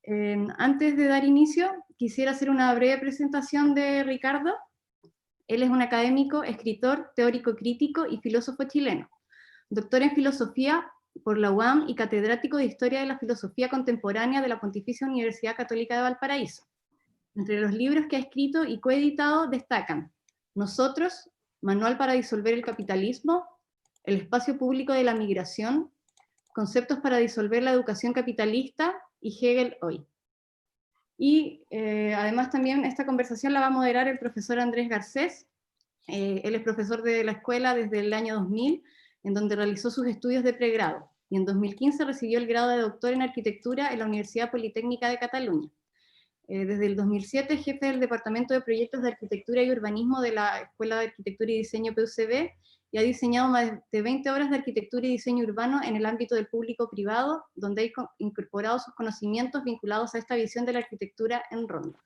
Antes de dar inicio, quisiera hacer una breve presentación de Ricardo. Él es un académico, escritor, teórico crítico y filósofo chileno. Doctor en filosofía por la UAM y catedrático de Historia de la Filosofía Contemporánea de la Pontificia Universidad Católica de Valparaíso. Entre los libros que ha escrito y coeditado destacan Nosotros, Manual para disolver el capitalismo, El espacio público de la migración, Conceptos para disolver la educación capitalista y Hegel hoy. Y además también esta conversación la va a moderar el profesor Andrés Garcés. Él es profesor de la escuela desde el año 2000, en donde realizó sus estudios de pregrado, y en 2015 recibió el grado de doctor en arquitectura en la Universidad Politécnica de Cataluña. Desde el 2007 jefe del Departamento de Proyectos de Arquitectura y Urbanismo de la Escuela de Arquitectura y Diseño PUCB, y ha diseñado más de 20 obras de arquitectura y diseño urbano en el ámbito del público-privado, donde ha incorporado sus conocimientos vinculados a esta visión de la arquitectura en Ronda.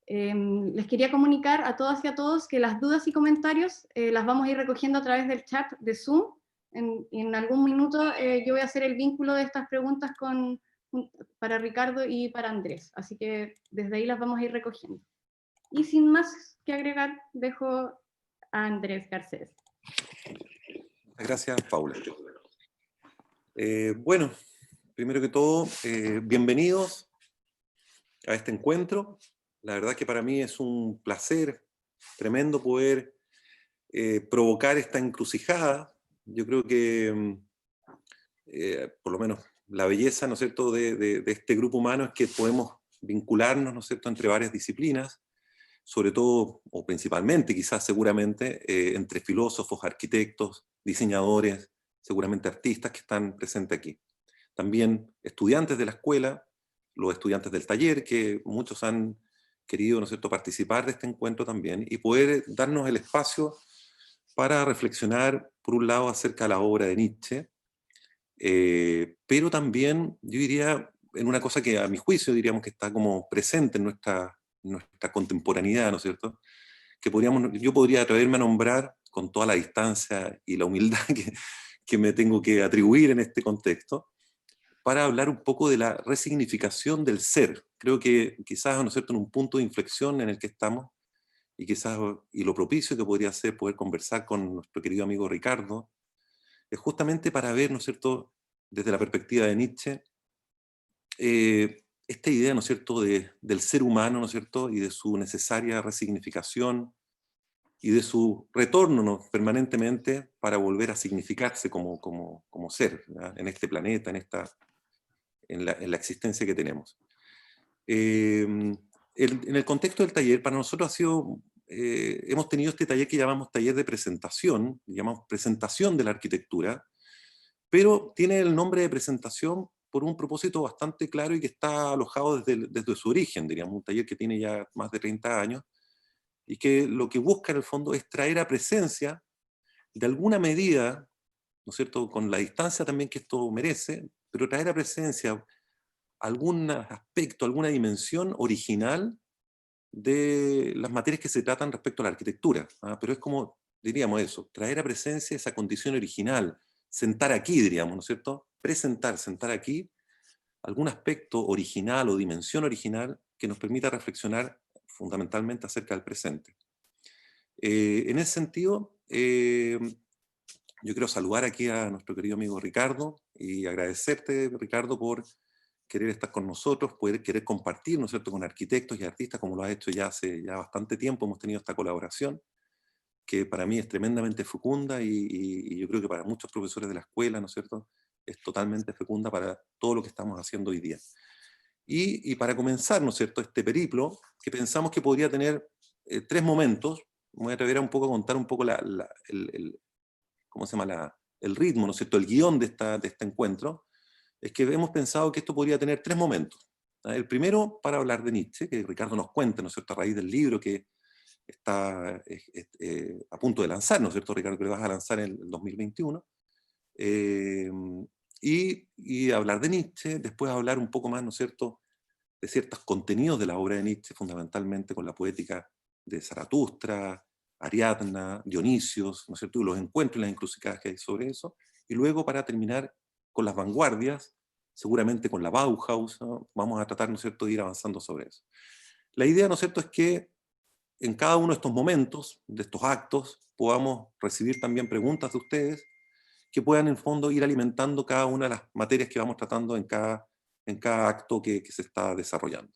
Les quería comunicar a todas y a todos que las dudas y comentarios las vamos a ir recogiendo a través del chat de Zoom. En algún minuto yo voy a hacer el vínculo de estas preguntas para Ricardo y para Andrés, así que desde ahí las vamos a ir recogiendo. Y sin más que agregar, dejo a Andrés Garcés. Gracias, Paula. Bueno, primero que todo, bienvenidos a este encuentro. La verdad que para mí es un placer tremendo poder provocar esta encrucijada. Yo creo que, por lo menos, la belleza, ¿no es cierto?, de este grupo humano es que podemos vincularnos, ¿no es cierto?, entre varias disciplinas, sobre todo, o principalmente, quizás seguramente, entre filósofos, arquitectos, diseñadores, seguramente artistas que están presentes aquí. También estudiantes de la escuela, los estudiantes del taller, que muchos han querido, ¿no es cierto?, participar de este encuentro también, y poder darnos el espacio para reflexionar, por un lado, acerca de la obra de Nietzsche, pero también, yo diría, en una cosa que a mi juicio diríamos que está como presente en nuestra contemporaneidad, ¿no es cierto?, que yo podría atreverme a nombrar, con toda la distancia y la humildad que me tengo que atribuir en este contexto, para hablar un poco de la resignificación del ser. Creo que quizás, ¿no es cierto?, en un punto de inflexión en el que estamos, y quizás, y lo propicio que podría ser poder conversar con nuestro querido amigo Ricardo, es justamente para ver, ¿no es cierto?, desde la perspectiva de Nietzsche, esta idea, ¿no es cierto?, del ser humano, ¿no es cierto?, y de su necesaria resignificación, y de su retorno, ¿no?, permanentemente para volver a significarse como ser, ¿verdad?, en este planeta, en la existencia que tenemos. En el contexto del taller, para nosotros ha sido, hemos tenido este taller que llamamos taller de presentación, llamamos presentación de la arquitectura, pero tiene el nombre de presentación por un propósito bastante claro y que está alojado desde su origen, diríamos, un taller que tiene ya más de 30 años, y que lo que busca en el fondo es traer a presencia, de alguna medida, ¿no es cierto?, con la distancia también que esto merece, pero traer a presencia algún aspecto, alguna dimensión original de las materias que se tratan respecto a la arquitectura. Pero es como, diríamos eso, traer a presencia esa condición original, sentar aquí, diríamos, ¿no es cierto?, sentar aquí algún aspecto original o dimensión original que nos permita reflexionar fundamentalmente acerca del presente. En ese sentido, yo quiero saludar aquí a nuestro querido amigo Ricardo y agradecerte, Ricardo, por querer estar con nosotros, poder querer compartir, ¿no es cierto?, con arquitectos y artistas, como lo has hecho ya hace ya bastante tiempo. Hemos tenido esta colaboración, que para mí es tremendamente fecunda y yo creo que para muchos profesores de la escuela, ¿no es cierto?, es totalmente fecunda para todo lo que estamos haciendo hoy día. Y para comenzar, ¿no es cierto?, este periplo, que pensamos que podría tener 3 momentos. Me voy a atrever a un poco a contar un poco ¿cómo se llama? El ritmo, ¿no es cierto?, el guión de este encuentro. Es que hemos pensado que esto podría tener 3 momentos. El primero, para hablar de Nietzsche, que Ricardo nos cuenta, ¿no es cierto?, a raíz del libro que está a punto de lanzar, ¿no es cierto, Ricardo?, que lo vas a lanzar en el 2021. Y hablar de Nietzsche, después hablar un poco más, ¿no es cierto?, de ciertos contenidos de la obra de Nietzsche, fundamentalmente con la poética de Zaratustra, Ariadna, Dionisios, ¿no es cierto?, y los encuentros y las encrucijadas que hay sobre eso. Y luego, para terminar, con las vanguardias, seguramente con la Bauhaus, ¿no? Vamos a tratar, ¿no es cierto?, de ir avanzando sobre eso. La idea, ¿no es cierto?, es que en cada uno de estos momentos, de estos actos, podamos recibir también preguntas de ustedes que puedan, en el fondo, ir alimentando cada una de las materias que vamos tratando en cada acto que se está desarrollando.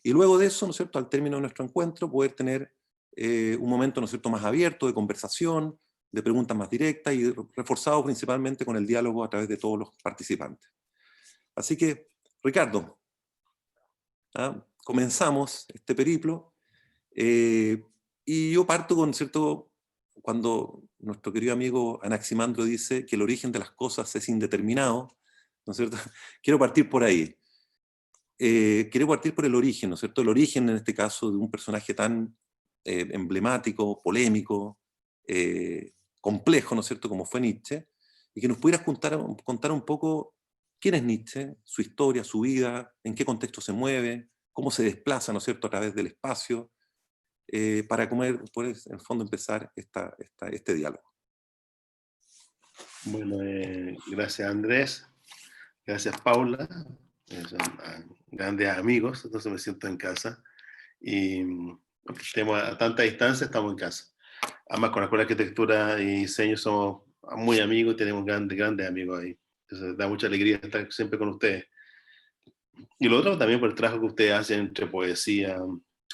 Y luego de eso, ¿no es cierto?, al término de nuestro encuentro, poder tener un momento, ¿no es cierto?, más abierto de conversación, de preguntas más directas y reforzado principalmente con el diálogo a través de todos los participantes. Así que, Ricardo, ¿ah? Comenzamos este periplo y yo parto con, ¿cierto?, cuando nuestro querido amigo Anaximandro dice que el origen de las cosas es indeterminado, ¿no es cierto? Quiero partir por ahí. Quiero partir por el origen, ¿no es cierto? El origen, en este caso, de un personaje tan emblemático, polémico, complejo, ¿no es cierto?, como fue Nietzsche, y que nos pudieras contar un poco quién es Nietzsche, su historia, su vida, en qué contexto se mueve, cómo se desplaza, ¿no es cierto?, a través del espacio, para poder, en el fondo, empezar este diálogo. Bueno, gracias Andrés, gracias Paula, son grandes amigos, entonces me siento en casa. Y aunque estemos a tanta distancia, estamos en casa. Además, con la Escuela de Arquitectura y Diseño somos muy amigos, tenemos grandes amigos ahí. Entonces da mucha alegría estar siempre con ustedes. Y lo otro también por el trabajo que ustedes hacen entre poesía,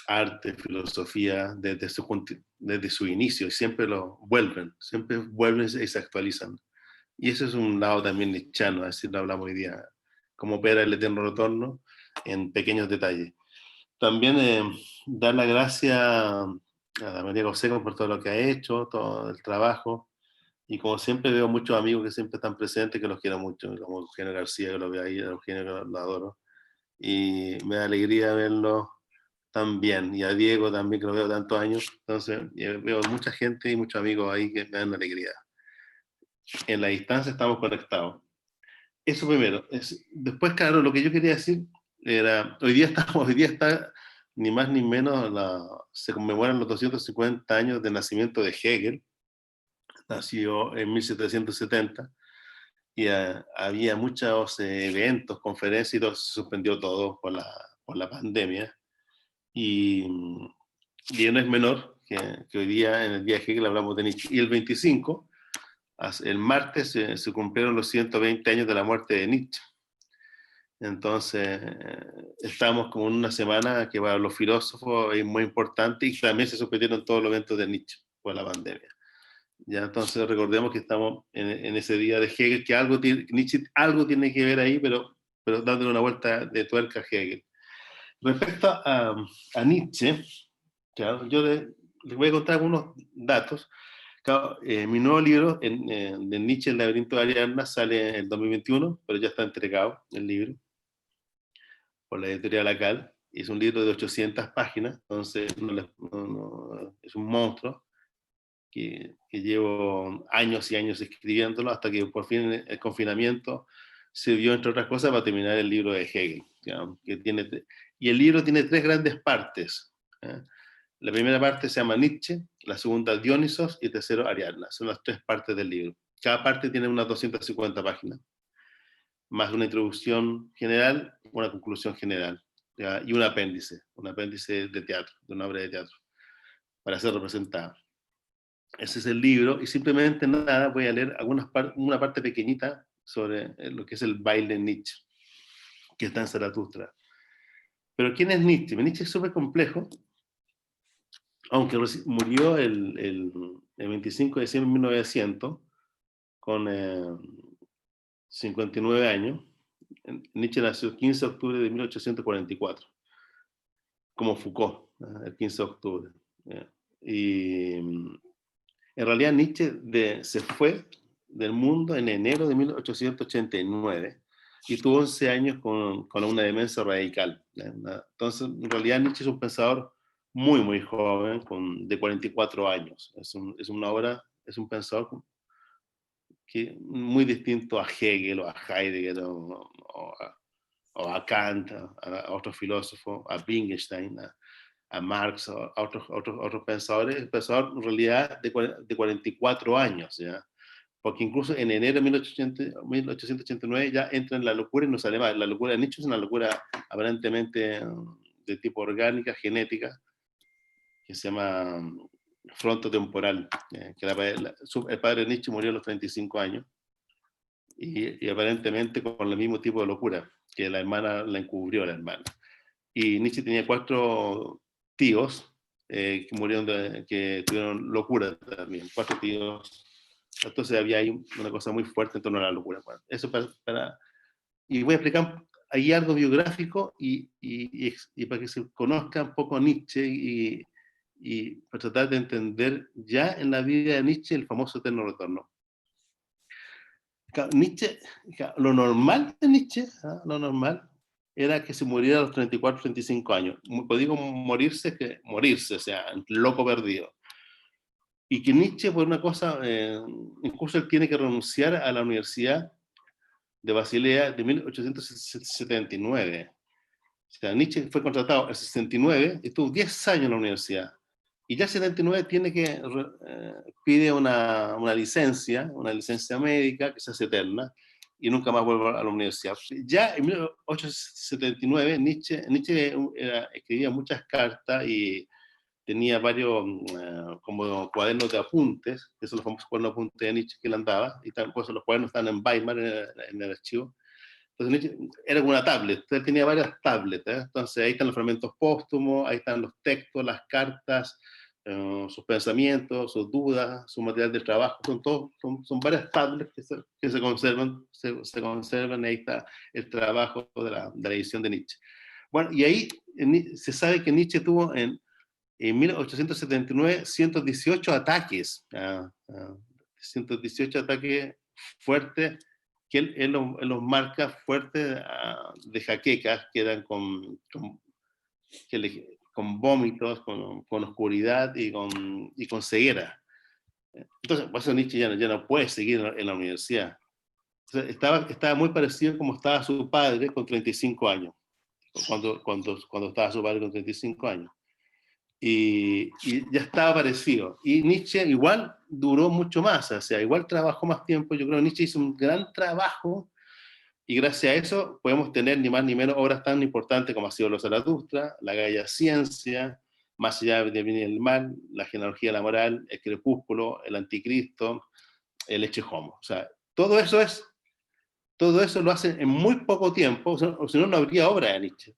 arte, filosofía, desde su inicio, y siempre vuelven y se actualizan. Y eso es un lado también nietzscheano, así lo hablamos hoy día, cómo opera el eterno retorno en pequeños detalles. También dar la gracia a María José por todo lo que ha hecho, todo el trabajo, y como siempre veo muchos amigos que siempre están presentes, que los quiero mucho, como Eugenio García, que lo veo ahí, Eugenio que lo adoro, y me da alegría verlo también, y a Diego también, que lo veo tantos años, entonces veo mucha gente y muchos amigos ahí que me dan alegría. En la distancia estamos conectados. Eso primero. Después, claro, lo que yo quería decir era, hoy día está ni más ni menos, se conmemoran los 250 años de nacimiento de Hegel. Nació en 1770 y había muchos eventos, conferencias, y todo, se suspendió todo por la pandemia. Y no es menor que hoy día, en el día de Hegel, hablamos de Nietzsche. Y el 25, el martes, se cumplieron los 120 años de la muerte de Nietzsche. Entonces, estamos como en una semana que para los filósofos es muy importante, y también se suspendieron todos los eventos de Nietzsche por la pandemia. Ya, entonces recordemos que estamos en ese día de Hegel, que Nietzsche algo tiene que ver ahí, pero dándole una vuelta de tuerca a Hegel. Respecto a Nietzsche, claro, yo les voy a contar algunos datos. Claro, mi nuevo libro de Nietzsche, El laberinto de Ariadna, sale en el 2021, pero ya está entregado el libro por la editorial Acal. Es un libro de 800 páginas, entonces es un monstruo que llevo años y años escribiéndolo, hasta que por fin el confinamiento sirvió, entre otras cosas, para terminar el libro de Hegel, y el libro tiene 3 grandes partes. La primera parte se llama Nietzsche, la segunda Dionisos y el tercero Ariadna. Son las 3 partes del libro. Cada parte tiene unas 250 páginas, más una introducción general, una conclusión general, ¿ya? Y un apéndice de teatro, de una obra de teatro, para ser representada. Ese es el libro, y simplemente nada, voy a leer una parte pequeñita sobre lo que es el baile en Nietzsche, que está en Zaratustra. Pero ¿quién es Nietzsche? Nietzsche es súper complejo, aunque murió el 25 de diciembre de 1900, con 59 años. Nietzsche nació el 15 de octubre de 1844, como Foucault, el 15 de octubre. Y en realidad Nietzsche se fue del mundo en enero de 1889 y tuvo 11 años con una demencia radical. Entonces, en realidad Nietzsche es un pensador muy joven, de 44 años. Es un pensador muy distinto a Hegel o a Heidegger o a Kant, a otros filósofos, a Wittgenstein, a Marx, a otros pensadores. El pensador en realidad de 44 años, ¿ya? porque incluso en enero de 1889 ya entra en la locura y no sale más. La locura de Nietzsche es una locura aparentemente de tipo orgánica, genética, que se llama frontotemporal, que el padre de Nietzsche murió a los 35 años, y aparentemente con el mismo tipo de locura, que la hermana la encubrió, la hermana. Y Nietzsche tenía 4 tíos que murieron, que tuvieron locura también, 4 tíos. Entonces había ahí una cosa muy fuerte en torno a la locura. Bueno, eso y voy a explicar ahí algo biográfico y para que se conozca un poco Nietzsche y para tratar de entender ya en la vida de Nietzsche el famoso eterno retorno. Nietzsche, lo normal de Nietzsche, lo normal era que se muriera a los 34, 35 años. Pues digo morirse, o sea, loco perdido. Y que Nietzsche, por una cosa, incluso él tiene que renunciar a la Universidad de Basilea de 1879. O sea, Nietzsche fue contratado en 69, estuvo 10 años en la universidad. Y ya en 79 tiene que, pide una licencia médica que se hace eterna, y nunca más vuelve a la universidad. Ya en 1879 Nietzsche escribía muchas cartas y tenía varios como cuadernos de apuntes, que son los famosos cuadernos de apuntes de Nietzsche que él andaba, y pues, los cuadernos están en Weimar, en el archivo. Entonces Nietzsche era como una tablet, él tenía varias tablets, entonces ahí están los fragmentos póstumos, ahí están los textos, las cartas, sus pensamientos, sus dudas, su material de trabajo, son varias tablets que se conservan, y ahí está el trabajo de la edición de Nietzsche. Bueno, y ahí se sabe que Nietzsche tuvo en 1879 118 ataques, 118 ataques fuertes, que él los marca fuertes de jaquecas, que eran con vómitos, con oscuridad y con ceguera. Entonces, por eso Nietzsche ya no puede seguir en la universidad. Entonces, estaba muy parecido como estaba su padre con 35 años, cuando estaba su padre con 35 años. Y ya estaba parecido. Y Nietzsche igual duró mucho más, o sea, igual trabajó más tiempo. Yo creo que Nietzsche hizo un gran trabajo, y gracias a eso podemos tener ni más ni menos obras tan importantes como ha sido Los Zaratustra, La Gaia Ciencia, Más allá del bien y el mal, La genealogía de la moral, El crepúsculo, El anticristo, El Ecce Homo. O sea, todo eso lo hace en muy poco tiempo, o si no, no habría obra de Nietzsche.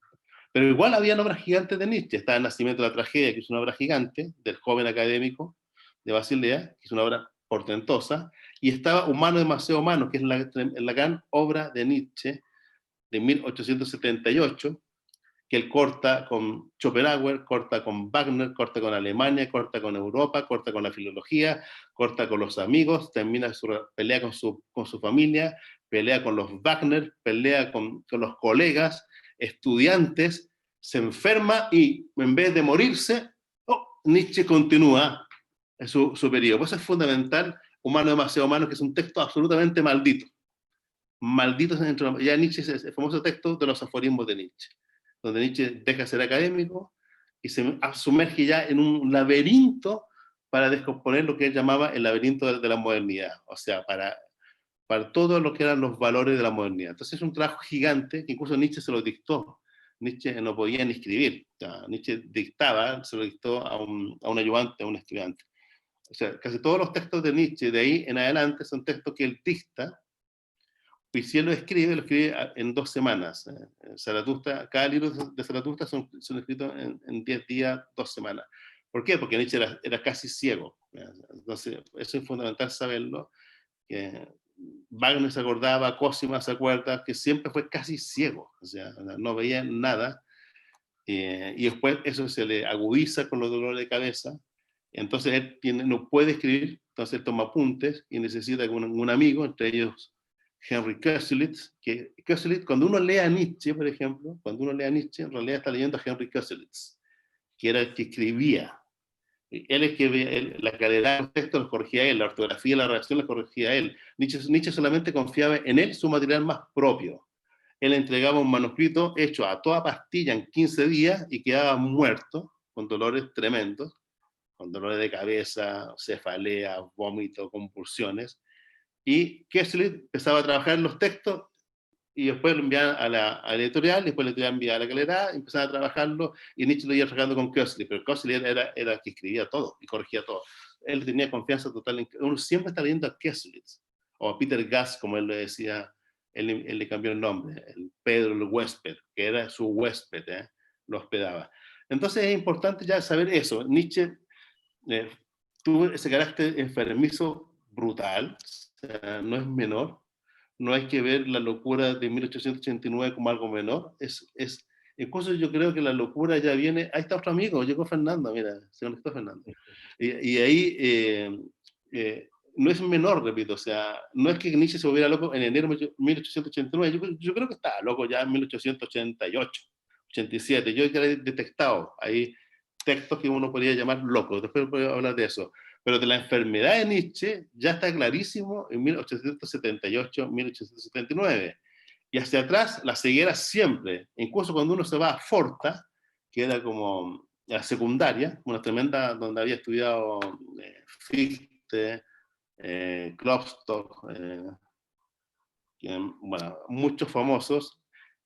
Pero igual había obras gigantes de Nietzsche. Está El nacimiento de la tragedia, que es una obra gigante, del joven académico de Basilea, que es una obra portentosa, y estaba Humano demasiado humano, que es la gran obra de Nietzsche de 1878, que él corta con Schopenhauer, corta con Wagner, corta con Alemania, corta con Europa, corta con la filología, corta con los amigos, termina pelea con su familia, pelea con los Wagner, pelea con los colegas, estudiantes, se enferma y en vez de morirse, Nietzsche continúa su periodo. Pues eso es fundamental. Humano demasiado humano, que es un texto absolutamente maldito. Maldito ya Nietzsche es el famoso texto de los aforismos de Nietzsche, donde Nietzsche deja de ser académico y se sumerge ya en un laberinto para descomponer lo que él llamaba el laberinto de la modernidad, o sea, para todo lo que eran los valores de la modernidad. Entonces es un trabajo gigante que incluso Nietzsche se lo dictó. Nietzsche no podía ni escribir. O sea, Nietzsche dictaba, se lo dictó a un ayudante, a un estudiante. O sea, casi todos los textos de Nietzsche de ahí en adelante son textos que él dicta, y si él lo escribe en 2 semanas. Zaratustra, cada libro de Zaratustra son escritos en 10 días, 2 semanas. ¿Por qué? Porque Nietzsche era casi ciego. Entonces, eso es fundamental saberlo. Que Wagner se acordaba, Cosima se acuerda, que siempre fue casi ciego, o sea, no veía nada, y después eso se le agudiza con los dolores de cabeza, entonces él no puede escribir, entonces él toma apuntes y necesita un amigo, entre ellos Henry Kosellex, que Kosellex, cuando uno lee a Nietzsche, por ejemplo, en realidad está leyendo a Henry Kosellex, que era el que escribía. Él es que la calidad de los textos los corregía él, la ortografía y la redacción los corregía él. Nietzsche solamente confiaba en él, su material más propio. Él entregaba un manuscrito hecho a toda pastilla en 15 días y quedaba muerto, con dolores tremendos, con dolores de cabeza, cefalea, vómito, convulsiones. y Köstler empezaba a trabajar en los textos, y después lo enviaban a la editorial, después la editorial enviaba a la calidad, empezaba a trabajarlo, y Nietzsche lo iba trabajando con Köstler, pero Köstler era el que escribía todo y corregía todo. Él tenía confianza total en... Uno siempre está leyendo a Köstler, o a Peter Gass, como él le decía, él le cambió el nombre, el Pedro el huésped, que era su huésped, lo hospedaba. Entonces es importante ya saber eso. Nietzsche tuvo ese carácter enfermizo brutal, o sea, no es menor. No hay que ver la locura de 1889 como algo menor. Incluso yo creo que la locura ya viene... Ahí está otro amigo, llegó Fernando, mira, se conectó Fernando. Y ahí no es menor, repito, o sea, no es que Nietzsche se volviera loco en enero de 1889, yo creo que estaba loco ya en 1888, 87, yo ya he detectado ahí textos que uno podría llamar locos, después voy a hablar de eso. Pero de la enfermedad de Nietzsche ya está clarísimo en 1878, 1879. Y hacia atrás, la ceguera siempre, incluso cuando uno se va a Forta, que era como la secundaria, una tremenda, donde había estudiado Fichte, Klopstock, bueno, muchos famosos.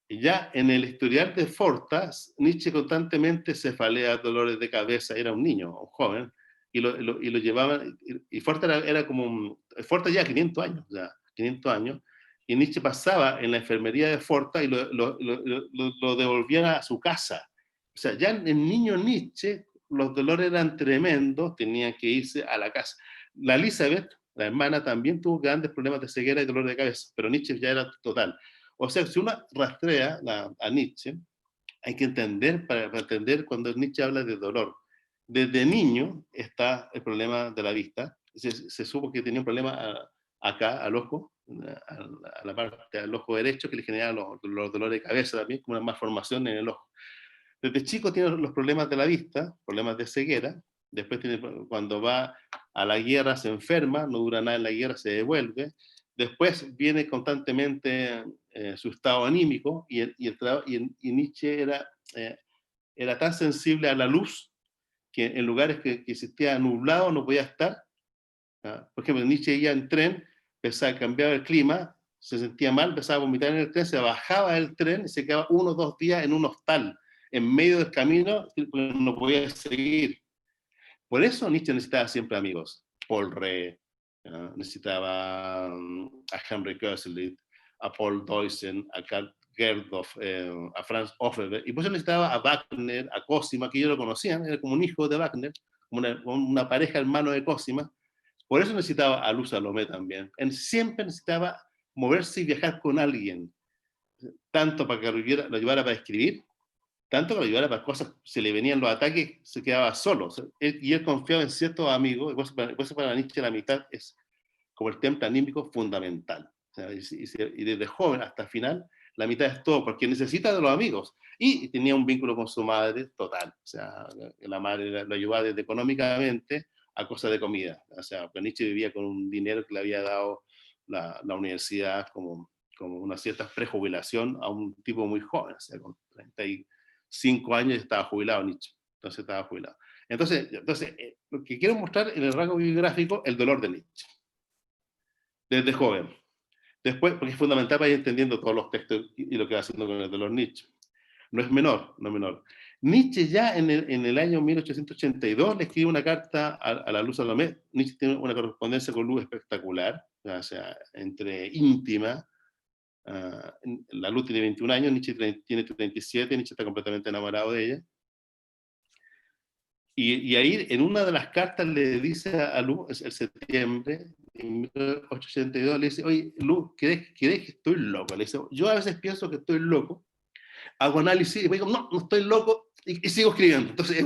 Y ya en el historial de Forta, Nietzsche constantemente cefalea, dolores de cabeza, era un niño, un joven, y lo llevaban, y Forta era como, Forta ya 500 años, ya 500 años, y Nietzsche pasaba en la enfermería de Forta y lo devolvían a su casa. O sea, ya en el niño Nietzsche los dolores eran tremendos, tenían que irse a la casa. La Elizabeth, la hermana, también tuvo grandes problemas de ceguera y dolor de cabeza, pero Nietzsche ya era total. O sea, si uno rastrea a Nietzsche, hay que entender, para entender cuando Nietzsche habla de dolor. Desde niño está el problema de la vista. Se supo que tenía un problema acá, al ojo, a la parte del ojo derecho, que le generaba los dolores de cabeza también, como una malformación en el ojo. Desde chico tiene los problemas de la vista, problemas de ceguera. Después cuando va a la guerra se enferma, no dura nada en la guerra, se devuelve. Después viene constantemente su estado anímico y Nietzsche era tan sensible a la luz que en lugares que existía nublado no podía estar. Por ejemplo, Nietzsche iba en tren, empezaba a cambiar el clima, se sentía mal, empezaba a vomitar en el tren, se bajaba del tren y se quedaba 1 o 2 días en un hostal, en medio del camino, porque no podía seguir. Por eso Nietzsche necesitaba siempre amigos. Paul Ree, necesitaba a Henry Köstler, a Paul Deussen, a Karl Gerdhoff, a Franz Offenberg, y por eso necesitaba a Wagner, a Cosima, que ellos lo conocían, era como un hijo de Wagner, una pareja hermano de Cosima. Por eso necesitaba a Luz Salomé también. Él siempre necesitaba moverse y viajar con alguien, tanto para que lo ayudara para escribir, tanto que lo ayudara para cosas, se le venían los ataques, se quedaba solo. O sea, él confiaba en ciertos amigos, por eso para Nietzsche la amistad es como el temple anímico fundamental. O sea, y desde joven hasta el final, la mitad es todo, porque necesita de los amigos. Y tenía un vínculo con su madre total. O sea, la madre lo ayudaba desde económicamente a cosas de comida. O sea, Nietzsche vivía con un dinero que le había dado la universidad como una cierta prejubilación a un tipo muy joven, o sea, con 35 años estaba jubilado Nietzsche. Entonces estaba jubilado. Entonces lo que quiero mostrar en el rasgo biográfico, el dolor de Nietzsche. Desde joven. Después, porque es fundamental para ir entendiendo todos los textos y lo que va haciendo con el dolor Nietzsche. No es menor, no es menor. Nietzsche ya en el año 1882 le escribe una carta a la Luz Salomé. Nietzsche tiene una correspondencia con Luz espectacular, o sea, entre íntima. La Luz tiene 21 años, Nietzsche tiene 37, Nietzsche está completamente enamorado de ella. Y ahí, en una de las cartas, le dice a Luz, el septiembre de 1882, le dice: oye, Luz, ¿crees que estoy loco? Le dice: yo a veces pienso que estoy loco, hago análisis y me digo: no estoy loco, y sigo escribiendo. Entonces es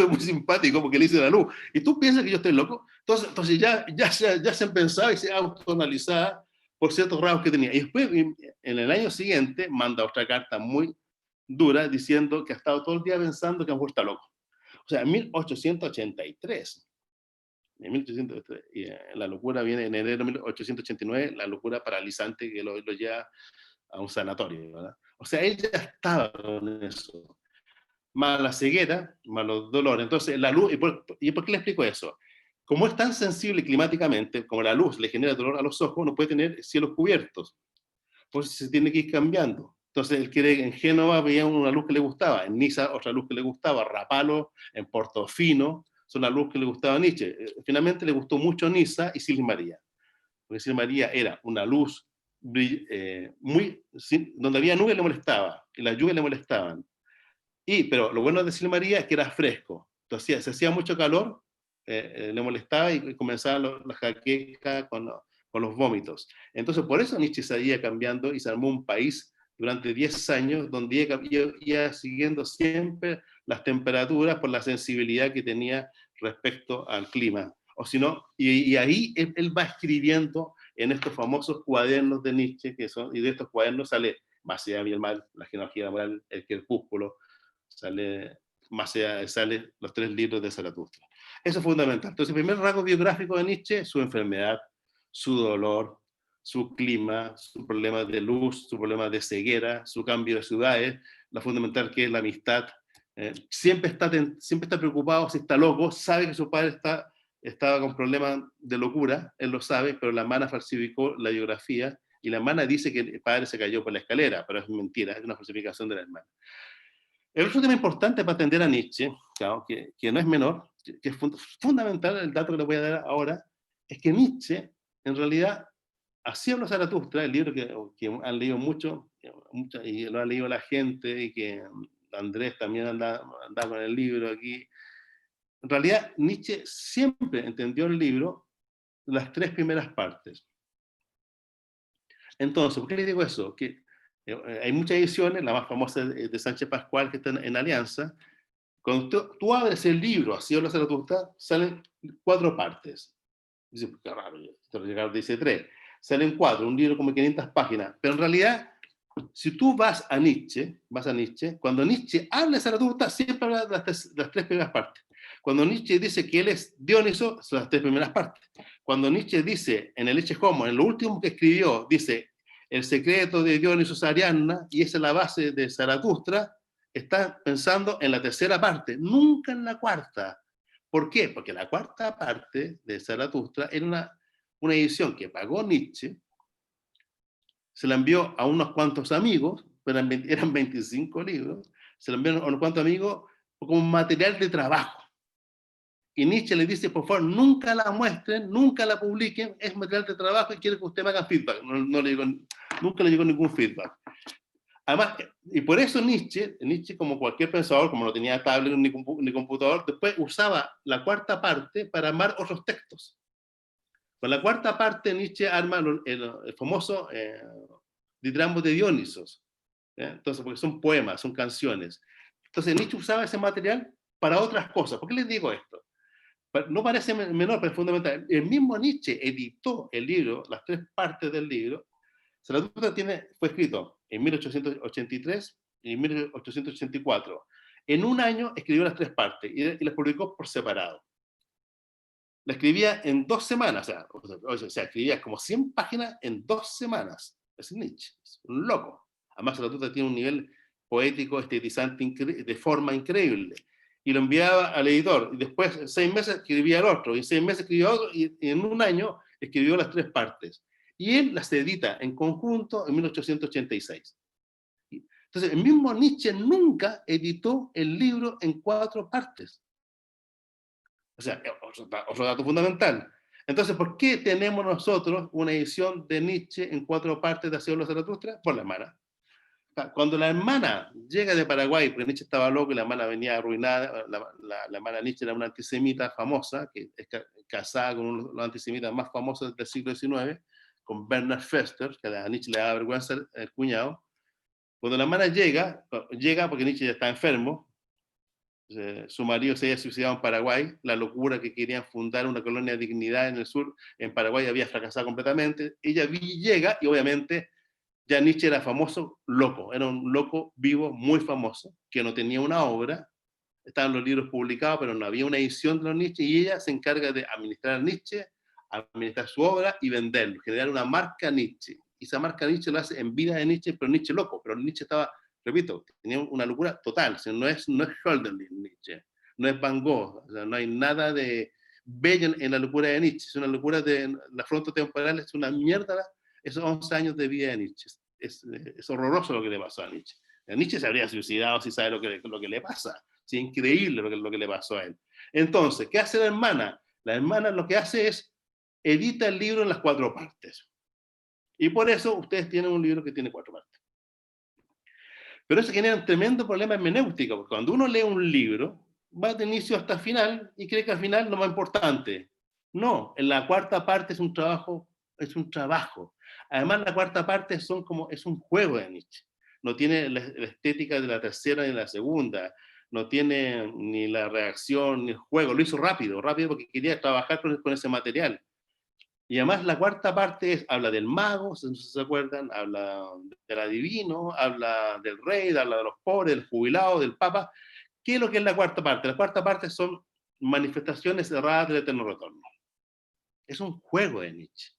muy simpático, porque le dice a la Luz: ¿y tú piensas que yo estoy loco? Entonces ya se pensaba y se autoanalizaba por ciertos rasgos que tenía. Y después, en el año siguiente, manda otra carta muy dura diciendo que ha estado todo el día pensando que está loco. O sea, en 1883. En 1883, y la locura viene en enero de 1889, la locura paralizante que lo lleva a un sanatorio, ¿verdad? O sea, ella estaba con eso. Más la ceguera, más los dolores. Entonces, la luz, ¿y por qué le explico eso? como es tan sensible climáticamente, como la luz le genera dolor a los ojos, no puede tener cielos cubiertos. Pues se tiene que ir cambiando. Entonces él quiere, en Génova veía una luz que le gustaba, en Niza otra luz que le gustaba, Rapallo, en Portofino, son la luz que le gustaba a Nietzsche. Finalmente le gustó mucho Niza y Sils María, porque Sils María era una luz donde había nubes le molestaba, y las lluvias le molestaban. Pero lo bueno de Sils María es que era fresco, entonces se hacía mucho calor, le molestaba y comenzaban las jaquecas con los vómitos. Entonces, por eso Nietzsche seguía cambiando y se armó un país durante 10 años donde iba siguiendo siempre las temperaturas por la sensibilidad que tenía respecto al clima. O si no, y ahí él va escribiendo en estos famosos cuadernos de Nietzsche, y de estos cuadernos sale Más allá del mal, La genealogía moral, El crepúsculo, sale los 3 libros de Zaratustra. Eso es fundamental. Entonces, el primer rasgo biográfico de Nietzsche, su enfermedad, su dolor, su clima, su problema de luz, su problema de ceguera, su cambio de ciudades, lo fundamental que es la amistad. Siempre está preocupado, si está loco, sabe que su padre estaba con problemas de locura, él lo sabe, pero la hermana falsificó la biografía y la hermana dice que el padre se cayó por la escalera, pero es mentira, es una falsificación de la hermana. El otro tema importante para atender a Nietzsche, claro, que no es menor, que es fundamental, el dato que les voy a dar ahora, es que Nietzsche, en realidad, Así habló Zaratustra, el libro que han leído mucho, y lo ha leído la gente, y que Andrés también anda con el libro aquí. En realidad, Nietzsche siempre entendió el libro las 3 primeras partes. Entonces, ¿por qué les digo eso? Que hay muchas ediciones, la más famosa es de Sánchez Pascual, que está en Alianza. Cuando tú abres el libro, Así habla Zaratustra, salen 4 partes. Dice, qué raro, dice 3. Salen 4, un libro como 500 páginas. Pero en realidad, si tú vas a Nietzsche, cuando Nietzsche habla de Zaratustra, siempre habla de las 3 primeras partes. Cuando Nietzsche dice que él es Dioniso, son las 3 primeras partes. Cuando Nietzsche dice, en el Eche Homo, en lo último que escribió, dice, el secreto de Dioniso es Ariadna, y esa es la base de Zaratustra, está pensando en la 3ª parte, nunca en la 4ª. ¿Por qué? Porque la 4ª parte de Zaratustra era una edición que pagó Nietzsche, se la envió a unos cuantos amigos, eran 25 libros, se la envió a unos cuantos amigos como material de trabajo. Y Nietzsche le dice, por favor, nunca la muestren, nunca la publiquen, es material de trabajo y quiere que usted me haga feedback. Nunca le llegó ningún feedback. Además, y por eso Nietzsche, como cualquier pensador, como no tenía tablet ni computador, después usaba la 4ª parte para armar otros textos. Con la 4ª parte Nietzsche arma el famoso ditrambo de Dionisos. Entonces, porque son poemas, son canciones. Entonces Nietzsche usaba ese material para otras cosas. ¿Por qué les digo esto? No parece menor, pero es fundamental. El mismo Nietzsche editó el libro, las 3 partes del libro. Zaratustra fue escrito en 1883 y en 1884. En un año escribió las 3 partes y las publicó por separado. La escribía en 2 semanas, o sea, escribía como 100 páginas en 2 semanas. Es Nietzsche, es un loco. Además, Zaratustra tiene un nivel poético, estetizante, de forma increíble. Y lo enviaba al editor, y después, 6 meses, escribía al otro, y 6 meses escribía otro, y en un año escribió las 3 partes. Y él las edita en conjunto en 1886. Entonces, el mismo Nietzsche nunca editó el libro en 4 partes. O sea, otro dato fundamental. Entonces, ¿por qué tenemos nosotros una edición de Nietzsche en 4 partes de Así habló Zaratustra? Por la hermana. Cuando la hermana llega de Paraguay, porque Nietzsche estaba loco y la hermana venía arruinada, la hermana Nietzsche era una antisemita famosa, que es casada con uno de los antisemitas más famosos del siglo XIX, con Bernard Fester, que a Nietzsche le da vergüenza el cuñado. Cuando la hermana llega porque Nietzsche ya está enfermo, su marido se había suicidado en Paraguay, la locura que querían fundar una colonia de dignidad en el sur, en Paraguay había fracasado completamente. Ella llega y obviamente ya Nietzsche era famoso, loco, era un loco vivo muy famoso, que no tenía una obra, estaban los libros publicados, pero no había una edición de los Nietzsche, y ella se encarga de administrar a Nietzsche, administrar su obra y venderlo, generar una marca Nietzsche. Y esa marca Nietzsche lo hace en vida de Nietzsche, pero Nietzsche loco, pero Nietzsche estaba, repito, tenía una locura total, no es Hölderlin Nietzsche, no es Van Gogh, o sea, no hay nada de bello en la locura de Nietzsche. Es una locura de la frontotemporal, es una mierda esos 11 años de vida de Nietzsche. Es horroroso lo que le pasó a Nietzsche. A Nietzsche se habría suicidado si sabe lo que le pasa. Es increíble lo que le pasó a él. Entonces, ¿qué hace la hermana? La hermana lo que hace es edita el libro en las 4 partes. Y por eso ustedes tienen un libro que tiene 4 partes. Pero eso genera un tremendo problema hermenéutico, porque cuando uno lee un libro, va de inicio hasta el final y cree que al final es lo más importante. No, en la 4ª parte es un trabajo. Además, la 4ª parte es un juego de Nietzsche. No tiene la estética de la 3ª ni la 2ª, no tiene ni la reacción ni el juego. Lo hizo rápido porque quería trabajar con ese material. Y además la 4ª parte habla del mago, si se acuerdan, habla del adivino, habla del rey, habla de los pobres, del jubilado, del papa. ¿Qué es lo que es la 4ª parte? La 4ª parte son manifestaciones erradas del eterno retorno. Es un juego de Nietzsche.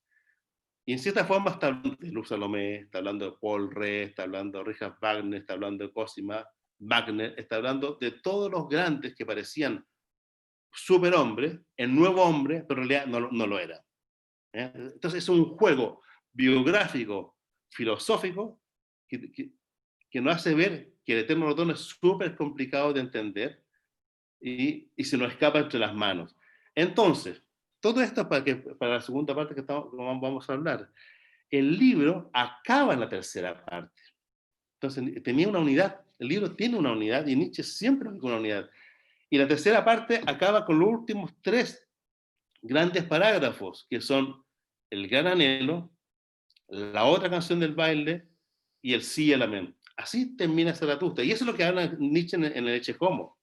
Y en cierta forma está hablando de Luz Salomé, está hablando de Paul Ree, está hablando de Richard Wagner, está hablando de Cosima Wagner, está hablando de todos los grandes que parecían superhombres, el nuevo hombre, pero en realidad no lo era. Entonces es un juego biográfico, filosófico, que nos hace ver que el eterno retorno es súper complicado de entender y se nos escapa entre las manos. Entonces, todo esto para la segunda parte que vamos a hablar. El libro acaba en la 3ª parte. Entonces, tenía una unidad. El libro tiene una unidad y Nietzsche siempre con una unidad. Y la 3ª parte acaba con los últimos 3 grandes parágrafos, que son el gran anhelo, la otra canción del baile y el sí y el amén. Así termina Zaratustra. Y eso es lo que habla Nietzsche en el Ecce Homo.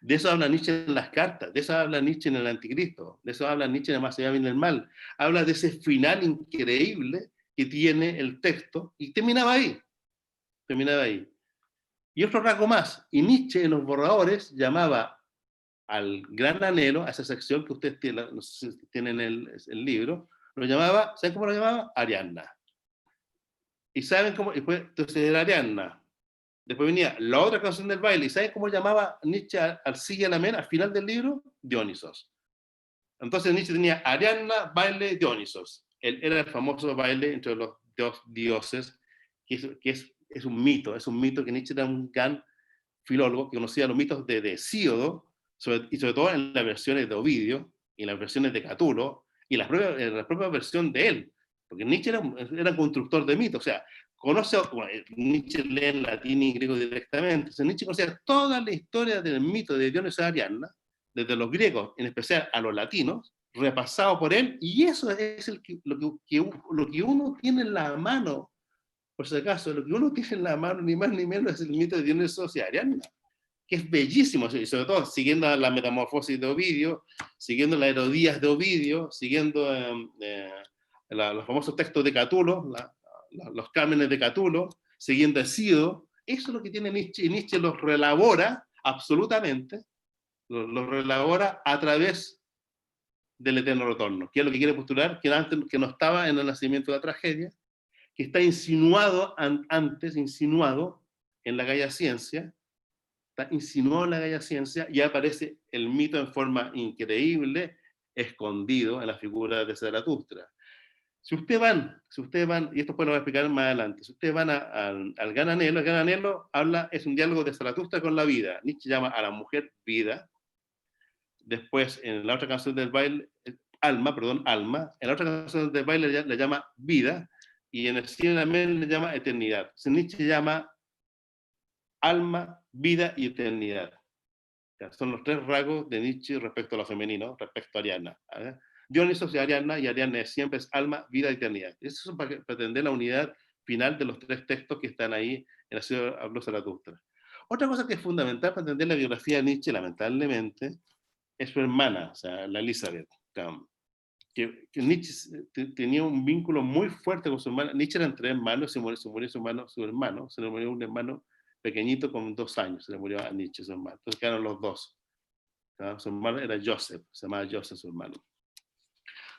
De eso habla Nietzsche en las cartas, de eso habla Nietzsche en el Anticristo, de eso habla Nietzsche en el Más allá viene el mal. Habla de ese final increíble que tiene el texto y terminaba ahí. Y otro rasgo más, y Nietzsche en los borradores llamaba al gran anhelo, a esa sección que ustedes tienen, no sé si tienen el libro, lo llamaba, ¿saben cómo lo llamaba? Ariadna. ¿Y saben cómo? Entonces era Ariadna. Después venía la otra canción del baile. ¿Y saben cómo llamaba Nietzsche al sí y al amén al final del libro? Dionisos. Entonces Nietzsche tenía Ariadna, baile, Dionisos. Él era el famoso baile entre los dos dioses, que es un mito. Es un mito que Nietzsche era un gran filólogo que conocía los mitos de Hesíodo, y sobre todo en las versiones de Ovidio, y en las versiones de Catulo, y la propia versión de él. Porque Nietzsche era un constructor de mitos. O sea, Nietzsche lee en latín y griego directamente. Entonces Nietzsche conocía toda la historia del mito de Dioniso de Ariadna, desde los griegos, en especial a los latinos, repasado por él, y eso es lo que uno tiene en la mano, por si acaso, lo que uno tiene en la mano, ni más ni menos, es el mito de Dioniso de Ariadna, que es bellísimo, y sobre todo siguiendo la metamorfosis de Ovidio, siguiendo las Herodías de Ovidio, siguiendo los famosos textos de Catulo, los cámenes de Catulo, siguiendo a Hesíodo. Eso es lo que tiene Nietzsche, y Nietzsche los relabora absolutamente, los relabora a través del eterno retorno, que es lo que quiere postular, que no estaba en el nacimiento de la tragedia, que está insinuado en la Gaia Ciencia, y aparece el mito en forma increíble, escondido en la figura de Zaratustra. Si ustedes van, y esto después lo voy a explicar más adelante, si ustedes van al Gran Anhelo, el Gran Anhelo es un diálogo de Zaratustra con la vida. Nietzsche llama a la mujer vida. Después, en la otra canción del baile, alma. En la otra canción del baile le llama vida, y en el cine también le llama eternidad. Entonces Nietzsche llama alma, vida y eternidad. Son los 3 rasgos de Nietzsche respecto a lo femenino, respecto a Ariadna. Dionisos y Ariadna siempre es alma, vida y eternidad. Eso es para entender la unidad final de los 3 textos que están ahí en la ciudad de Zaratustra. Otra cosa que es fundamental para entender la biografía de Nietzsche, lamentablemente, es su hermana, o sea, la Elizabeth. Que Nietzsche tenía un vínculo muy fuerte con su hermana. Nietzsche eran 3 hermanos, se murió su hermano, se le murió un hermano pequeñito con 2 años, se le murió a Nietzsche su hermano. Entonces quedaron los 2. Su hermano era Joseph, se llamaba Joseph su hermano.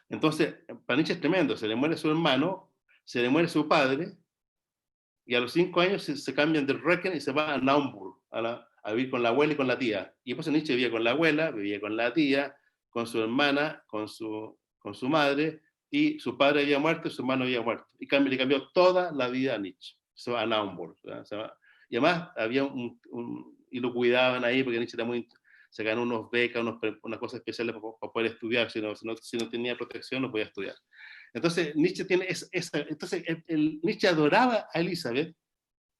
Entonces, para Nietzsche es tremendo, se le muere su hermano, se le muere su padre, y a los 5 años se cambian de Recken y se va a Naumburg, a vivir con la abuela y con la tía. Y después Nietzsche vivía con la abuela, vivía con la tía, con su hermana, con su madre, y su padre había muerto y su hermano había muerto. Y le cambió toda la vida a Nietzsche. Se va a Naumburg. Y además había y lo cuidaban ahí porque Nietzsche era se ganó unos becas, unas cosas especiales para poder estudiar. Si no tenía protección, no podía estudiar. Entonces, Nietzsche tiene entonces, Nietzsche adoraba a Elizabeth,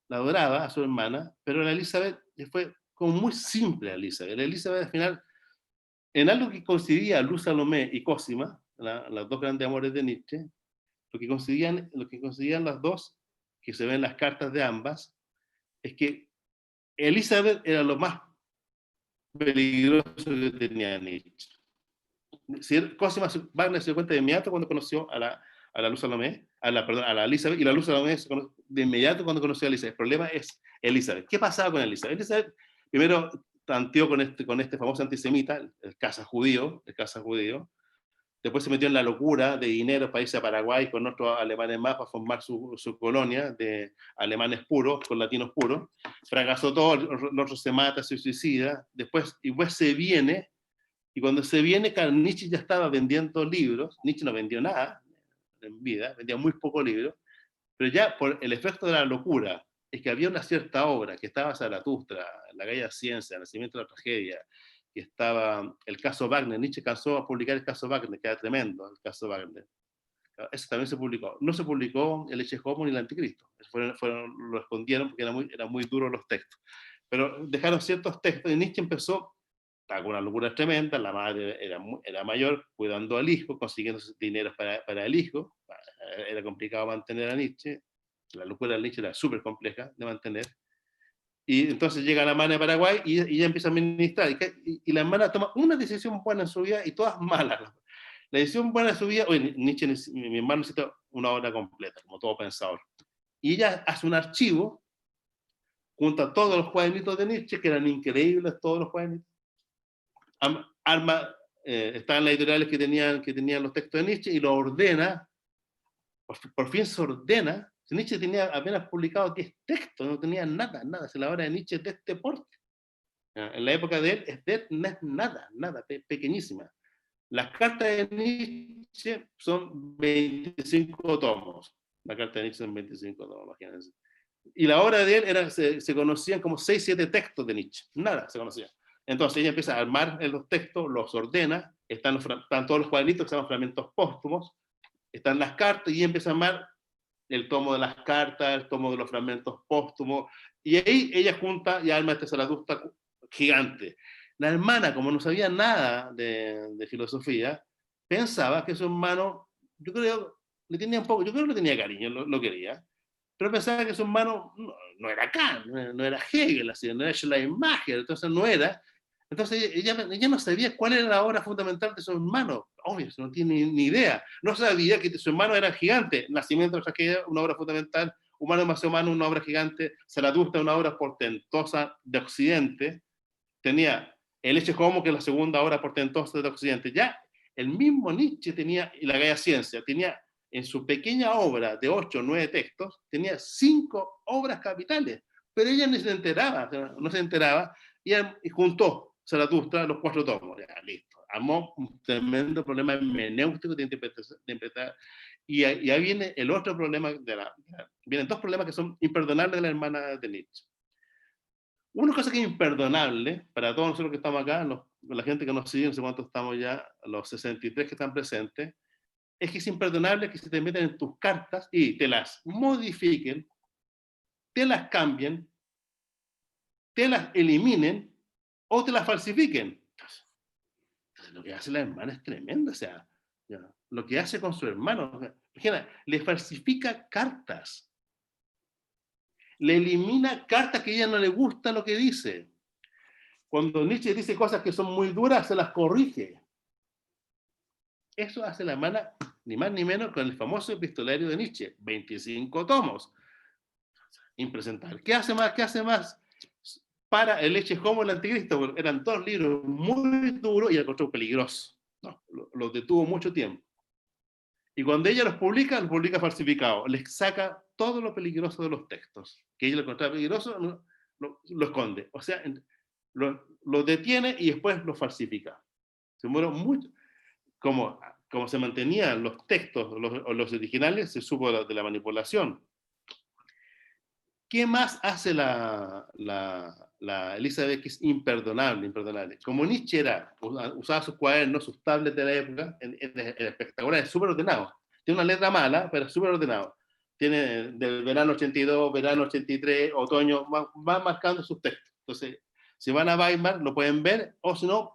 la adoraba a su hermana, pero la Elizabeth fue como muy simple a Elizabeth. La Elizabeth al final, en algo que coincidía Luz Salomé y Cosima, las dos grandes amores de Nietzsche, lo que coincidían las dos, que se ven en las cartas de ambas, es que Elizabeth era lo más peligroso que tenía Nietzsche. Cosima Wagner se dio cuenta de inmediato cuando conoció a la Luz Salomé, a la Elizabeth, y la Luz Salomé de inmediato cuando conoció a Elizabeth. El problema es Elizabeth. ¿Qué pasaba con Elizabeth? Elizabeth primero tanteó con este famoso antisemita, el caza judío, después se metió en la locura de dinero para irse a Paraguay con otros alemanes más para formar su colonia de alemanes puros, con latinos puros. Fracasó todo, el otro se mata, se suicida, después se viene, y cuando se viene, Nietzsche ya estaba vendiendo libros. Nietzsche no vendió nada en vida, vendía muy pocos libros, pero ya por el efecto de la locura, es que había una cierta obra, que estaba Zaratustra, La Gaia Ciencia, El Nacimiento de la Tragedia, que estaba el caso Wagner. Nietzsche cansó a publicar el caso Wagner, que era tremendo el caso Wagner. Eso también se publicó. No se publicó el Ecce Homo ni el Anticristo. Lo escondieron porque eran muy duros los textos. Pero dejaron ciertos textos y Nietzsche empezó con una locura tremenda. La madre era mayor, cuidando al hijo, consiguiendo dinero para el hijo. Era complicado mantener a Nietzsche. La locura de Nietzsche era súper compleja de mantener. Y entonces llega la hermana de Paraguay y ella empieza a administrar. Y la hermana toma una decisión buena en su vida y todas malas. La decisión buena en su vida, oye, Nietzsche, mi hermano necesita una obra completa, como todo pensador. Y ella hace un archivo, junta todos los cuadernitos de Nietzsche, que eran increíbles todos los cuadernitos. Estaban las editoriales que tenían los textos de Nietzsche y lo ordena. Por fin se ordena. Nietzsche tenía apenas publicado 10 textos, no tenía nada. Si la obra de Nietzsche es de este porte. En la época de él, no es nada, pequeñísima. Las cartas de Nietzsche son 25 tomos. La carta de Nietzsche son 25 tomos, imagínense. Y la obra de él se conocían como 6, 7 textos de Nietzsche. Nada se conocía. Entonces ella empieza a armar los textos, los ordena, están todos los cuadernitos que se llaman fragmentos póstumos, están las cartas y ella empieza a armar el tomo de las cartas, el tomo de los fragmentos póstumos, y ahí ella junta y arma este Zaratustra gigante. La hermana, como no sabía nada de filosofía, pensaba que su hermano, yo creo que le tenía cariño, lo quería, pero pensaba que su hermano no era Kant, no era Hegel, así, no era Schleiermacher, entonces no era. Entonces ella no sabía cuál era la obra fundamental de su hermano. Obvio, no tiene ni idea. No sabía que su hermano era gigante. Nacimiento de la Tragedia, una obra fundamental. Humano más humano, una obra gigante. Zaratustra, una obra portentosa de Occidente. Tenía el Ecce Homo, que es la segunda obra portentosa de Occidente. Ya el mismo Nietzsche tenía, y la Gaia Ciencia, tenía en su pequeña obra de 8 o 9 textos, tenía 5 obras capitales. Pero ella no se enteraba, y juntó Zaratustra los 4 tomos. Ya, listo. Armó un tremendo problema hermenéutico de interpretar. Y ahí viene el otro problema. Vienen 2 problemas que son imperdonables de la hermana de Nietzsche. Una cosa que es imperdonable para todos nosotros que estamos acá, la gente que nos sigue, no sé cuántos estamos ya, los 63 que están presentes, es que es imperdonable que se te metan en tus cartas y te las modifiquen, te las cambien, te las eliminen o te las falsifiquen. Entonces, lo que hace la hermana es tremendo. O sea, lo que hace con su hermano, imagina, le falsifica cartas, le elimina cartas que a ella no le gusta lo que dice. Cuando Nietzsche dice cosas que son muy duras, se las corrige. Eso hace la hermana, ni más ni menos, con el famoso epistolario de Nietzsche, 25 tomos. Impresentable. ¿Qué hace más? Para el Ecce Homo y el Anticristo, eran 2 libros muy duros y el encontró peligroso. No, los detuvo mucho tiempo. Y cuando ella los publica falsificados. Les saca todo lo peligroso de los textos. Que ella lo encontraba peligroso, lo esconde. O sea, lo detiene y después lo falsifica. Se demoró mucho. Como se mantenían los textos, los originales, se supo de la manipulación. ¿Qué más hace la Elizabeth que es imperdonable, imperdonable? Como Nietzsche usaba sus cuadernos, sus tablets de la época, era espectacular, es súper ordenado. Tiene una letra mala, pero es súper ordenado. Tiene del verano 82, verano 83, otoño, va marcando sus textos. Entonces, si van a Weimar, lo pueden ver, o si no,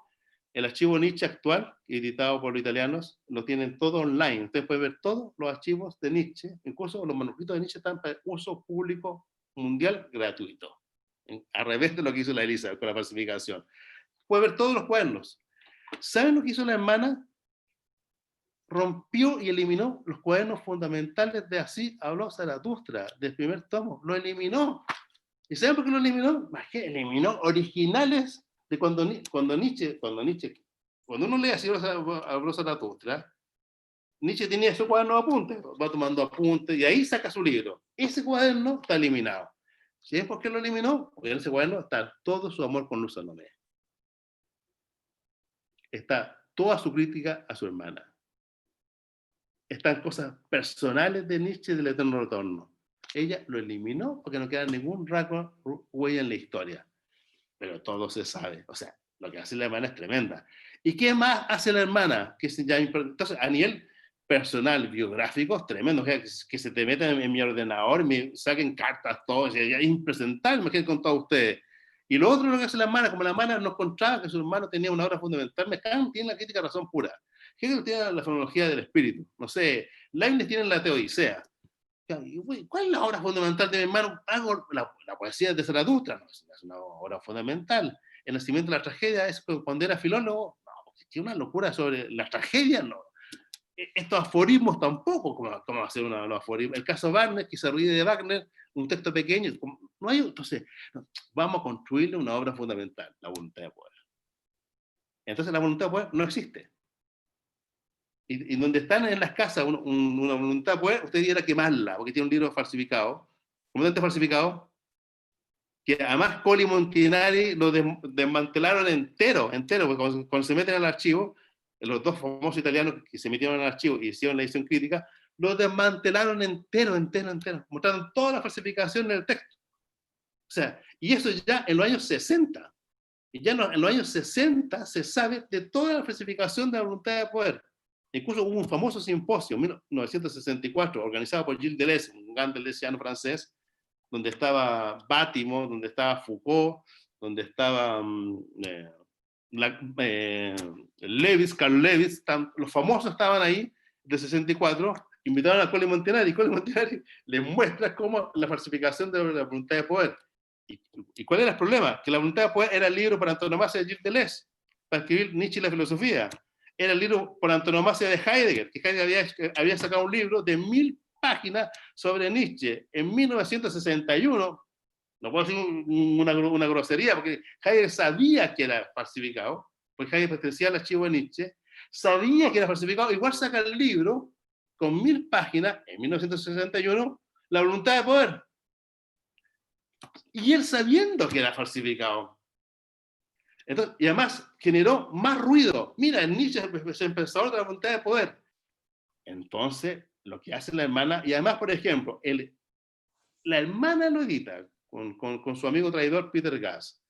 el archivo Nietzsche actual, editado por los italianos, lo tienen todo online. Ustedes pueden ver todos los archivos de Nietzsche, incluso los manuscritos de Nietzsche están para uso público mundial gratuito. Al revés de lo que hizo la Elisa con la falsificación. Puede ver todos los cuadernos. ¿Saben lo que hizo la hermana? Rompió y eliminó los cuadernos fundamentales de Así habló Zaratustra, del primer tomo. Lo eliminó. ¿Y saben por qué lo eliminó? Eliminó originales de cuando Nietzsche, cuando uno lee Así habló Zaratustra, Nietzsche tenía su cuaderno de apuntes, va tomando apuntes y ahí saca su libro. Ese cuaderno está eliminado. ¿Sí? ¿Por qué lo eliminó? Porque en ese cuaderno está todo su amor con Luz Salomé. Está toda su crítica a su hermana. Están cosas personales de Nietzsche del eterno retorno. Ella lo eliminó porque no queda ningún rasgo huella en la historia. Pero todo se sabe. O sea, lo que hace la hermana es tremenda. ¿Y qué más hace la hermana? Entonces, a nivel personal, biográficos, tremendos, que se te metan en mi ordenador, me saquen cartas, todo, es impresentable, me quedé con todos ustedes. Y lo otro lo que hace la hermana, como la hermana no encontraba que su hermano tenía una obra fundamental, tiene la crítica razón pura. Hegel tiene la fenomenología del espíritu, no sé, Leibniz tiene la Teodicea. ¿Cuál es la obra fundamental de mi hermano? La poesía de Zaratustra, no, es una obra fundamental. El nacimiento de la tragedia es cuando era filólogo, no, tiene una locura sobre la tragedia, no. Estos aforismos tampoco, ¿cómo hacer un aforismo? El caso Wagner, que se ríe de Wagner, un texto pequeño, no hay, entonces, vamos a construirle una obra fundamental, la voluntad de poder. Entonces la voluntad de poder no existe. Y donde están en las casas una voluntad de poder, usted diría quemarla, porque tiene un libro falsificado, completamente falsificado, que además Colli Montinari lo desmantelaron entero, porque cuando se meten al archivo, los dos famosos italianos que se metieron al archivo y hicieron la edición crítica, lo desmantelaron entero, mostraron toda la falsificación en el texto. O sea, y eso ya en los años 60. Y ya en los años 60 se sabe de toda la falsificación de la voluntad de poder. Incluso hubo un famoso simposio en 1964, organizado por Gilles Deleuze, un gran deleuziano francés, donde estaba Bátimo, donde estaba Foucault, donde estaba Carl Lewis, los famosos estaban ahí, de 64, invitaron a Colli Montinari, y Colli Montinari les muestra cómo la falsificación de la voluntad de poder. ¿Y cuál era el problema? Que la voluntad de poder era el libro por antonomasia de Gilles Deleuze, para escribir Nietzsche y la filosofía. Era el libro por antonomasia de Heidegger, que Heidegger había sacado un libro de 1000 páginas sobre Nietzsche en 1961. No puedo decir una grosería, porque Heidegger sabía que era falsificado, porque Heidegger pertenecía al archivo de Nietzsche, sabía que era falsificado, igual saca el libro con 1000 páginas en 1961, La voluntad de poder. Y él sabiendo que era falsificado. Entonces, y además generó más ruido. Mira, Nietzsche es el pensador de la voluntad de poder. Entonces, lo que hace la hermana, y además, por ejemplo, la hermana lo edita con su amigo traidor Peter Gass.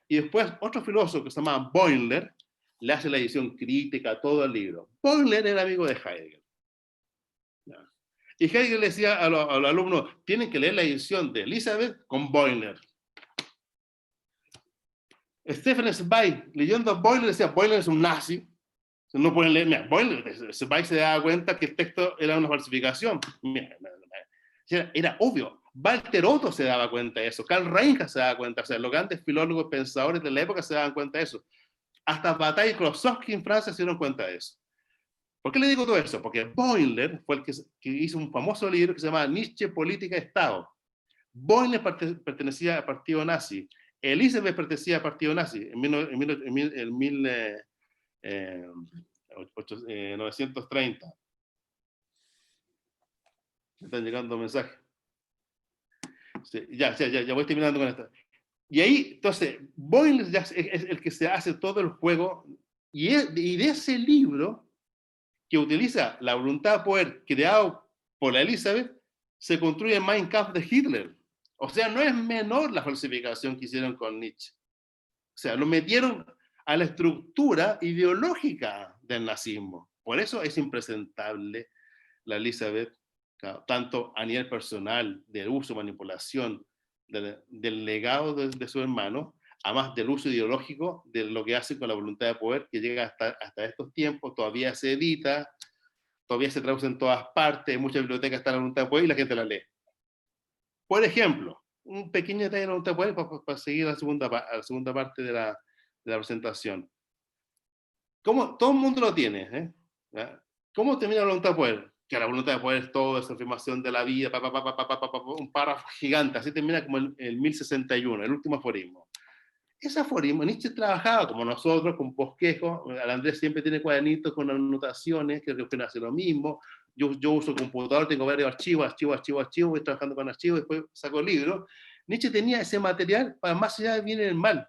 Y después otro filósofo que se llama Boimler le hace la edición crítica a todo el libro. Boimler era amigo de Heidegger. Y Heidegger le decía a los alumnos, tienen que leer la edición de Elizabeth con Boimler. Stephen Zweig, leyendo a Boimler, decía, Boimler es un nazi. No pueden leer, mira, Boimler, Zweig se daba cuenta que el texto era una falsificación. Mira, era obvio. Walter Otto se daba cuenta de eso. Karl Reinhardt se daba cuenta. O sea, los grandes filólogos pensadores de la época se daban cuenta de eso. Hasta Bataille y Krosowski en Francia se dieron cuenta de eso. ¿Por qué le digo todo eso? Porque Boimler fue el que hizo un famoso libro que se llama Nietzsche, Política y Estado. Boimler pertenecía al partido nazi. Elizabeth pertenecía al partido nazi en 1930. Me están llegando mensajes. Sí, ya voy terminando con esto. Y ahí, entonces, Boimler ya es el que se hace todo el juego Y de ese libro, que utiliza la voluntad de poder creado por la Elizabeth, se construye el Mein Kampf de Hitler. O sea, no es menor la falsificación que hicieron con Nietzsche. O sea, lo metieron a la estructura ideológica del nazismo. Por eso es impresentable la Elizabeth, tanto a nivel personal, del uso, manipulación, del legado de su hermano, además del uso ideológico de lo que hace con la voluntad de poder, que llega hasta estos tiempos, todavía se edita, todavía se traduce en todas partes, en muchas bibliotecas está la voluntad de poder y la gente la lee. Por ejemplo, un pequeño detalle de la voluntad de poder para seguir a la segunda parte de la presentación. Todo el mundo lo tiene, ¿eh? ¿Cómo termina la voluntad de poder? Que la voluntad de poder es todo, esa afirmación de la vida, un párrafo gigante, así termina como el 1061, el último aforismo. Ese aforismo, Nietzsche trabajaba como nosotros, con bosquejos. Al Andrés siempre tiene cuadernitos con anotaciones, que hace lo mismo. Yo uso computador, tengo varios archivos, voy trabajando con archivos, después saco el libro. Nietzsche tenía ese material para más allá del bien y el mal.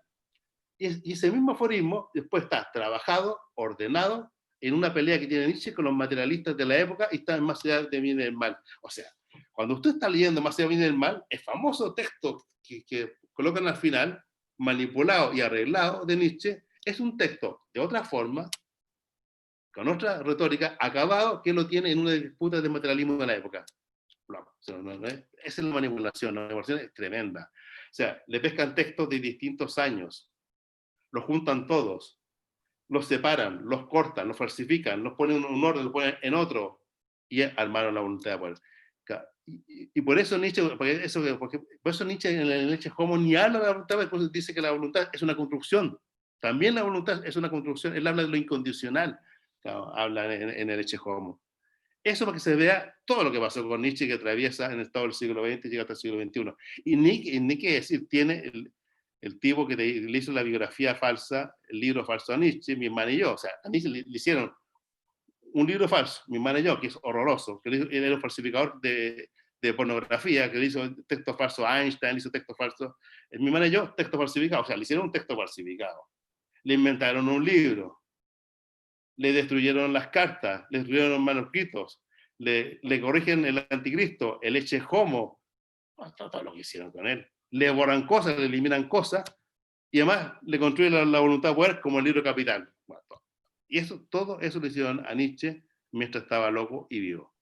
Y ese mismo aforismo después está trabajado, ordenado, en una pelea que tiene Nietzsche con los materialistas de la época, y está en Más allá del bien y el mal. O sea, cuando usted está leyendo Más allá del bien y el mal, el famoso texto que colocan al final, manipulado y arreglado de Nietzsche, es un texto de otra forma, con otra retórica, acabado, que lo tiene en una disputa de materialismo de la época. Esa es la manipulación es tremenda. O sea, le pescan textos de distintos años, los juntan todos, los separan, los cortan, los falsifican, los ponen en un orden, los ponen en otro, y armaron la voluntad de poder. Y por eso Nietzsche, por eso Nietzsche en el Nietzsche Homo ni habla de la voluntad, después dice que la voluntad es una construcción. También la voluntad es una construcción, él habla de lo incondicional, habla en el Nietzsche Homo. Eso para que se vea todo lo que pasó con Nietzsche, que atraviesa en el todo el siglo XX y llega hasta el siglo XXI. Y ni que decir, tiene el tipo que le hizo la biografía falsa, el libro falso a Nietzsche, mi hermana y yo. O sea, a Nietzsche le hicieron un libro falso, mi hermana y yo, que es horroroso, que él era un falsificador de pornografía, que le hizo texto falso a Einstein, le hizo texto falso. Mi hermana y yo, texto falsificado. O sea, le hicieron un texto falsificado. Le inventaron un libro. Le destruyeron las cartas, le destruyeron los manuscritos, le corrigen el anticristo, el Ecce Homo, todo lo que hicieron con él. Le borran cosas, le eliminan cosas, y además le construyen la voluntad de poder como el libro Capital. Bueno, y todo eso lo hicieron a Nietzsche mientras estaba loco y vivo.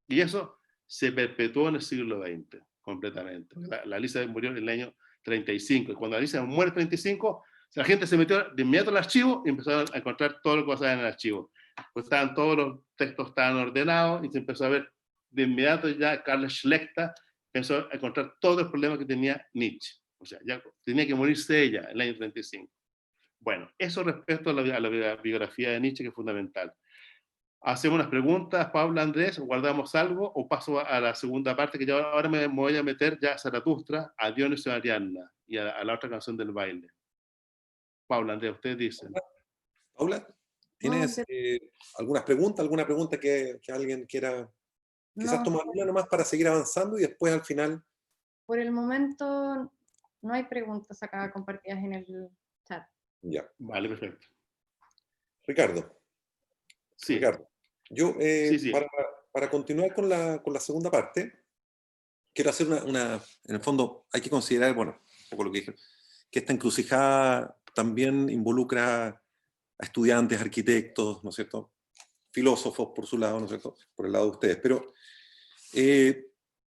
Y eso se perpetuó en el siglo XX, completamente. La Elizabeth murió en el año 35, y cuando la Elizabeth muere en 35, la gente se metió de inmediato al archivo y empezaron a encontrar todo lo que pasaba en el archivo. Pues estaban todos los textos estaban ordenados y se empezó a ver de inmediato ya Carl Schlechter empezó a encontrar todo el problema que tenía Nietzsche. O sea, ya tenía que morirse ella en el año 35. Bueno, eso respecto a la biografía de Nietzsche, que es fundamental. Hacemos unas preguntas, Paula, Andrés, guardamos algo o paso a la segunda parte, que yo ahora me voy a meter ya a Zaratustra, a Dionisio y Ariadna y a la otra canción del baile. Paula, Andrés, ustedes dicen. Paula, ¿tienes alguna pregunta que alguien quiera quizás tomar una nomás para seguir avanzando y después al final? Por el momento no hay preguntas acá compartidas en el chat. Ya. Vale, perfecto. Ricardo. Sí. Ricardo, yo sí. Para continuar con la segunda parte, quiero hacer en el fondo, hay que considerar, bueno, un poco lo que dije, que esta encrucijada también involucra a estudiantes, arquitectos, ¿no es cierto? Filósofos por su lado, ¿no es cierto? Por el lado de ustedes. Pero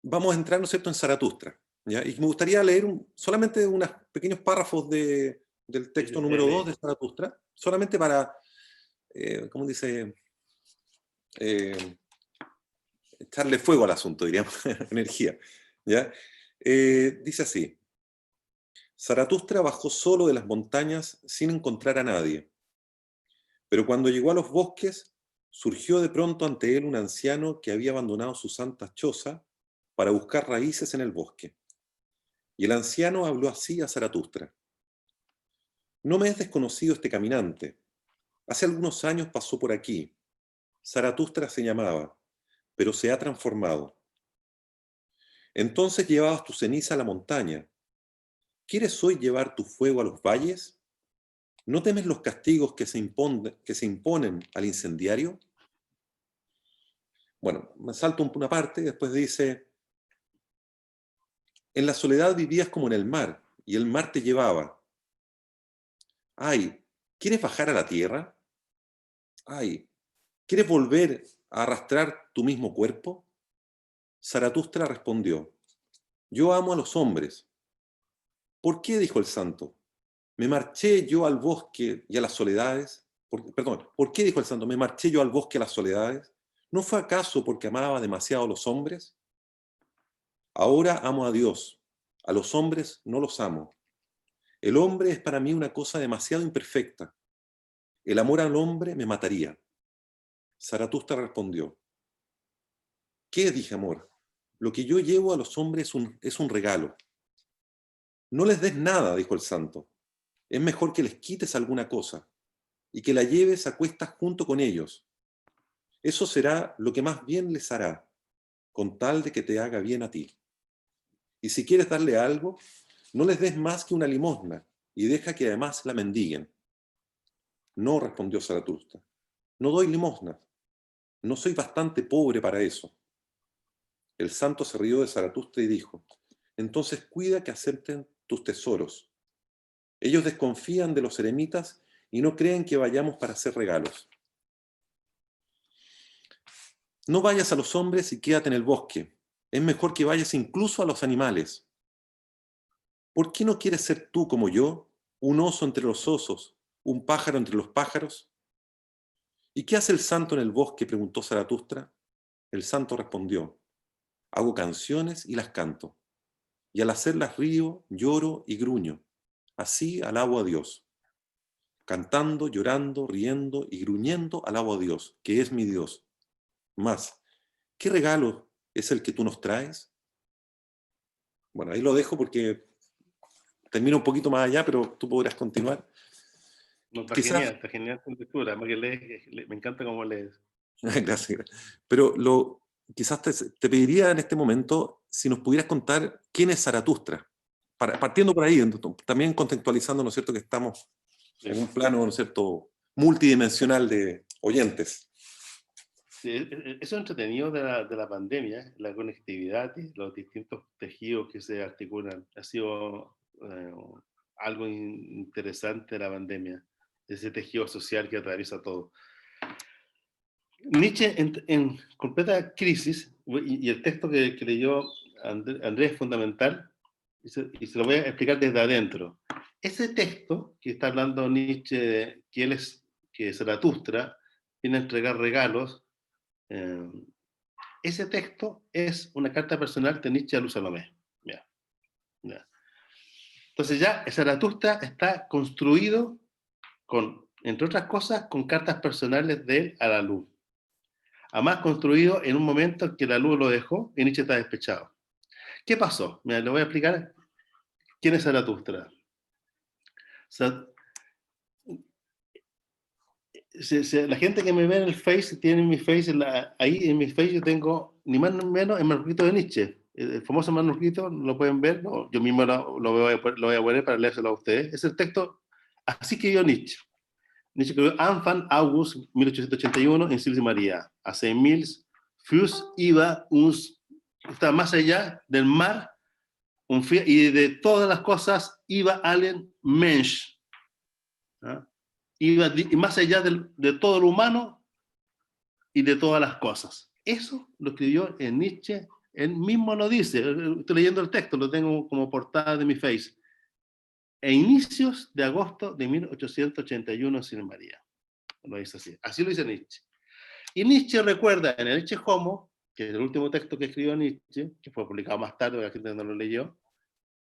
vamos a entrar, ¿no es cierto?, en Zaratustra, ¿ya? Y me gustaría leer solamente unos pequeños párrafos del texto número 2 de Zaratustra, solamente para, ¿cómo dice? Echarle fuego al asunto, diríamos, energía, ¿ya? Dice así: Zaratustra bajó solo de las montañas sin encontrar a nadie, pero cuando llegó a los bosques, surgió de pronto ante él un anciano que había abandonado su santa choza para buscar raíces en el bosque. Y el anciano habló así a Zaratustra: No me es desconocido este caminante. Hace algunos años pasó por aquí. Zaratustra se llamaba, pero se ha transformado. Entonces llevabas tu ceniza a la montaña. ¿Quieres hoy llevar tu fuego a los valles? ¿No temes los castigos que se imponen al incendiario? Bueno, me salto una parte y después dice, en la soledad vivías como en el mar, y el mar te llevaba. Ay, ¿quieres bajar a la tierra? Ay, ¿quieres volver a arrastrar tu mismo cuerpo? Zaratustra respondió, yo amo a los hombres. ¿Por qué? Dijo el santo. Me marché yo al bosque y a las soledades. ¿Por qué? Dijo el santo, me marché yo al bosque y a las soledades. ¿No fue acaso porque amaba demasiado a los hombres? Ahora amo a Dios, a los hombres no los amo. El hombre es para mí una cosa demasiado imperfecta. El amor al hombre me mataría. Zaratustra respondió, ¿qué? Dije, amor. Lo que yo llevo a los hombres es un regalo. No les des nada, dijo el santo. Es mejor que les quites alguna cosa y que la lleves a cuestas junto con ellos. Eso será lo que más bien les hará, con tal de que te haga bien a ti. Y si quieres darle algo, no les des más que una limosna y deja que además la mendiguen. No, respondió Zaratustra, no doy limosnas. No soy bastante pobre para eso. El santo se rió de Zaratustra y dijo, entonces cuida que acepten tus tesoros. Ellos desconfían de los eremitas y no creen que vayamos para hacer regalos. No vayas a los hombres y quédate en el bosque. Es mejor que vayas incluso a los animales. ¿Por qué no quieres ser tú como yo, un oso entre los osos, un pájaro entre los pájaros? ¿Y qué hace el santo en el bosque? Preguntó Zaratustra. El santo respondió, hago canciones y las canto, y al hacerlas río, lloro y gruño. Así alabo a Dios. Cantando, llorando, riendo y gruñendo alabo a Dios, que es mi Dios. Más, ¿qué regalo es el que tú nos traes? Bueno, ahí lo dejo porque termino un poquito más allá, pero tú podrás continuar. No, Quizás, está genial tu lectura. Además que me encanta cómo lees. gracias, gracias. Pero quizás te pediría en este momento si nos pudieras contar quién es Zaratustra, partiendo por ahí, también contextualizando, ¿no es cierto?, que estamos en un plano, ¿no es cierto?, multidimensional de oyentes. Sí, eso entretenido de la pandemia, la conectividad y los distintos tejidos que se articulan. Ha sido algo interesante de la pandemia, ese tejido social que atraviesa todo. Nietzsche en completa crisis, y el texto que leyó Andrés es fundamental, y se lo voy a explicar desde adentro. Ese texto que está hablando Nietzsche, que Zaratustra viene a entregar regalos, ese texto es una carta personal de Nietzsche a Luz Salomé. Ya, ya. Entonces ya Zaratustra está construido con, entre otras cosas, con cartas personales de él a la luz. Además construido en un momento en que la luz lo dejó y Nietzsche está despechado. ¿Qué pasó? Mira, le voy a explicar quién es Zaratustra. La gente que me ve en el Face, tiene mi Face, ahí en mi Face yo tengo ni más ni menos el manuscrito de Nietzsche. El famoso manuscrito, lo pueden ver, no, yo mismo lo voy a poner para leérselo a ustedes. Es el texto, así que yo Nietzsche. Nietzsche escribió Anfang August 1881 en Sils María. Hace mils Fus iba uns, está más allá del mar y de todas las cosas iba allen Mensch. ¿Ah? Iba más allá de todo lo humano y de todas las cosas. Eso lo escribió en Nietzsche, él mismo lo dice. Estoy leyendo el texto, lo tengo como portada de mi Face. E inicios de agosto de 1881 en Sils María. Lo dice así. Así lo dice Nietzsche. Y Nietzsche recuerda en el Ecce Homo, que es el último texto que escribió Nietzsche, que fue publicado más tarde, la gente no lo leyó,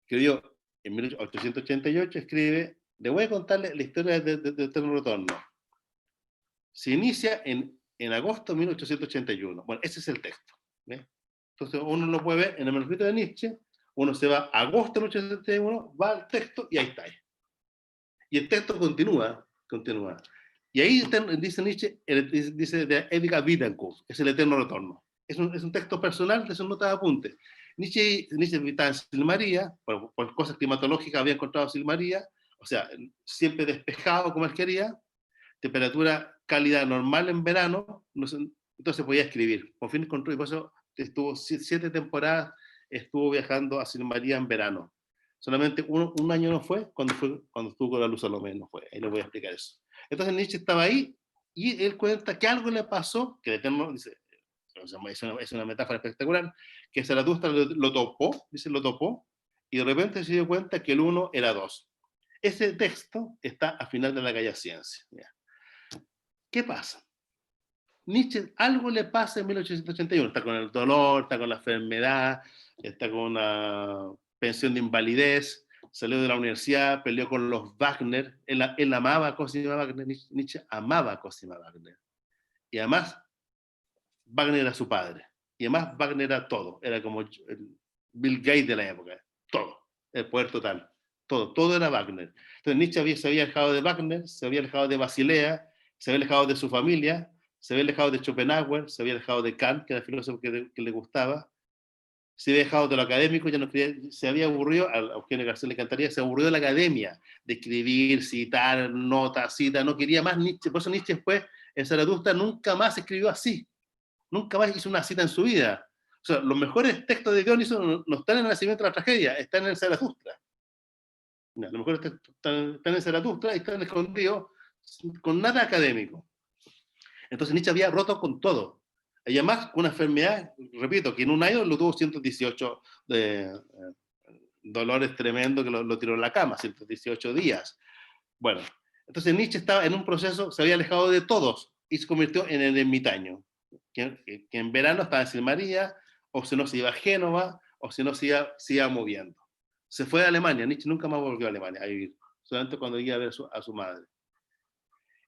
escribió en 1888, escribe, le voy a contarle la historia de Eterno Retorno. Se inicia en agosto de 1881. Bueno, ese es el texto. ¿Ve? Entonces uno lo puede ver en el manuscrito de Nietzsche, uno se va a agosto de 1881, va al texto y ahí está. Y el texto continúa. Y ahí dice Nietzsche, dice de Edgar Bittencourt, es el Eterno Retorno. Es un texto personal de sus notas de apunte. Nietzsche estaba en Sils María, por cosas climatológicas había encontrado Sils María, o sea, siempre despejado como él quería, temperatura cálida normal en verano, entonces podía escribir. Por fin encontró, y por eso estuvo 7 temporadas, estuvo viajando a Sin María en verano. Solamente un año no fue cuando estuvo con la Luz Salomé, no fue. Ahí le voy a explicar eso. Entonces Nietzsche estaba ahí, y él cuenta que algo le pasó, que el Eterno dice, es una metáfora espectacular, que Zaratustra lo topó, dice, lo topó, y de repente se dio cuenta que el 1 era 2. Ese texto está al final de La Calla Ciencia. ¿Qué pasa? Nietzsche, algo le pasa en 1881, está con el dolor, está con la enfermedad, está con una pensión de invalidez, salió de la universidad, peleó con los Wagner, él amaba a Cosima Wagner, Nietzsche amaba a Cosima Wagner, y además Wagner era su padre, y además Wagner era todo, era como el Bill Gates de la época, todo, el poder total, todo era Wagner. Entonces Nietzsche se había alejado de Wagner, se había alejado de Basilea, se había alejado de su familia, se había alejado de Schopenhauer, se había alejado de Kant, que era el filósofo que le gustaba, se había alejado de lo académico, ya no quería, se había aburrido, a Eugenio García le encantaría, se aburrió de la academia, de escribir, citar, notas, citas, no quería más Nietzsche, por eso Nietzsche después, en Zaratustra, nunca más escribió así, nunca más hizo una cita en su vida. O sea, los mejores textos de Dioniso no están en el Nacimiento de la Tragedia, están en Zaratustra. Los mejores textos están en Zaratustra y están escondidos con nada académico. Entonces Nietzsche había roto con todo. Y además, con una enfermedad, repito, que en un año lo tuvo 118 dolores tremendos que lo tiró en la cama, 118 días. Bueno, entonces Nietzsche estaba en un proceso, se había alejado de todos y se convirtió en el ermitaño, que en verano estaba en Sin María, o si no se iba a Génova, o si no se iba moviendo. Se fue a Alemania, Nietzsche nunca más volvió a Alemania a vivir, solamente cuando iba a ver a su madre.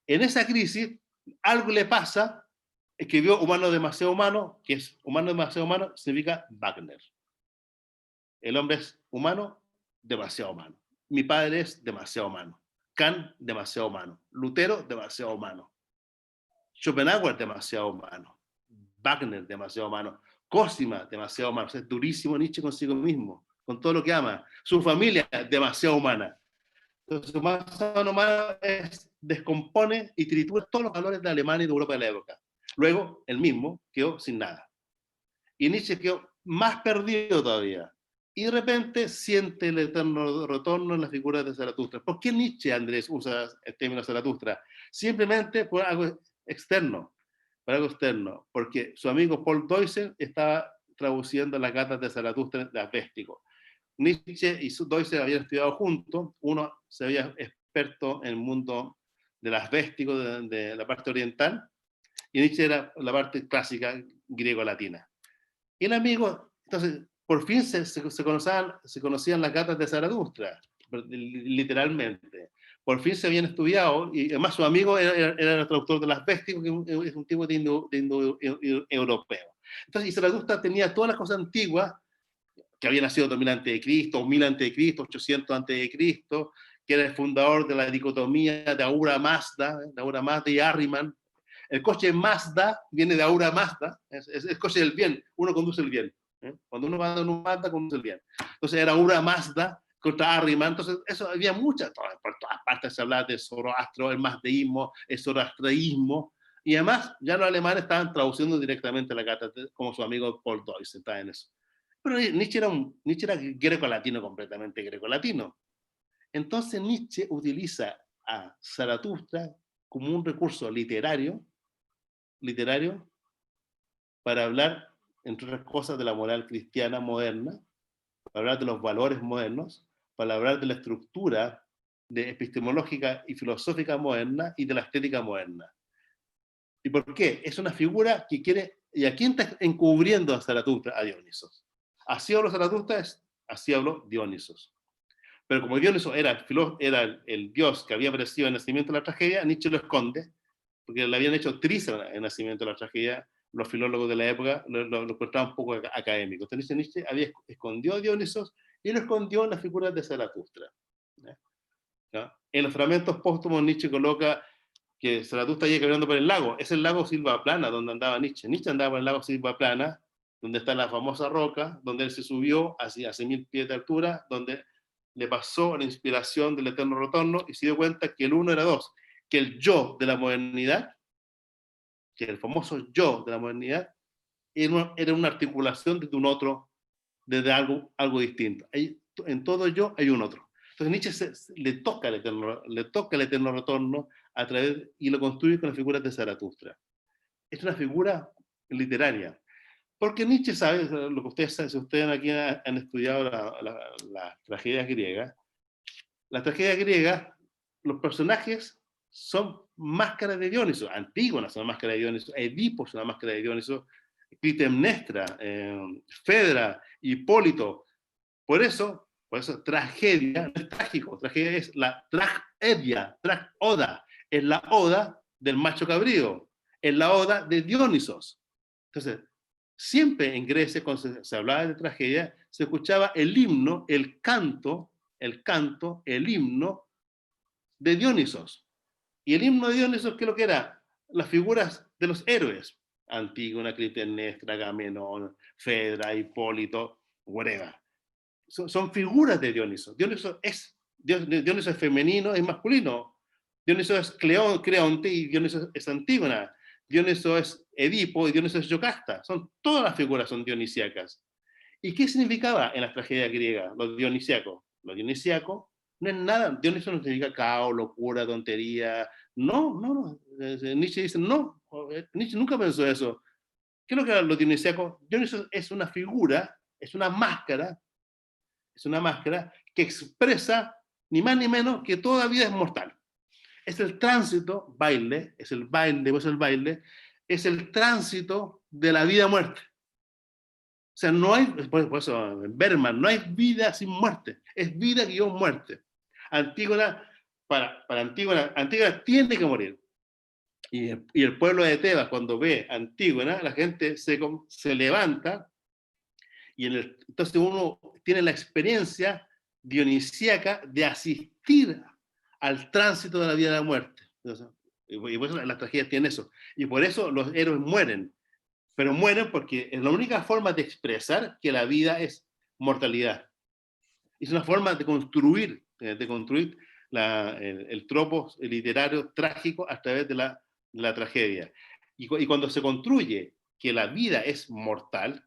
En esa crisis, algo le pasa, escribió Humano demasiado humano, que es humano demasiado humano, significa Wagner. El hombre es humano, demasiado humano. Mi padre es demasiado humano. Kant, demasiado humano. Lutero, demasiado humano. Schopenhauer, demasiado humano. Wagner, demasiado humano. Cosima, demasiado humano. O sea, es durísimo Nietzsche consigo mismo, con todo lo que ama. Su familia, demasiado humana. Entonces, su masa humana descompone y tritura todos los valores de Alemania y de Europa de la época. Luego, él mismo quedó sin nada. Y Nietzsche quedó más perdido todavía. Y de repente siente el eterno retorno en la figura de Zaratustra. ¿Por qué Nietzsche, Andrés, usa el término Zaratustra? Simplemente por algo externo. Por algo externo. Porque su amigo Paul Deussen estaba traduciendo las cartas de Zaratustra de Véstico. Nietzsche y Deussen habían estudiado juntos. Uno se había experto en el mundo de las vésticos, de la parte oriental, y Nietzsche era la parte clásica griego-latina. Y el amigo, entonces, por fin se conocían las cartas de Zaratustra, literalmente. Por fin se habían estudiado, y además su amigo era el traductor de las vésticos, que es un tipo de indoeuropeo. Entonces, y Zaratustra tenía todas las cosas antiguas, que había nacido 2000 a.C., o 1000 a.C., 800 a.C., que era el fundador de la dicotomía de Ahura Mazda y Ahriman. El coche Mazda viene de Ahura Mazda, es el coche del bien, uno conduce el bien. Cuando uno va en un Mazda, conduce el bien. Entonces era Ahura Mazda contra Ahriman, entonces eso había muchas, por todas partes se hablaba de Zoroastro, el mazdeísmo, el zoroastraísmo, y además ya los alemanes estaban traduciendo directamente la carta, como su amigo Paul Deussen estaba en eso. Pero Nietzsche era greco-latino, completamente greco-latino. Entonces Nietzsche utiliza a Zaratustra como un recurso literario para hablar, entre otras cosas, de la moral cristiana moderna, para hablar de los valores modernos, para hablar de la estructura epistemológica y filosófica moderna y de la estética moderna. ¿Y por qué? Es una figura que quiere... ¿Y a quién está encubriendo a Zaratustra? A Dionisos. Así habló Zaratustra, así habló Dionisos. Pero como Dionisos era el dios que había aparecido en el Nacimiento de la Tragedia, Nietzsche lo esconde, porque le habían hecho triza en el Nacimiento de la Tragedia, los filólogos de la época lo encontraban un poco académico. Entonces Nietzsche escondió a Dionisos y lo escondió en la figura de Zaratustra. ¿Ya? En los fragmentos póstumos Nietzsche coloca que Zaratustra llega caminando por el lago. Es el lago Silvaplana donde andaba Nietzsche. Nietzsche andaba por el lago Silvaplana, donde está la famosa roca, donde él se subió hacia 1000 pies de altura, donde le pasó la inspiración del eterno retorno y se dio cuenta que el uno era dos, que el yo de la modernidad, que el famoso yo de la modernidad, era una articulación desde un otro, desde algo distinto. En todo yo hay un otro. Entonces Nietzsche le toca el eterno retorno a través, y lo construye con las figuras de Zaratustra. Es una figura literaria. Porque Nietzsche sabe, lo que ustedes saben, si ustedes aquí han estudiado la tragedia griega, la tragedia griega, los personajes son máscaras de Dioniso. Antígona es una máscara de Dioniso, Edipo es una máscara de Dioniso, Clitemnestra, Fedra, Hipólito. Por eso tragedia no es trágico, tragedia es la tragedia, oda, es la oda del macho cabrío, es la oda de Dionisos. Entonces, siempre en Grecia, cuando se hablaba de tragedia, se escuchaba el himno, el canto, el himno de Dionisos. Y el himno de Dionisos, ¿qué es lo que era? Las figuras de los héroes. Antígona, Clitemnestra, Agamenón, Fedra, Hipólito, whatever. Son figuras de Dioniso. Dioniso es femenino, es masculino. Dioniso es Creonte y Dioniso es Antígona. Dioniso es Edipo y Dioniso es Yocasta. Todas las figuras son dionisíacas. ¿Y qué significaba en la tragedia griega lo dionisíaco? Lo dionisíaco no es nada. Dioniso no significa caos, locura, tontería. No. Nietzsche dice, no. Nietzsche nunca pensó eso. ¿Qué es lo que era lo dionisíaco? Dioniso es una figura, es una máscara que expresa ni más ni menos que toda vida es mortal. Es el tránsito, es el tránsito de la vida-muerte. O sea, no hay, por eso, Berman, no hay vida sin muerte, es vida-muerte. Antígona, para Antígona tiene que morir. Y el pueblo de Tebas, cuando ve a Antígona, la gente se levanta, y entonces uno tiene la experiencia dionisíaca de asistir al tránsito de la vida y la muerte. Entonces, y por eso las tragedias tienen eso. Y por eso los héroes mueren. Pero mueren porque es la única forma de expresar que la vida es mortalidad. Es una forma de construir el tropo literario trágico a través de la tragedia. Y cuando se construye que la vida es mortal,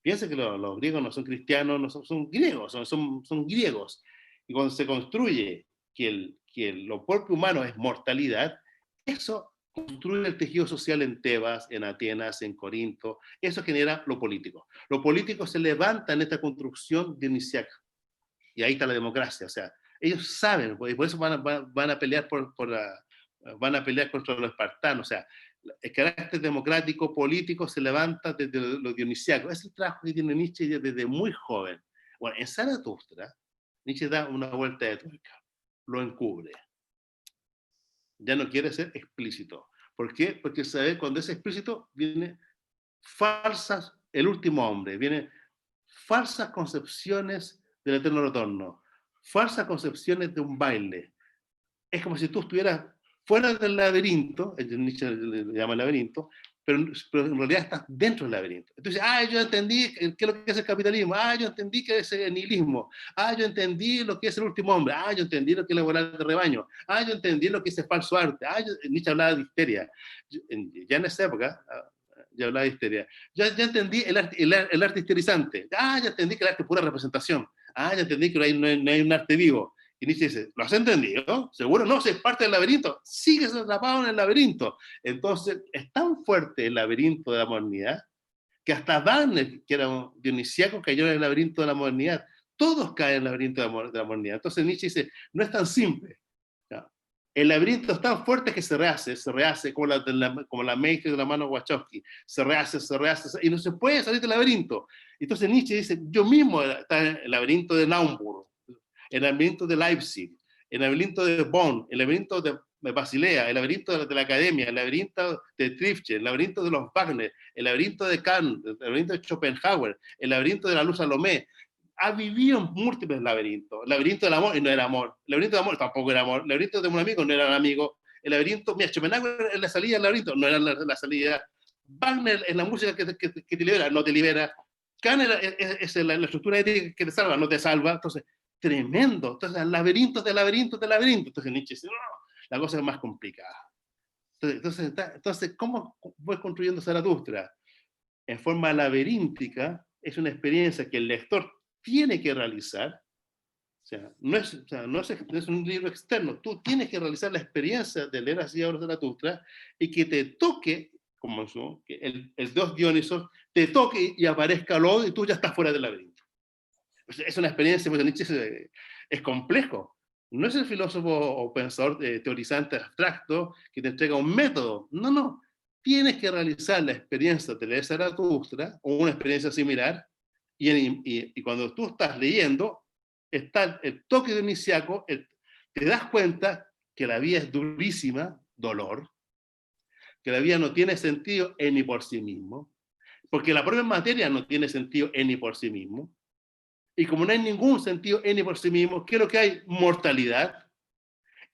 piensa que los griegos no son cristianos, son griegos, son griegos. Y cuando se construye que lo propio humano es mortalidad, eso construye el tejido social en Tebas, en Atenas, en Corinto. Eso genera lo político. Lo político se levanta en esta construcción dionisíaca. Y ahí está la democracia. O sea, ellos saben, y por eso van a pelear van a pelear contra los espartanos. O sea, el carácter democrático, político, se levanta desde lo dionisíaco. Es el trabajo que tiene Nietzsche desde muy joven. Bueno, en Zaratustra, Nietzsche da una vuelta de tuerca, lo encubre. Ya no quiere ser explícito. ¿Por qué? Porque sabe, cuando es explícito, viene el último hombre, vienen falsas concepciones del eterno retorno, falsas concepciones de un baile. Es como si tú estuvieras fuera del laberinto, Nietzsche le llama laberinto, pero en realidad estás dentro del laberinto. Entonces, yo entendí qué es lo que es el capitalismo, yo entendí qué es el nihilismo, yo entendí lo que es el último hombre, yo entendí lo que es la moral de rebaño, yo entendí lo que es el falso arte, Nietzsche hablaba de histeria. Ya en esa época, ya hablaba de histeria. Ya entendí el arte histerizante, ya entendí que el arte es pura representación, ya entendí que no hay un arte vivo. Y Nietzsche dice, ¿lo has entendido? ¿Seguro? No, si es parte del laberinto. Sigues atrapado en el laberinto. Entonces, es tan fuerte el laberinto de la modernidad que hasta Wagner, que era un dionisíaco, cayó en el laberinto de la modernidad. Todos caen en el laberinto de la modernidad. Entonces Nietzsche dice, no es tan simple. ¿No? El laberinto es tan fuerte que se rehace como la Matrix de la mano Wachowski. Se rehace, y no se puede salir del laberinto. Entonces Nietzsche dice, yo mismo estaba en el laberinto de Naumburg, el laberinto de Leipzig, el laberinto de Bonn, el laberinto de Basilea, el laberinto de la Academia, el laberinto de Trifche, el laberinto de los Wagner, el laberinto de Kant, el laberinto de Schopenhauer, el laberinto de la Luz Salomé. Ha vivido en múltiples laberintos. El laberinto del amor y no era amor. El laberinto del amor tampoco era amor. El laberinto de un amigo no era un amigo. El laberinto, mira, Schopenhauer es la salida del laberinto, no era la salida. Wagner es la música que te libera, no te libera. Kant es la estructura ética que te salva, no te salva. Entonces, tremendo. Entonces, laberintos de laberintos de laberintos. Entonces Nietzsche dice, no, la cosa es más complicada. Entonces, ¿cómo voy construyendo Zaratustra? En forma laberíntica, es una experiencia que el lector tiene que realizar. O sea, no es un libro externo. Tú tienes que realizar la experiencia de leer así ahora Zaratustra y que te toque, como eso, que el dios Dionisos te toque y aparezca lo y tú ya estás fuera del laberinto. Es una experiencia, pues Nietzsche es complejo. No es el filósofo o pensador teorizante abstracto que te entrega un método. No, no. Tienes que realizar la experiencia de leer Zaratustra o una experiencia similar y cuando tú estás leyendo, está el toque dionisiaco, te das cuenta que la vida es durísima, dolor, que la vida no tiene sentido en ni por sí mismo, porque la propia materia no tiene sentido en ni por sí mismo, y como no hay ningún sentido en y por sí mismo, ¿qué es lo que hay? Mortalidad.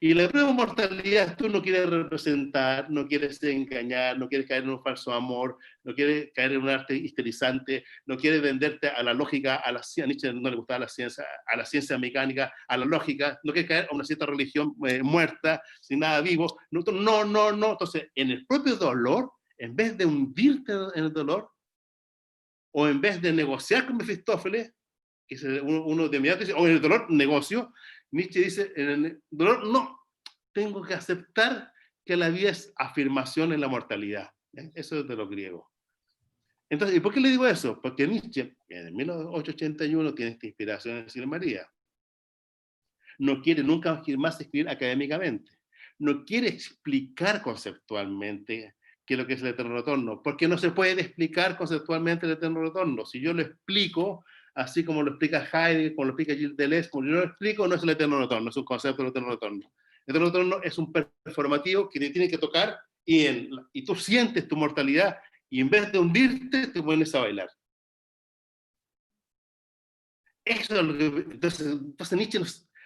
Y la propia mortalidad tú no quieres representar, no quieres engañar, no quieres caer en un falso amor, no quieres caer en un arte histerizante, no quieres venderte a la lógica, a Nietzsche no le gustaba a la ciencia mecánica, a la lógica, no quieres caer a una cierta religión muerta, sin nada vivo. No. Entonces, en el propio dolor, en vez de hundirte en el dolor, o en vez de negociar con Mefistófeles, que es uno de inmediato dice, o en el dolor negocio, Nietzsche dice, en el dolor no, tengo que aceptar que la vida es afirmación en la mortalidad. Eso es de lo griego. Entonces, ¿y por qué le digo eso? Porque Nietzsche, en 1881, tiene esta inspiración en Silvia María. No quiere nunca más escribir académicamente. No quiere explicar conceptualmente qué es lo que es el eterno retorno, porque no se puede explicar conceptualmente el eterno retorno. Si yo lo explico, así como lo explica Heidegger, como lo explica Gilles Deleuze, como yo lo explico, no es el eterno retorno, es un concepto del eterno retorno. El eterno retorno es un performativo que te tiene que tocar y tú sientes tu mortalidad y en vez de hundirte, te pones a bailar. Eso es lo que, entonces Nietzsche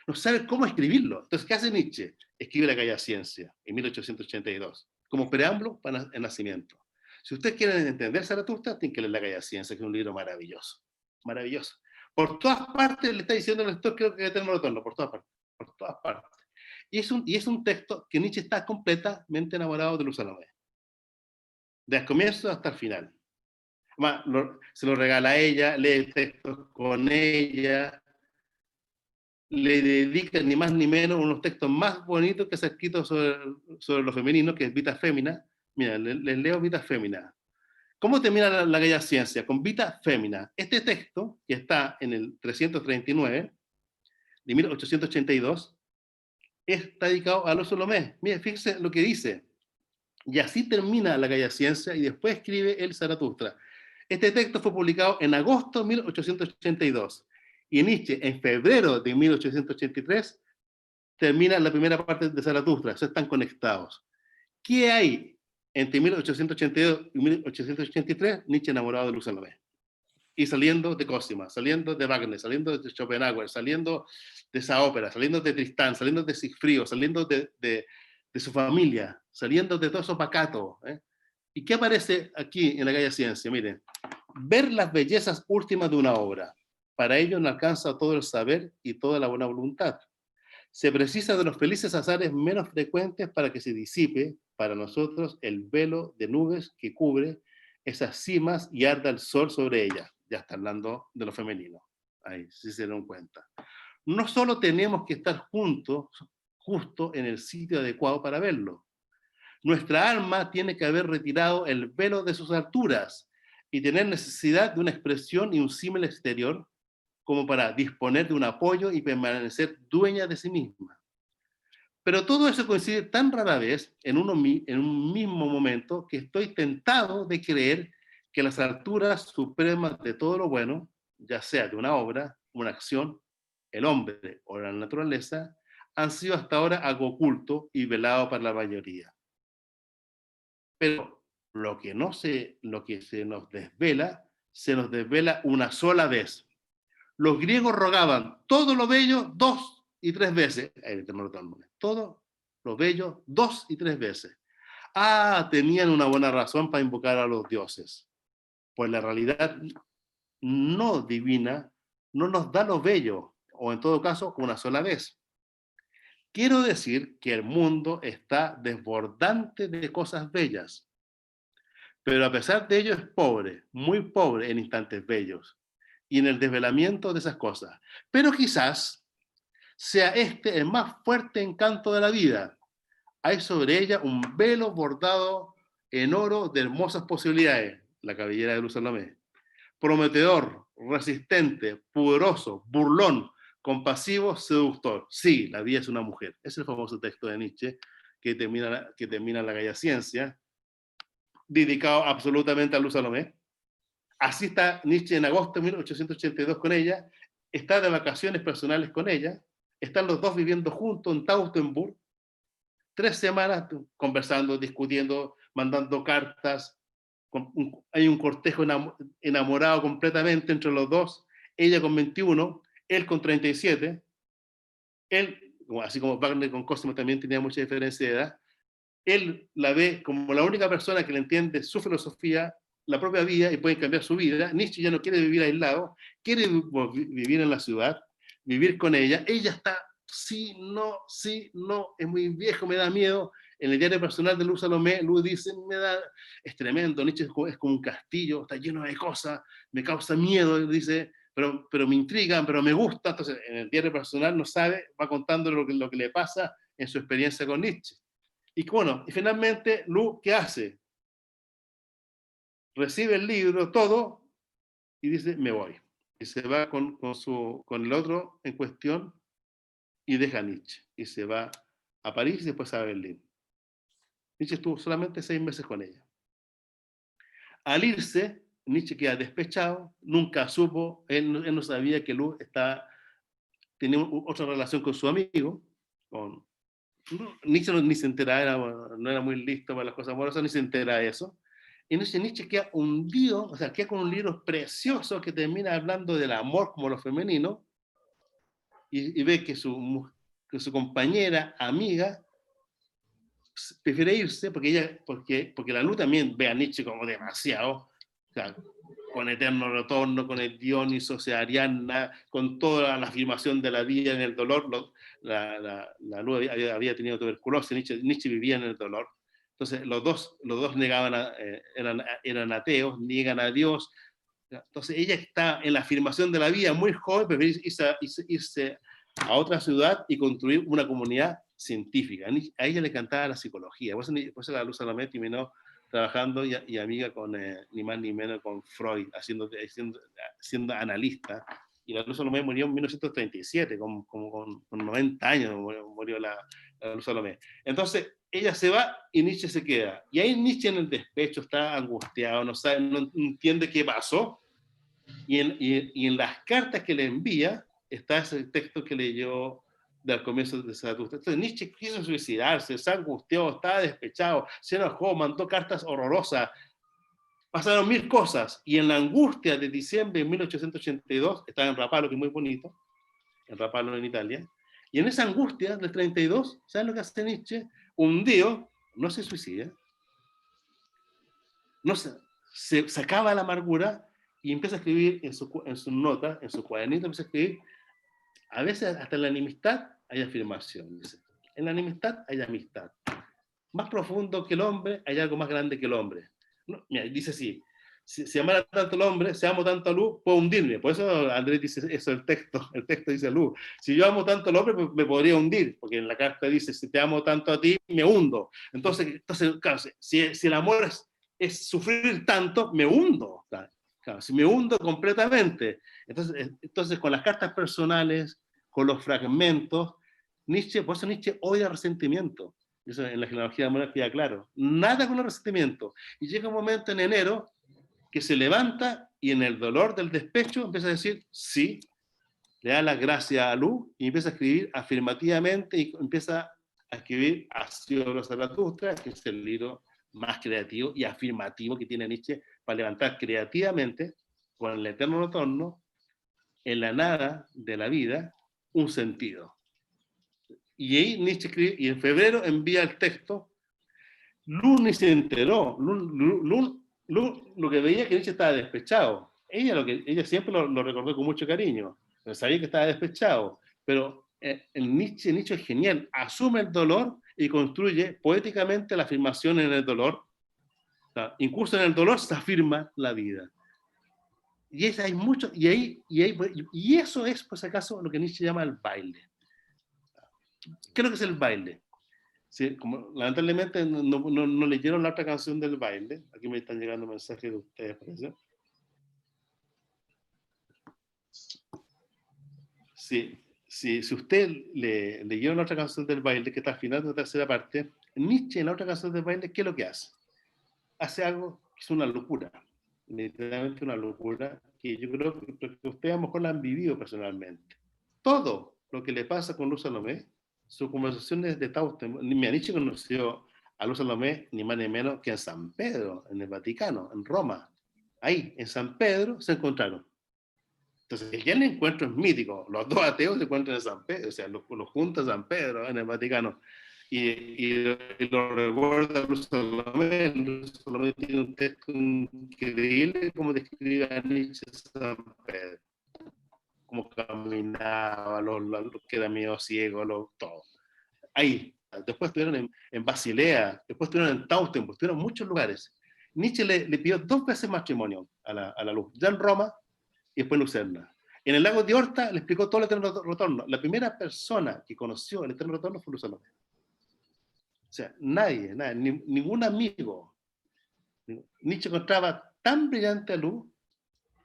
no sabe cómo escribirlo. Entonces, ¿qué hace Nietzsche? Escribe La Calle Ciencia en 1882, como preámbulo para el nacimiento. Si ustedes quieren entender Zaratustra, tienen que leer La Calle Ciencia, que es un libro maravilloso. Maravilloso. Por todas partes le está diciendo al lector, creo que eterno retorno, por todas partes. Por todas partes. Y es un texto que Nietzsche está completamente enamorado de Luz Salomé. Desde el comienzo hasta el final. Además, se lo regala a ella, lee el texto con ella, le dedica ni más ni menos unos textos más bonitos que se ha escrito sobre lo femenino, que es Vita Femina. Mira, les leo Vita Femina. ¿Cómo termina la Calle Ciencia? Con Vita Femina. Este texto, que está en el 339, de 1882, está dedicado a Luz Salomé. Mira, fíjense lo que dice. Y así termina la Calle Ciencia y después escribe el Zaratustra. Este texto fue publicado en agosto de 1882. Y Nietzsche, en febrero de 1883, termina la primera parte de Zaratustra. O sea, están conectados. ¿Qué hay entre 1882 y 1883? Nietzsche enamorado de Luz Salomé. Y saliendo de Cosima, saliendo de Wagner, saliendo de Schopenhauer, saliendo de esa ópera, saliendo de Tristán, saliendo de Sigfrido, saliendo de su familia, saliendo de todo eso pacato. ¿Y qué aparece aquí en la Calle Ciencia? Miren, ver las bellezas últimas de una obra. Para ello no alcanza todo el saber y toda la buena voluntad. Se precisa de los felices azares menos frecuentes para que se disipe para nosotros el velo de nubes que cubre esas cimas y arda el sol sobre ellas. Ya está hablando de lo femenino. Ahí, si se dan cuenta. No solo tenemos que estar juntos, justo en el sitio adecuado para verlo. Nuestra alma tiene que haber retirado el velo de sus alturas y tener necesidad de una expresión y un símil exterior como para disponer de un apoyo y permanecer dueña de sí misma. Pero todo eso coincide tan rara vez en un mismo momento que estoy tentado de creer que las alturas supremas de todo lo bueno, ya sea de una obra, una acción, el hombre o la naturaleza, han sido hasta ahora algo oculto y velado para la mayoría. Pero lo que se nos desvela una sola vez. Los griegos rogaban todo lo bello 2 y 3 veces. Todo lo bello 2 y 3 veces. Tenían una buena razón para invocar a los dioses. Pues la realidad no divina no nos da lo bello. o en todo caso, una sola vez. Quiero decir que el mundo está desbordante de cosas bellas, pero a pesar de ello es pobre, muy pobre en instantes bellos y en el desvelamiento de esas cosas. Pero quizás sea este el más fuerte encanto de la vida. Hay sobre ella un velo bordado en oro de hermosas posibilidades, la cabellera de Luz Salomé. Prometedor, resistente, pudoroso, burlón, compasivo, seductor. Sí, la vida es una mujer. Es el famoso texto de Nietzsche que termina la Gaia Ciencia, dedicado absolutamente a Luz Salomé. Así está Nietzsche en agosto de 1882 con ella, está de vacaciones personales con ella, están los dos viviendo juntos en Teutoburg, 3 semanas conversando, discutiendo, mandando cartas. Hay un cortejo enamorado completamente entre los dos, ella con 21, él con 37, él, así como Wagner con Cosimo también tenía mucha diferencia de edad, él la ve como la única persona que le entiende su filosofía, la propia vida, y puede cambiar su vida. Nietzsche ya no quiere vivir aislado, quiere vivir en la ciudad, vivir con ella. Ella está, sí, no, es muy viejo, me da miedo. En el diario personal de Luz Salomé, Luz dice, es tremendo, Nietzsche es como un castillo, está lleno de cosas, me causa miedo, dice, pero me intrigan, pero me gusta. Entonces, en el diario personal no sabe, va contando lo que le pasa en su experiencia con Nietzsche. Y bueno, y finalmente, Luz, ¿qué hace? Recibe el libro, todo, y dice, me voy. Y se va con el otro en cuestión y deja a Nietzsche. Y se va a París y después a Berlín. Nietzsche estuvo solamente 6 meses con ella. Al irse, Nietzsche queda despechado, nunca supo, él no sabía que Luz tenía otra relación con su amigo, Nietzsche ni se entera, no era muy listo para las cosas amorosas, ni se entera de eso. Y Nietzsche queda hundido, o sea, queda con un libro precioso que termina hablando del amor como lo femenino, y ve que su compañera, amiga, prefiere irse porque la Luz también ve a Nietzsche como demasiado, o sea, con eterno retorno, con el Dioniso, Ariadna, con toda la afirmación de la vida en el dolor. La Luz había tenido tuberculosis, Nietzsche vivía en el dolor. Entonces los dos negaban, eran ateos, niegan a Dios. Entonces ella está en la afirmación de la vida, muy joven, prefiere irse a otra ciudad y construir una comunidad científica. A ella le encantaba la psicología, por eso la Luz Salomé terminó trabajando y amiga con ni más ni menos con Freud, siendo analista. Y la Luz Salomé murió en 1937, con 90 años murió la Luz Salomé. Entonces ella se va y Nietzsche se queda. Y ahí Nietzsche en el despecho está angustiado, no entiende qué pasó. Y en las cartas que le envía está ese texto que leyó del comienzo de Zaratustra. Entonces Nietzsche quiso suicidarse, se angustió, estaba despechado, se enojó, mandó cartas horrorosas. Pasaron 1000 cosas. Y en la angustia de diciembre de 1882, estaba en Rapallo, que es muy bonito, en Rapallo en Italia, y en esa angustia del 32, ¿saben lo que hace Nietzsche? Hundido, no se suicida, no se acaba la amargura y empieza a escribir en su nota, en su cuadernito, empieza a escribir, a veces hasta en la enemistad hay afirmación, dice. En la enemistad hay amistad. Más profundo que el hombre, hay algo más grande que el hombre. No, mira, dice así, si amara tanto el hombre, si amo tanto a Luz, puedo hundirme. Por eso Andrés dice eso, el texto dice Luz. Si yo amo tanto al hombre, me podría hundir, porque en la carta dice, si te amo tanto a ti, me hundo. Entonces claro, si el amor es sufrir tanto, me hundo. Claro, si me hundo completamente. Entonces, con las cartas personales, con los fragmentos, por eso Nietzsche odia el resentimiento. Eso en la genealogía de Moral queda claro. Nada con el resentimiento. Y llega un momento en enero que se levanta y en el dolor del despecho empieza a decir sí, le da las gracias a Luz y empieza a escribir afirmativamente y empieza a escribir Hacia los Zaratustra, que es el libro más creativo y afirmativo que tiene Nietzsche para levantar creativamente, con el eterno retorno, en la nada de la vida, un sentido. Y ahí Nietzsche escribe, y en febrero envía el texto. Luz ni se enteró. Luz lo que veía es que Nietzsche estaba despechado. Ella siempre lo recordó con mucho cariño. sabía que estaba despechado, pero Nietzsche es genial, asume el dolor y construye poéticamente la afirmación en el dolor. O sea, incluso en el dolor se afirma la vida. Y hay mucho, y eso es, por si acaso, lo que Nietzsche llama el baile. ¿Qué es lo que es el baile? Sí, como lamentablemente no leyeron la otra canción del baile. Aquí me están llegando mensajes de ustedes, parece. Si usted leyeron la otra canción del baile, que está al final de la tercera parte, Nietzsche en la otra canción del baile, ¿qué es lo que hace? Hace algo que es una locura, literalmente una locura, que yo creo que ustedes a lo mejor la han vivido personalmente. Todo lo que le pasa con Luz Salomé, sus conversaciones de Tausten, Nietzsche conoció a Luz Salomé ni más ni menos que en San Pedro, en el Vaticano, en Roma. Ahí, en San Pedro, se encontraron. Entonces, ya el encuentro es mítico. Los dos ateos se encuentran en San Pedro, o sea, los junta San Pedro en el Vaticano. Y lo recuerda Luz Salomé. Luz Salomé tiene un texto increíble como describe a Nietzsche San Pedro. Cómo caminaba, los que era medio ciego, todo. Ahí. Después estuvieron en Basilea, después estuvieron en Tausten, pues estuvieron en muchos lugares. Nietzsche le pidió 2 veces matrimonio a la Luz, ya en Roma y después en Lucerna. En el lago de Horta le explicó todo el eterno retorno. La primera persona que conoció el eterno retorno fue Luz Salomé. O sea, nadie, ningún amigo. Nietzsche encontraba tan brillante a Luz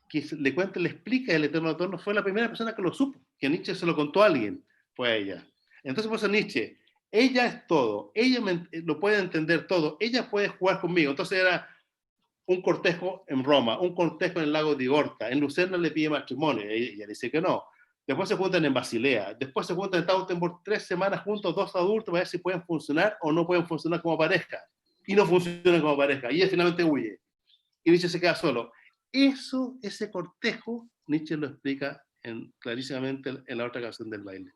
que le explica el eterno retorno. Fue la primera persona que lo supo, que Nietzsche se lo contó a alguien, fue a ella. Entonces, por eso Nietzsche, ella es todo, ella lo puede entender todo, ella puede jugar conmigo. Entonces era un cortejo en Roma, un cortejo en el lago de Horta, en Lucerna le pide matrimonio, ella dice que no. Después se juntan en Basilea, después se juntan en Tautenburg 3 semanas juntos, 2 adultos, para ver si pueden funcionar o no pueden funcionar como pareja. Y no funcionan como pareja, y ella finalmente huye. Y Nietzsche se queda solo. Ese cortejo, Nietzsche lo explica clarísimamente en la otra canción del baile.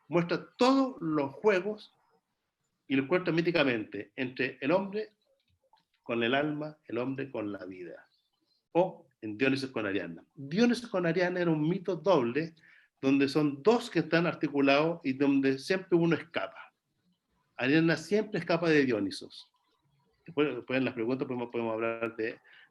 Muestra todos los juegos y lo cuenta míticamente entre el hombre con el alma, el hombre con la vida. O en Dionisos con Ariadna. Dionisos con Ariadna era un mito doble, donde son dos que están articulados y donde siempre uno escapa. Ariadna siempre escapa de Dionisos. Después en las preguntas podemos hablar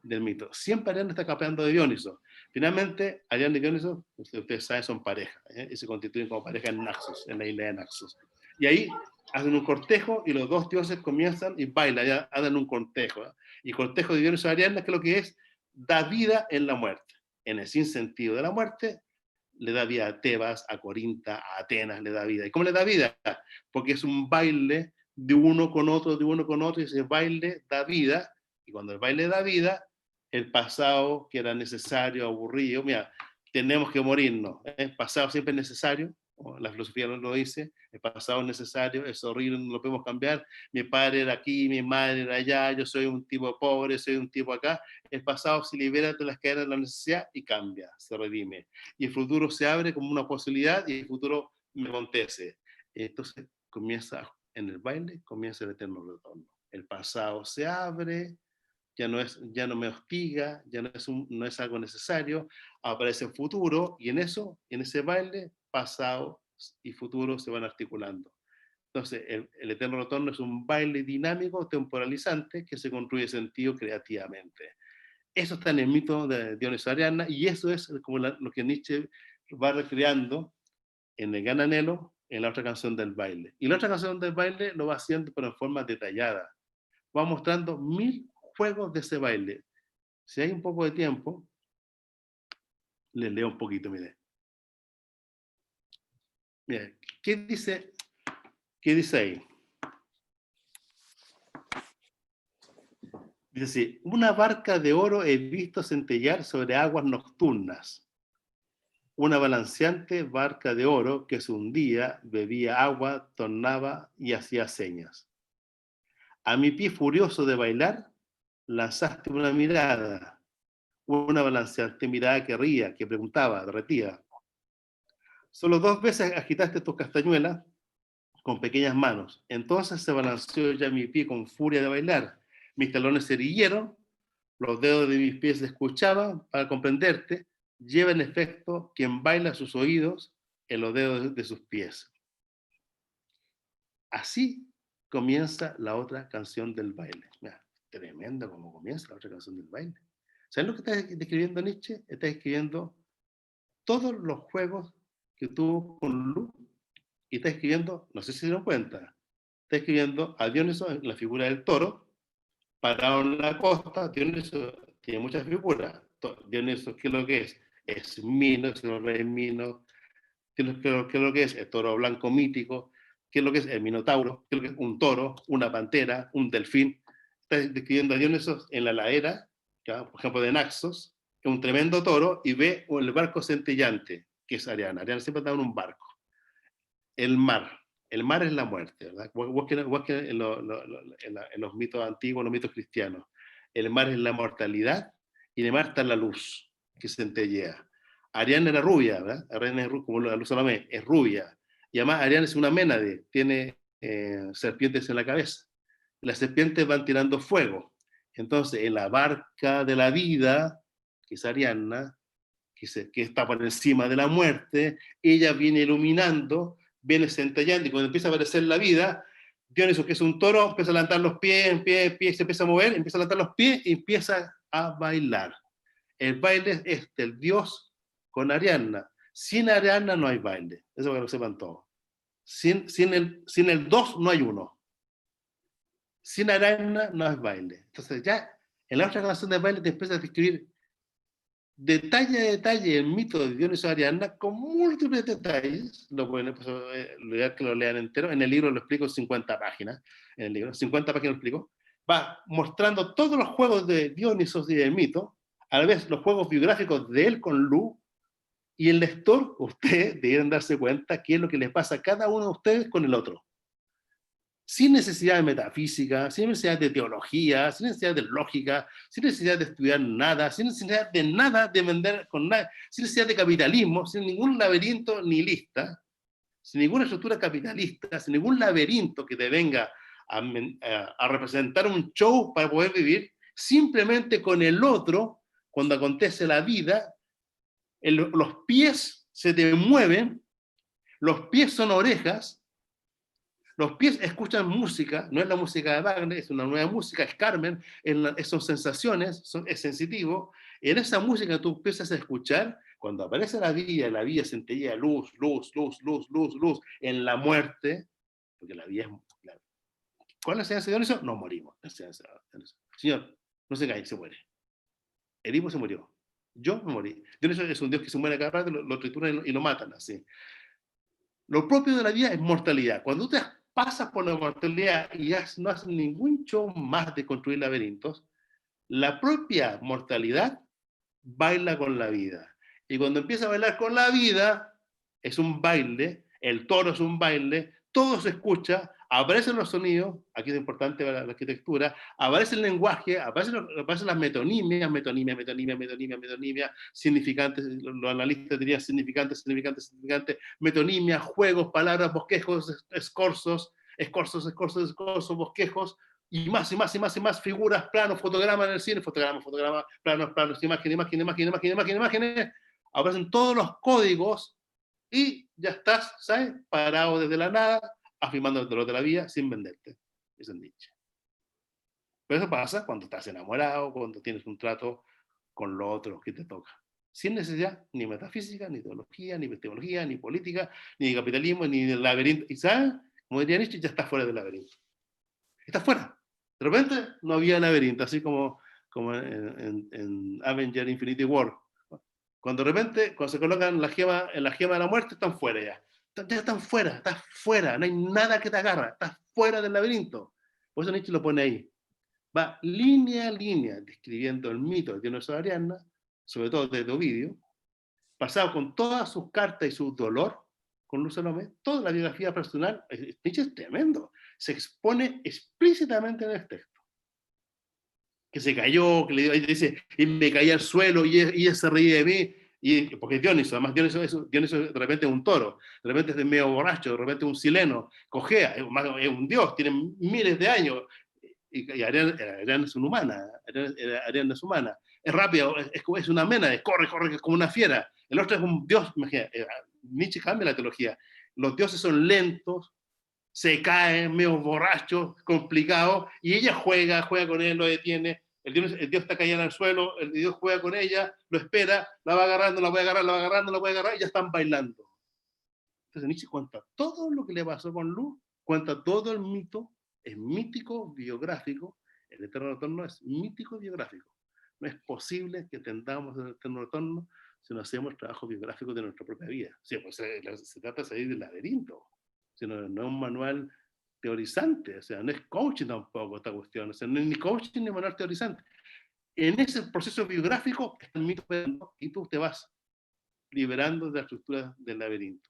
del mito. Siempre Ariadna está escapando de Dionisos. Finalmente, Ariadna y Dionisos, ustedes saben, son pareja, y se constituyen como pareja en Naxos, en la isla de Naxos. Y ahí hacen un cortejo y los dos dioses comienzan y bailan, ya hacen un cortejo. Y el cortejo de Dionisos y Ariadna, que es lo que es, da vida en la muerte. En el sinsentido de la muerte, le da vida a Tebas, a Corinta, a Atenas, le da vida. ¿Y cómo le da vida? Porque es un baile de uno con otro, y ese baile da vida, y cuando el baile da vida, el pasado que era necesario, aburrido, mira, tenemos que morirnos, el pasado siempre es necesario, la filosofía lo dice, el pasado es necesario, es horrible, no lo podemos cambiar, mi padre era aquí, mi madre era allá, yo soy un tipo pobre, soy un tipo acá, el pasado se libera de las cadenas de la necesidad y cambia, se redime, y el futuro se abre como una posibilidad y el futuro me acontece. Entonces comienza, en el baile comienza el eterno retorno. El pasado se abre, ya no me hostiga, ya no es algo necesario, aparece el futuro y en ese baile, pasado y futuro se van articulando. Entonces, el eterno retorno es un baile dinámico, temporalizante, que se construye sentido creativamente. Eso está en el mito de Dioniso Ariadna y eso es como lo que Nietzsche va recreando en el Gran Anhelo, en la otra canción del baile. Y la otra canción del baile lo va haciendo pero en forma detallada. Va mostrando 1000 juegos de ese baile. Si hay un poco de tiempo, les leo un poquito, mire. Mire, ¿qué dice ahí? Dice así, una barca de oro he visto centellar sobre aguas nocturnas. Una balanceante barca de oro que se hundía, bebía agua, tornaba y hacía señas. A mi pie furioso de bailar, lanzaste una balanceante mirada que ría, que preguntaba, derretía. Solo 2 veces agitaste tus castañuelas con pequeñas manos. Entonces se balanceó ya mi pie con furia de bailar. Mis talones se erguieron, los dedos de mis pies se escuchaban para comprenderte, lleva en efecto quien baila sus oídos en los dedos de sus pies. Así comienza la otra canción del baile. Mira, tremendo como comienza la otra canción del baile. ¿Sabes lo que está describiendo Nietzsche? Está describiendo todos los juegos que tuvo con Luz, y está escribiendo, no sé si se dieron cuenta, está escribiendo a Dioniso en la figura del toro, parado en la costa. Dioniso tiene muchas figuras. Dioniso, ¿qué es lo que es? Es Mino, es el rey Mino. ¿Qué es lo que es? El toro blanco mítico. ¿Qué es lo que es? El minotauro. ¿Qué es lo que es? Un toro, una pantera, un delfín. Está describiendo a Dioniso en la ladera, ¿ya? Por ejemplo, de Naxos, que es un tremendo toro, y ve el barco centellante, que es Ariana. Ariana siempre está en un barco. El mar es la muerte, ¿verdad? Igual que en los mitos antiguos, los mitos cristianos. El mar es la mortalidad y en el mar está la luz que centellea. Ariana era rubia, ¿verdad? Ariana es como la luz Salomé, es rubia. Y además Ariana es una ménade, tiene serpientes en la cabeza. Las serpientes van tirando fuego. Entonces, en la barca de la vida, que es Ariana, que está por encima de la muerte, ella viene iluminando, viene centellando, y cuando empieza a aparecer la vida, Dioniso, que es un toro, empieza a levantar los pies, se empieza a mover, empieza a levantar los pies y empieza a bailar. El baile es del dios con Ariadna. Sin Ariadna no hay baile, eso para que lo sepan todos. Sin el dos no hay uno. Sin Ariadna no hay baile. Entonces ya en la otra canción de baile te empieza a describir detalle a detalle el mito de Dioniso y Ariadna con múltiples detalles. Lo pueden que lo lean entero. En el libro lo explico en 50 páginas. En el libro, 50 páginas lo explico. Va mostrando todos los juegos de Dioniso y del mito, a la vez los juegos biográficos de él con Lu, y el lector, ustedes deben darse cuenta qué es lo que les pasa a cada uno de ustedes con el otro. Sin necesidad de metafísica, sin necesidad de teología, sin necesidad de lógica, sin necesidad de estudiar nada, sin necesidad de nada, de vender con nada, sin necesidad de capitalismo, sin ningún laberinto nihilista, sin ninguna estructura capitalista, sin ningún laberinto que te venga a representar un show para poder vivir, simplemente con el otro, cuando acontece la vida, los pies se te mueven, los pies son orejas, los pies escuchan música, no es la música de Wagner, es una nueva música, es Carmen, son sensaciones, es sensitivo. En esa música tú empiezas a escuchar, cuando aparece la vida centellea luz, luz, luz, luz, luz, luz, en la muerte, porque la vida es... ¿Cuál es la enseñanza de Dioniso? Nos morimos. Señor, no se cae, se muere. Edipo se murió. Yo me morí. Dioniso es un dios que se muere cada rato, lo trituran y lo matan así. Lo propio de la vida es mortalidad. Cuando tú te pasas por la mortalidad y no haces ningún show más de construir laberintos, la propia mortalidad baila con la vida. Y cuando empieza a bailar con la vida, es un baile, el toro es un baile, todo se escucha, aparecen los sonidos, aquí es importante la arquitectura, aparece el lenguaje, aparecen las metonimias, significantes, los analistas dirían significantes, metonimias, juegos, palabras, bosquejos, escorzos, bosquejos, y más figuras, planos, fotogramas en el cine, fotogramas, planos, imágenes, aparecen todos los códigos y ya estás, ¿sabes? Parado desde la nada, afirmando el dolor de la vida sin venderte. Eso es Nietzsche. Pero eso pasa cuando estás enamorado, cuando tienes un trato con lo otro que te toca. Sin necesidad ni metafísica, ni teología, ni epistemología, ni política, ni capitalismo, ni del laberinto. ¿Y sabes? Como diría Nietzsche, ya estás fuera del laberinto. Estás fuera. De repente no había laberinto, así como en Avenger Infinity War. Cuando de repente, cuando se colocan en la gema de la muerte, están fuera ya. Ya estás fuera, no hay nada que te agarra, estás fuera del laberinto. Por eso Nietzsche lo pone ahí. Va línea a línea describiendo el mito de Dioniso y Ariadna, sobre todo desde Ovidio, pasado con todas sus cartas y su dolor con Luz Salomé, toda la biografía personal. Nietzsche es tremendo, se expone explícitamente en el texto. Que se cayó, que le dice, y me caí al suelo y ella se reía de mí. Porque Dioniso, además Dioniso de repente es un toro, de repente es medio borracho, de repente es un sileno, cojea, es un dios, tiene miles de años, y Ariadna es una humana, Ariadna es humana. es rápido, es una mena, corre, es como una fiera. El otro es un dios, imagínate, Nietzsche cambia la teología. Los dioses son lentos, se caen, medio borrachos, complicados, y ella juega con él, lo detiene. El dios está cayendo al suelo, el dios juega con ella, lo espera, la va agarrando, la puede agarrar, y ya están bailando. Entonces Nietzsche cuenta todo lo que le pasó con Luz, cuenta todo el mito, es mítico, biográfico. El eterno retorno es mítico, biográfico. No es posible que tengamos el eterno retorno si no hacemos el trabajo biográfico de nuestra propia vida. Sí, pues se trata de salir del laberinto, sino no es un manual teorizante, o sea, no es coaching tampoco esta cuestión, o sea, no es ni coaching ni manual teorizante. En ese proceso biográfico está el mito y tú te vas liberando de la estructura del laberinto.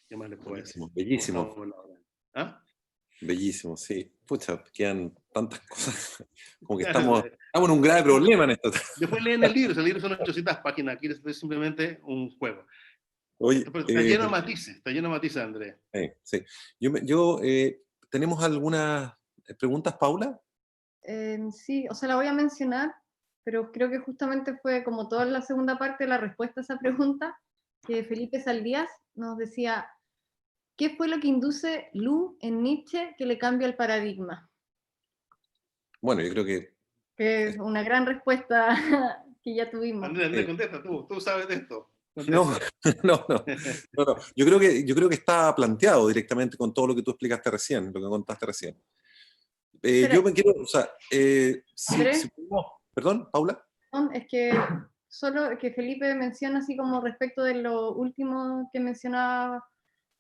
¿Qué más le puedo decir? Bellísimo. ¿Ah? Bellísimo, sí. Pucha, quedan tantas cosas. Como que estamos en un grave problema en esto. Después leen el libro son 800 páginas, aquí es simplemente un juego. Oye, Está lleno de matices, Andrés. Sí. ¿Tenemos algunas preguntas, Paula? Sí, o sea, la voy a mencionar, pero creo que justamente fue como toda la segunda parte de la respuesta a esa pregunta, que Felipe Saldías nos decía, ¿qué fue lo que induce Lu en Nietzsche que le cambia el paradigma? Bueno, yo creo que... Que es una gran respuesta que ya tuvimos. Andrés, contesta tú sabes de esto. No. Yo creo que está planteado directamente con todo lo que tú explicaste recién, lo que contaste recién. Yo me quiero, o sea, perdón, Paula. Es que solo que Felipe menciona así como respecto de lo último que mencionaba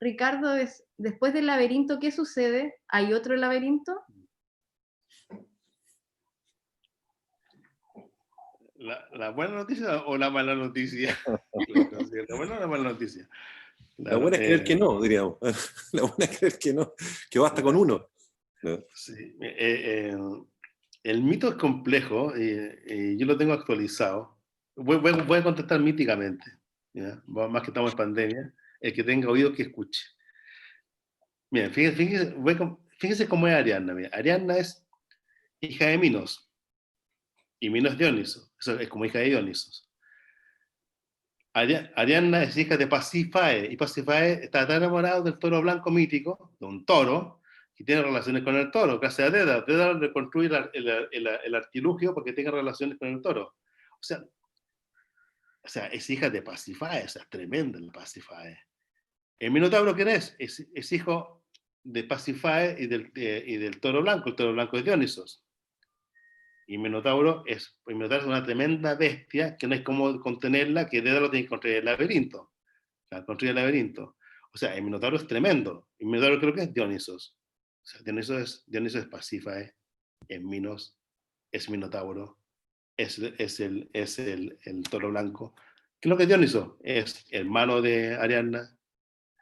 Ricardo, es después del laberinto, ¿qué sucede? ¿Hay otro laberinto? ¿La buena noticia o la mala noticia? ¿La buena o la mala noticia? La buena es creer que no, diríamos. La buena es creer que no, que basta con uno. ¿No? Sí. El mito es complejo, yo lo tengo actualizado. Voy a contestar míticamente, ¿ya? Más que estamos en pandemia. El que tenga oído que escuche. Miren, fíjense cómo es Ariadna. Mira, Ariadna es hija de Minos, y Minos es Dioniso. Eso es como hija de Dionisos. Ariadna es hija de Pasífae, y Pasífae está tan enamorado del toro blanco mítico, de un toro, que tiene relaciones con el toro, gracias a Dédalo. Dédalo le construye el artilugio porque tenga relaciones con el toro. O sea, es hija de Pasífae, o sea, es tremenda la Pasífae. El Minotauro, ¿quién es? Es hijo de Pasífae y del toro blanco. El toro blanco es Dionisos. Y Minotauro es una tremenda bestia que no es como contenerla, que Dédalo tiene que construir el laberinto. O sea, construye el laberinto. O sea, el Minotauro es tremendo. El Minotauro creo que es Dionisos. O sea, Dionisos es Pasífae, es Minos, es Minotauro, es el toro blanco. ¿Qué es lo que es Dioniso? Es hermano de Ariadna,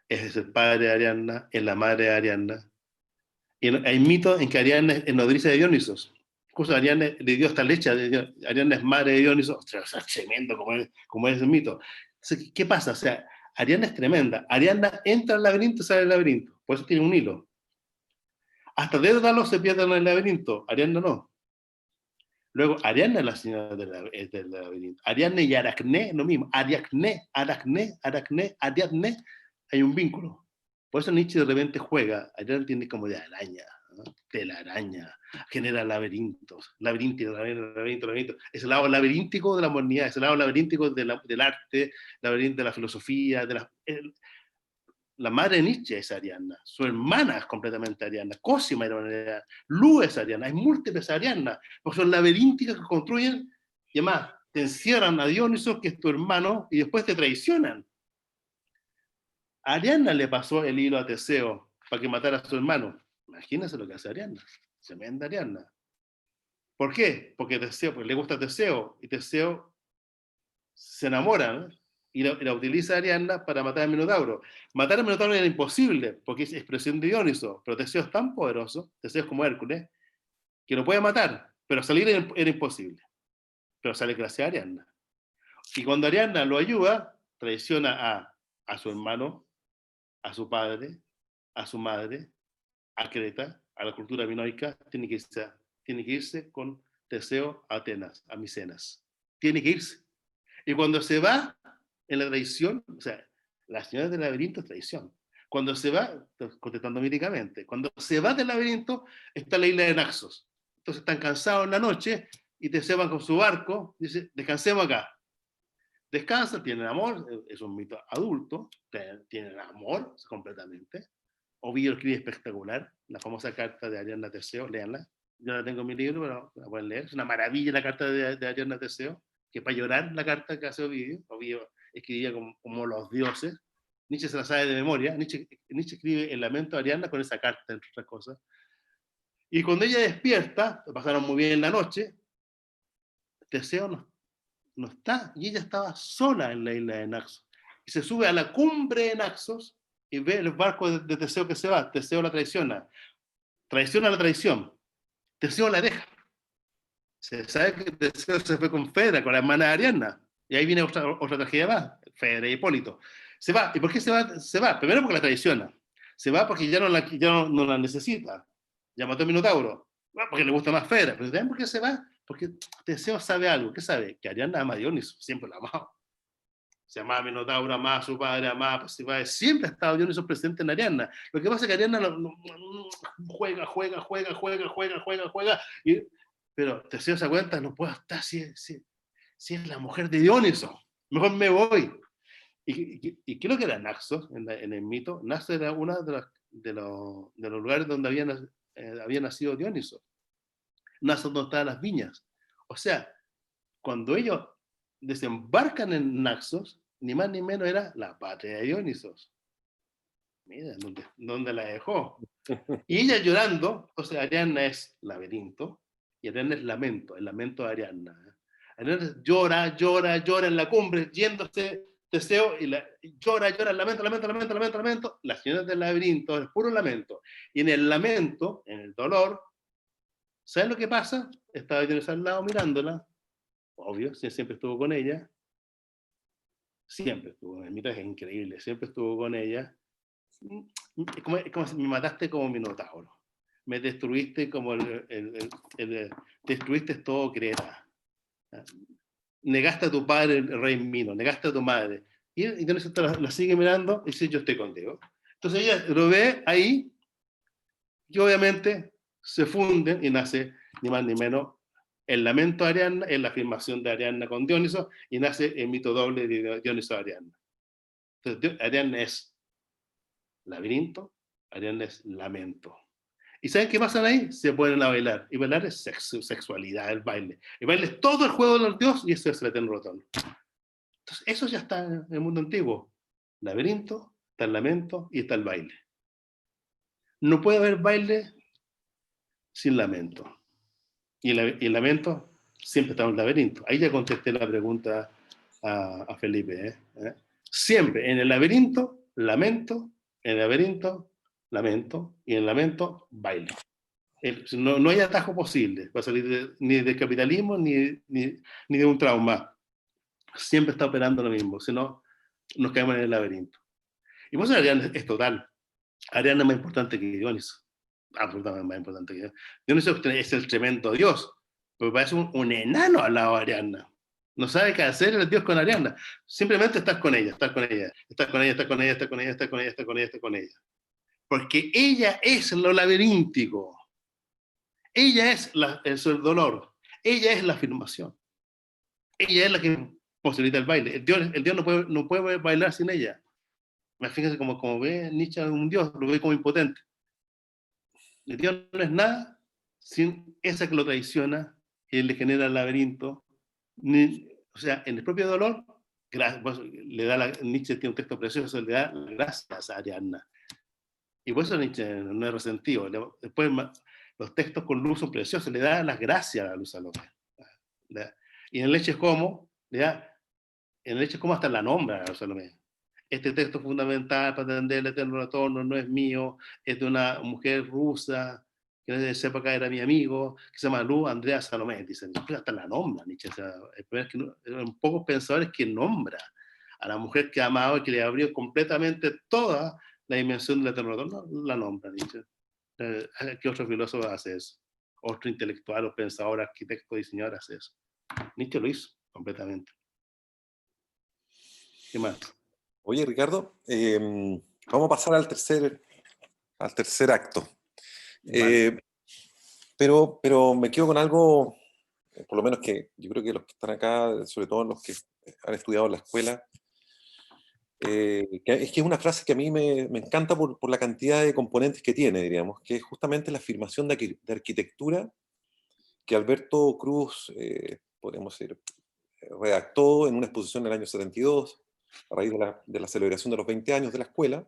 es el padre de Ariadna, es la madre de Ariadna. Y hay mitos en que Ariadna es nodriza de Dionisos. Incluso Ariadna le dio esta leche, Ariadna es madre de Dionisos. O sea, es tremendo como es el mito. Entonces, ¿qué pasa? O sea, Ariadna es tremenda. Ariadna entra al laberinto y sale del laberinto. Por eso tiene un hilo. Hasta Dédalo se pierde en el laberinto. Ariadna no. Luego, Ariadna es la señora del laberinto. Ariadna y Aracné, lo mismo. Ariadne, hay un vínculo. Por eso Nietzsche de repente juega. Ariadna tiene como de araña, ¿no? Telaraña, genera laberintos. Laberinto. Es el lado laberíntico de la modernidad, es el lado laberíntico del arte, laberinto de la filosofía, la madre de Nietzsche es Ariadna, su hermana es completamente Ariadna, Cosima era Ariadna, Lu es Ariadna, hay múltiples Ariadnas, porque son laberínticas que construyen y además te encierran a Dioniso, que es tu hermano, y después te traicionan. A Ariadna le pasó el hilo a Teseo para que matara a su hermano. Imagínense lo que hace Ariadna, se vende Ariadna. ¿Por qué? Porque le gusta a Teseo, y Teseo se enamora, ¿no? Y la utiliza Ariadna para matar al Minotauro. Matar al Minotauro era imposible, porque es expresión de Dioniso, pero Teseo es tan poderoso, Teseo es como Hércules, que lo puede matar, pero salir era imposible. Pero sale gracias a Ariadna. Y cuando Ariadna lo ayuda, traiciona a su hermano, a su padre, a su madre, a Creta, a la cultura minoica, tiene que irse con Teseo a Atenas, a Micenas. Tiene que irse. Y cuando se va, en la traición, o sea, la señora del laberinto es traición. Cuando se va, contestando míticamente, cuando se va del laberinto, está la isla de Naxos. Entonces están cansados en la noche y Teseo va con su barco, dice, descansemos acá. Descansa, tienen amor, es un mito adulto, tienen amor completamente. Ovidio escribe espectacular, la famosa carta de Ariadna a Teseo, léanla. Yo la tengo en mi libro, pero la pueden leer. Es una maravilla la carta de Ariadna a Teseo, que para llorar la carta que hace Ovidio. Ovidio escribía como los dioses. Nietzsche se la sabe de memoria. Nietzsche escribe el lamento de Ariadna con esa carta, entre otras cosas. Y cuando ella despierta, pasaron muy bien la noche, Teseo no está, y ella estaba sola en la isla de Naxos. Y se sube a la cumbre de Naxos y ve el barco de Teseo que se va. Teseo la traiciona. Traiciona la traición. Teseo la deja. Se sabe que Teseo se fue con Fedra, con la hermana de Ariadna. Y ahí viene otra tragedia más, Fedra y Hipólito. Se va. ¿Y por qué se va? Se va. Primero porque la traiciona. Se va porque ya no la necesita. Ya mató a Minotauro. Bueno, porque le gusta más Fedra. Pero ¿saben por qué se va? Porque Teseo sabe algo. ¿Qué sabe? Que Ariadna ama a Dioniso. Siempre la amaba. Se amaba a Minotauro, amaba a su padre, amaba a Pasífae. Siempre ha estado Dioniso presente en Ariadna. Lo que pasa es que Ariadna juega. Pero Teseo se cuenta, no puedo estar si es la mujer de Dioniso. Mejor me voy. Y creo que era Naxos, en el mito. Naxos era uno de los lugares donde había nacido Dioniso. Naxos donde estaban las viñas. O sea, cuando ellos desembarcan en Naxos, ni más ni menos era la patria de Dionisos. Mira, ¿dónde la dejó? Y ella llorando, entonces Ariadna es laberinto, y Ariadna es lamento, el lamento de Ariadna. Ariadna llora en la cumbre, yéndose Teseo, y llora, lamento. La señora del laberinto es puro lamento. Y en el lamento, en el dolor, ¿sabes lo que pasa? Estaba Dioniso al lado mirándola, obvio, siempre estuvo con ella. Siempre estuvo, el mito es increíble, siempre estuvo con ella. Como si me mataste como Minotauro. Me destruiste como destruiste todo Creta. Negaste a tu padre, el rey Mino, negaste a tu madre. Y entonces la sigue mirando y dice, yo estoy contigo. Entonces ella lo ve ahí y obviamente se funden y nace ni más ni menos el lamento de Ariadna, es la afirmación de Ariadna con Dioniso, y nace el mito doble de Dioniso a Ariadna. Entonces Ariadna es laberinto, Ariadna es lamento. ¿Y saben qué pasa ahí? Se ponen a bailar. Y bailar es sexualidad, el baile. El baile es todo el juego de los dioses y eso es el eterno retorno. Entonces, eso ya está en el mundo antiguo. Laberinto, está el lamento y está el baile. No puede haber baile sin lamento. Y el lamento siempre está en el laberinto. Ahí ya contesté la pregunta a Felipe. Siempre en el laberinto, lamento, en el laberinto, lamento, y en el lamento, baile. No hay atajo posible para salir ni del capitalismo ni de un trauma. Siempre está operando lo mismo, si no, nos caemos en el laberinto. Y por eso Ariadna es total. Ariadna es más importante que Dioniso. Absolutamente más importante que Dioniso. Dioniso es el tremendo dios, pero parece un enano al lado de Ariadna. No sabe qué hacer el dios con Ariadna. Simplemente estás con ella. Porque ella es lo laberíntico. Ella es el dolor. Ella es la afirmación. Ella es la que posibilita el baile. El dios no puede bailar sin ella. Fíjense como ve Nietzsche a un dios, lo ve como impotente. El dios no es nada sin esa que lo traiciona, que le genera el laberinto. O sea, en el propio dolor, Nietzsche tiene un texto precioso, le da gracias a Ariadna. Y por eso Nietzsche no es resentido. Después los textos con luz son preciosos, le da las gracias a la luz Salomé. Y en Leche Como, hasta la nombra a Salomé. Este texto fundamental para entender el eterno retorno no es mío, es de una mujer rusa, que en esa época era mi amigo, que se llama Luz Andrea Salomé. Dicen, hasta la nombra Nietzsche. O sea, eran pocos pensadores que nombra a la mujer que amaba y que le abrió completamente toda la dimensión del eterno retorno. La nombra Nietzsche. ¿Qué otro filósofo hace eso? otro intelectual o pensador, arquitecto, diseñador hace eso. Nietzsche lo hizo completamente. ¿Qué más? Oye, Ricardo, vamos a pasar al tercer acto. Vale. Pero me quedo con algo, por lo menos que yo creo que los que están acá, sobre todo los que han estudiado en la escuela, que es una frase que a mí me encanta por la cantidad de componentes que tiene, diríamos, que es justamente la afirmación de arquitectura que Alberto Cruz, podemos decir, redactó en una exposición en el año 72, a raíz de la celebración de los 20 años de la escuela,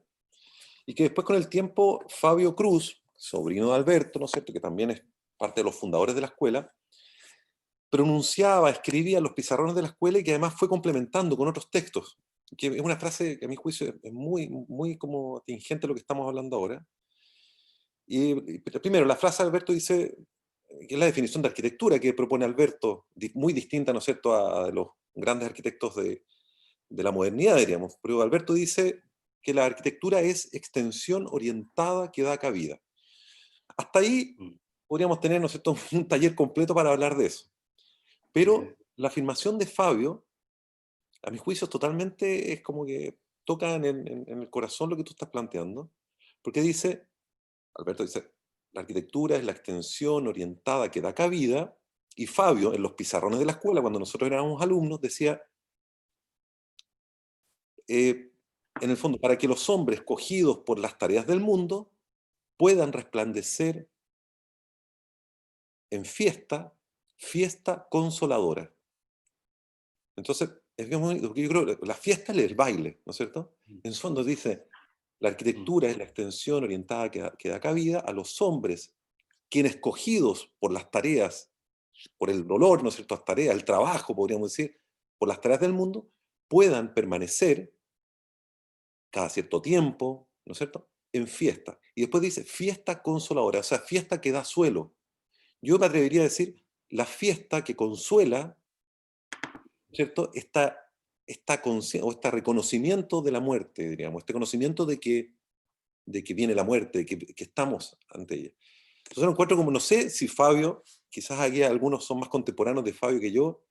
y que después con el tiempo Fabio Cruz, sobrino de Alberto, ¿no es cierto?, que también es parte de los fundadores de la escuela, pronunciaba, escribía en los pizarrones de la escuela y que además fue complementando con otros textos, que es una frase que a mi juicio es muy, muy como tingente a lo que estamos hablando ahora. Pero primero, la frase de Alberto dice, que es la definición de arquitectura que propone Alberto, muy distinta, ¿no es cierto?, a los grandes arquitectos de la modernidad, diríamos. Pero Alberto dice que la arquitectura es extensión orientada que da cabida. Hasta ahí podríamos tener, ¿no es cierto?, un taller completo para hablar de eso. Pero la afirmación de Fabio, a mi juicio, totalmente es como que toca en el corazón lo que tú estás planteando, porque dice, Alberto dice, la arquitectura es la extensión orientada que da cabida, y Fabio, en los pizarrones de la escuela, cuando nosotros éramos alumnos, decía, en el fondo, para que los hombres cogidos por las tareas del mundo puedan resplandecer en fiesta consoladora. Entonces, yo creo que la fiesta es el baile, ¿no es cierto? En su fondo dice, la arquitectura es la extensión orientada que da cabida a los hombres, quienes cogidos por las tareas, por el dolor, ¿no es cierto?, las tareas, el trabajo, podríamos decir, por las tareas del mundo, puedan permanecer cada cierto tiempo, ¿no es cierto?, en fiesta. Y después dice, fiesta consoladora, o sea, fiesta que da suelo. Yo me atrevería a decir, la fiesta que consuela, ¿cierto?, o este reconocimiento de la muerte, diríamos, este conocimiento de que viene la muerte, de que estamos ante ella. Entonces lo encuentro como, no sé si Fabio, quizás aquí algunos son más contemporáneos de Fabio que yo,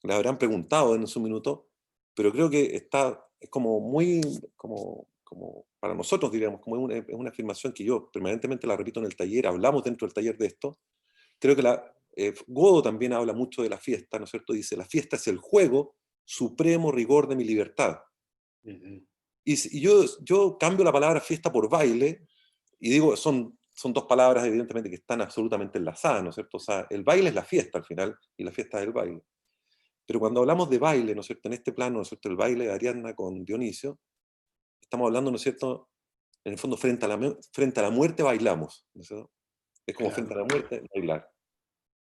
le habrán preguntado en su minuto, pero creo que es como muy, como para nosotros diríamos, como es una afirmación que yo permanentemente la repito en el taller, hablamos dentro del taller de esto. Creo que Godot también habla mucho de la fiesta, ¿no es cierto? Dice, la fiesta es el juego supremo rigor de mi libertad. Y yo cambio la palabra fiesta por baile, y digo, son dos palabras evidentemente que están absolutamente enlazadas, ¿no es cierto? O sea, el baile es la fiesta al final, y la fiesta es el baile. Pero cuando hablamos de baile, ¿no es cierto?, en este plano, ¿no es cierto?, el baile de Ariadna con Dionisio, estamos hablando, ¿no es cierto?, en el fondo frente a la muerte bailamos, ¿no es cierto? Es como frente a la muerte bailar.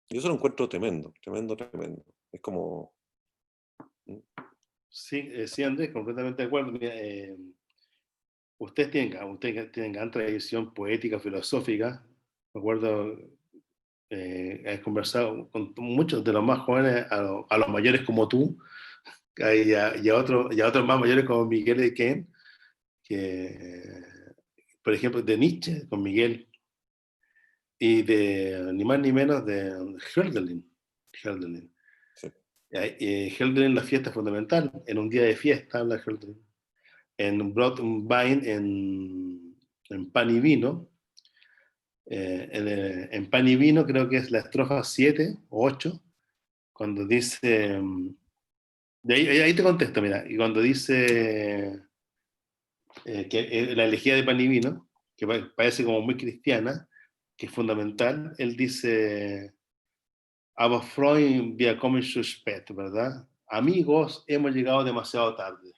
Y eso lo encuentro tremendo, tremendo, tremendo. Es como... Sí, sí, Andrés, completamente de acuerdo. Mira, ustedes tienen gran tradición poética, filosófica. Me acuerdo, he conversado con muchos de los más jóvenes, a los mayores como tú, y a otros más mayores como Miguel de Ken, por ejemplo, de Nietzsche, con Miguel, y de ni más ni menos de Hölderlin. Sí. Hölderlin, la fiesta es fundamental. En un día de fiesta habla Hölderlin. En Brot und Wein, en Pan y Vino, en Pan y Vino creo que es la estrofa 7 o 8, cuando dice, ahí te contesto, mira, y cuando dice que la elegía de Pan y Vino, que parece como muy cristiana, que es fundamental, él dice, Aber Freund, wir kommen zu spät, ¿verdad? Amigos, hemos llegado demasiado tarde.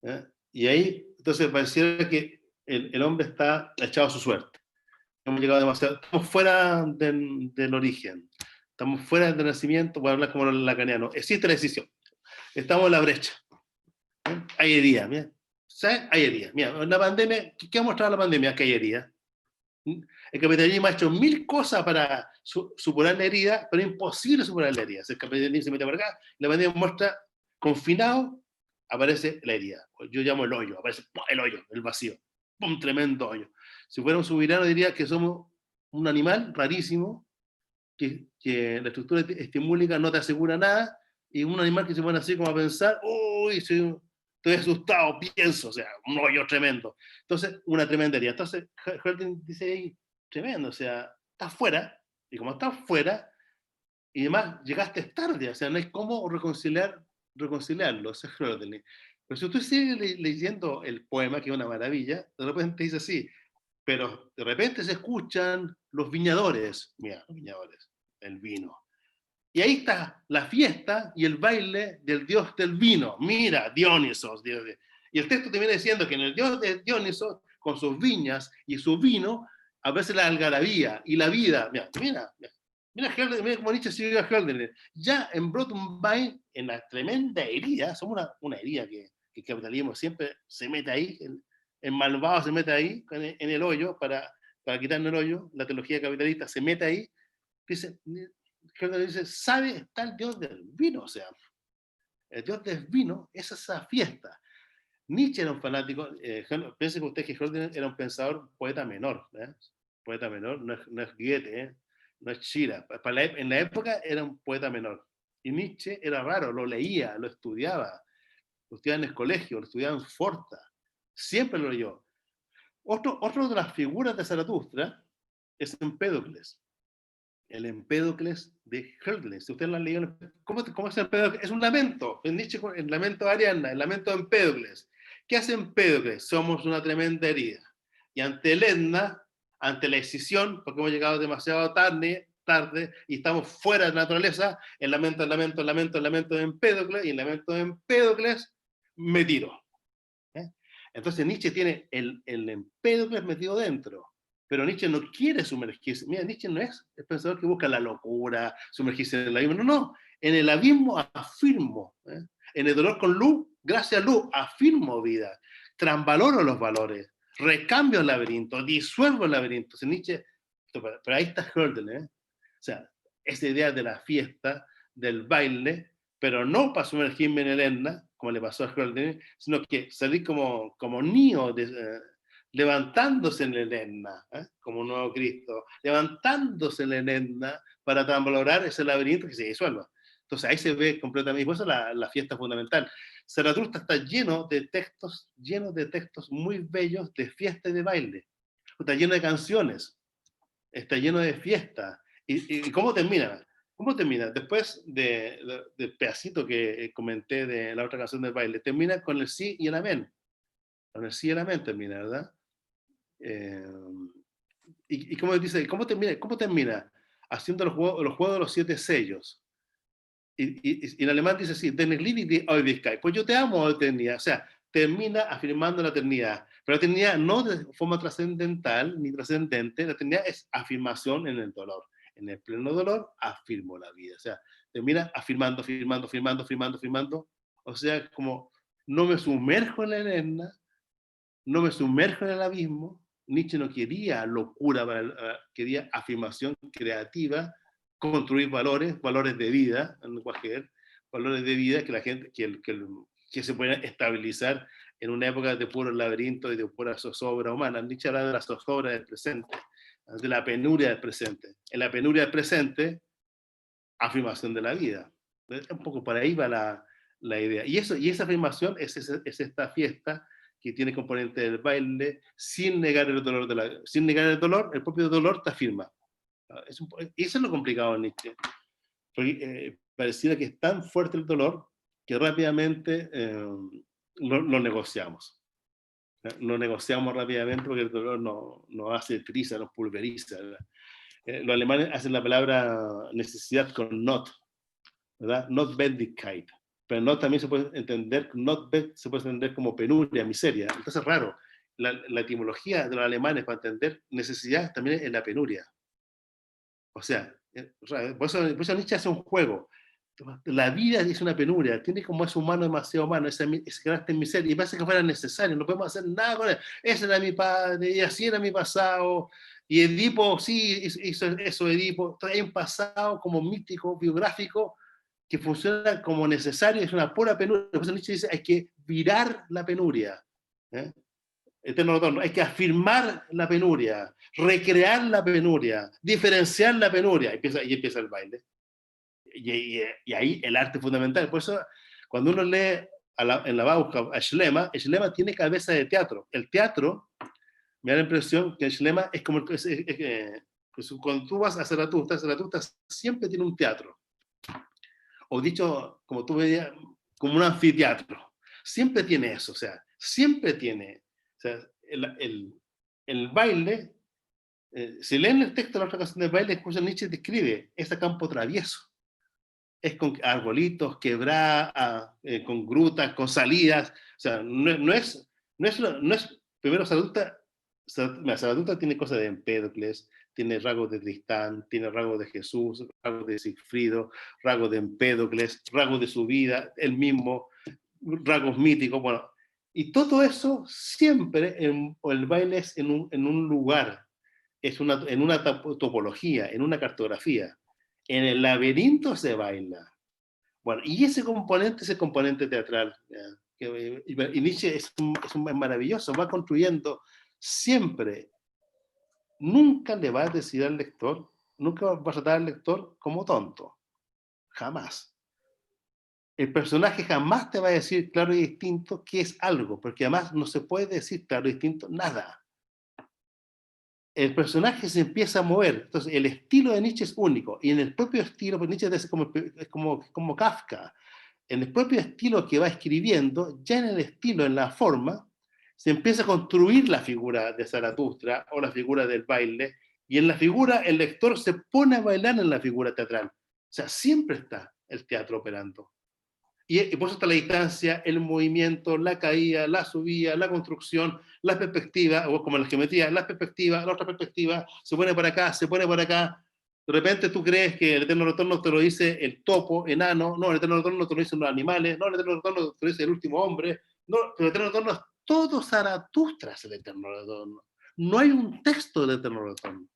¿Eh? Y ahí, entonces, pareciera que el hombre está echado a su suerte. Hemos llegado demasiado, estamos fuera del origen, estamos fuera del nacimiento, voy a hablar como el lacaniano, existe la decisión, estamos en la brecha. Hay heridas, mira. ¿Sabes? Hay heridas. Mira, la pandemia, ¿qué ha mostrado la pandemia? Que hay heridas. El capitalismo ha hecho 1000 cosas para superar la herida, pero es imposible superar la herida. El capitalismo se mete por acá, la pandemia muestra confinado, aparece la herida. Yo llamo el hoyo, aparece el hoyo, el vacío. ¡Pum! Tremendo hoyo. Si fuera un subirano diría que somos un animal rarísimo que la estructura estimúlica no te asegura nada, y un animal que se pone así como a pensar, uy, estoy asustado, pienso, o sea, un hoyo tremendo. Entonces, una tremenda herida. Entonces, Hölderlin dice ahí, tremendo, o sea, estás fuera, y como estás fuera, y además llegaste tarde, o sea, no hay cómo reconciliarlo, ese es Hölderlin. Pero si tú sigues leyendo el poema, que es una maravilla, de repente dice así, pero de repente se escuchan los viñadores, mira, los viñadores, el vino. Y ahí está la fiesta y el baile del dios del vino. Mira, Dionisos. Y el texto termina diciendo que en el dios de Dionisos, con sus viñas y su vino, a veces la algarabía y la vida. Mira cómo Nietzsche siguió a Hölderlin. Ya en Brot-und-Wein, en la tremenda herida, somos una herida que el capitalismo siempre se mete ahí, el malvado se mete ahí, en el hoyo, para quitarnos el hoyo, la teología capitalista se mete ahí, dice, sabe, está el dios del vino, o sea, el dios del vino es esa fiesta. Nietzsche era un fanático, piense usted que Hölderlin era un pensador, poeta menor, poeta menor, no es Goethe, no es Schiller, en la época era un poeta menor, y Nietzsche era raro, lo leía, lo estudiaba en el colegio, lo estudiaba en Forta, siempre lo leyó. Otro de las figuras de Zaratustra es Empédocles, el Empédocles de Hölderlin. Si ustedes lo han leído, ¿cómo es el Empédocles? Es un lamento, en Nietzsche, el lamento de Ariadna, el lamento de Empédocles. ¿Qué hace Empédocles? Somos una tremenda herida. Y ante el Etna, ante la escisión, porque hemos llegado demasiado tarde y estamos fuera de la naturaleza, el lamento de Empédocles, y el lamento de Empédocles, me tiro. Entonces Nietzsche tiene el Empédocles metido dentro. Pero Nietzsche no quiere sumergirse. Mira, Nietzsche no es el pensador que busca la locura, sumergirse en el abismo. No. En el abismo afirmo. En el dolor con luz, gracias a luz, afirmo vida. Transvaloro los valores. Recambio el laberinto. Disuelvo el laberinto. O sea, Nietzsche, pero ahí está Hölderlin. O sea, esa idea de la fiesta, del baile, pero no para sumergirme en el Etna, como le pasó a Hölderlin, sino que salir como Neo levantándose en el Etna, como un nuevo Cristo, levantándose en el Etna para transvalorar ese laberinto que se disuelva. Entonces ahí se ve completamente, y por eso la fiesta es fundamental. Zaratustra está lleno de textos muy bellos de fiesta y de baile. Está lleno de canciones, está lleno de fiesta. ¿Y cómo termina? ¿Cómo termina? Después del pedacito que comenté de la otra canción del baile, termina con el sí y el amén. Con el sí y el amén termina, ¿verdad? Y como dice, ¿cómo termina? Haciendo los juegos de los 7 sellos. Y en alemán dice así, Den liebe die Ewigkeit. Pues yo te amo, oh eternidad. O sea, termina afirmando la eternidad. Pero la eternidad no de forma trascendental ni trascendente, la eternidad es afirmación en el dolor. En el pleno dolor, afirmo la vida. O sea, termina afirmando. O sea, como no me sumerjo en la eterna, no me sumerjo en el abismo. Nietzsche no quería locura, quería afirmación creativa, construir valores de vida, en lenguaje, valores de vida que la gente, que se pueden estabilizar en una época de puro laberinto y de pura zozobra humana. Nietzsche habla de la zozobra del presente, de la penuria del presente. En la penuria del presente, afirmación de la vida. Un poco por ahí va la idea. Y esa afirmación es esta fiesta que tiene componente del baile, sin negar el dolor, sin negar el dolor, el propio dolor te afirma. Eso es lo complicado en Nietzsche. Porque pareciera que es tan fuerte el dolor que rápidamente lo negociamos. Lo negociamos rápidamente porque el dolor nos hace prisa, nos pulveriza. Los alemanes hacen la palabra necesidad con not, ¿verdad? Notwendigkeit. Pero no también se puede entender, se puede entender como penuria, miseria. Entonces es raro. La etimología de los alemanes para entender necesidad también es la penuria. O sea, por eso Nietzsche hace un juego. La vida es una penuria, tiene como es humano, demasiado humano, ese carácter miseria, y parece que fuera necesario, no podemos hacer nada con él. Ese era mi padre, y así era mi pasado. Y Edipo, sí, hizo eso Edipo. Entonces hay un pasado como mítico, biográfico, que funciona como necesario, es una pura penuria. Por eso Nietzsche dice, hay que virar la penuria. eterno retorno, hay que afirmar la penuria, recrear la penuria, diferenciar la penuria, y empieza el baile. Y ahí el arte es fundamental. Por eso, cuando uno lee en la Bauhaus a Schlema tiene cabeza de teatro. El teatro, me da la impresión que Schlema es como, cuando tú vas a Zaratustra siempre tiene un teatro. O dicho, como tú veías, como un anfiteatro. Siempre tiene eso, o sea, siempre tiene. O sea, el baile, si leen el texto de la otra canción del baile, escuchan Nietzsche describe ese campo travieso. Es con arbolitos, quebradas, con grutas, con salidas. O sea, no es primero Zaratustra tiene cosas de Empédocles, tiene rasgos de Tristán, tiene rasgos de Jesús, rasgos de Sigfrido, rasgos de Empédocles, rasgos de su vida, el mismo, rasgos míticos, bueno. Y todo eso siempre, el baile es en un lugar, en una topología, en una cartografía. En el laberinto se baila. Bueno, y ese componente teatral, y Nietzsche es maravilloso, va construyendo siempre. Nunca le va a decir al lector, nunca va a tratar al lector como tonto. Jamás. El personaje jamás te va a decir claro y distinto qué es algo, porque además no se puede decir claro y distinto nada. El personaje se empieza a mover. Entonces, el estilo de Nietzsche es único. Y en el propio estilo, pues Nietzsche es como Kafka. En el propio estilo que va escribiendo, ya en el estilo, en la forma, se empieza a construir la figura de Zaratustra o la figura del baile. Y en la figura, el lector se pone a bailar en la figura teatral. O sea, siempre está el teatro operando. Y por eso está la distancia, el movimiento, la caída, la subida, la construcción, la perspectiva, o como la geometría, la perspectiva, la otra perspectiva, se pone por acá, se pone por acá. De repente tú crees que el eterno retorno te lo dice el topo, enano, no, el eterno retorno te lo dicen los animales, no, el eterno retorno te lo dice el último hombre, no, el eterno retorno es todo Zaratustra, es el eterno retorno. No hay un texto del eterno retorno.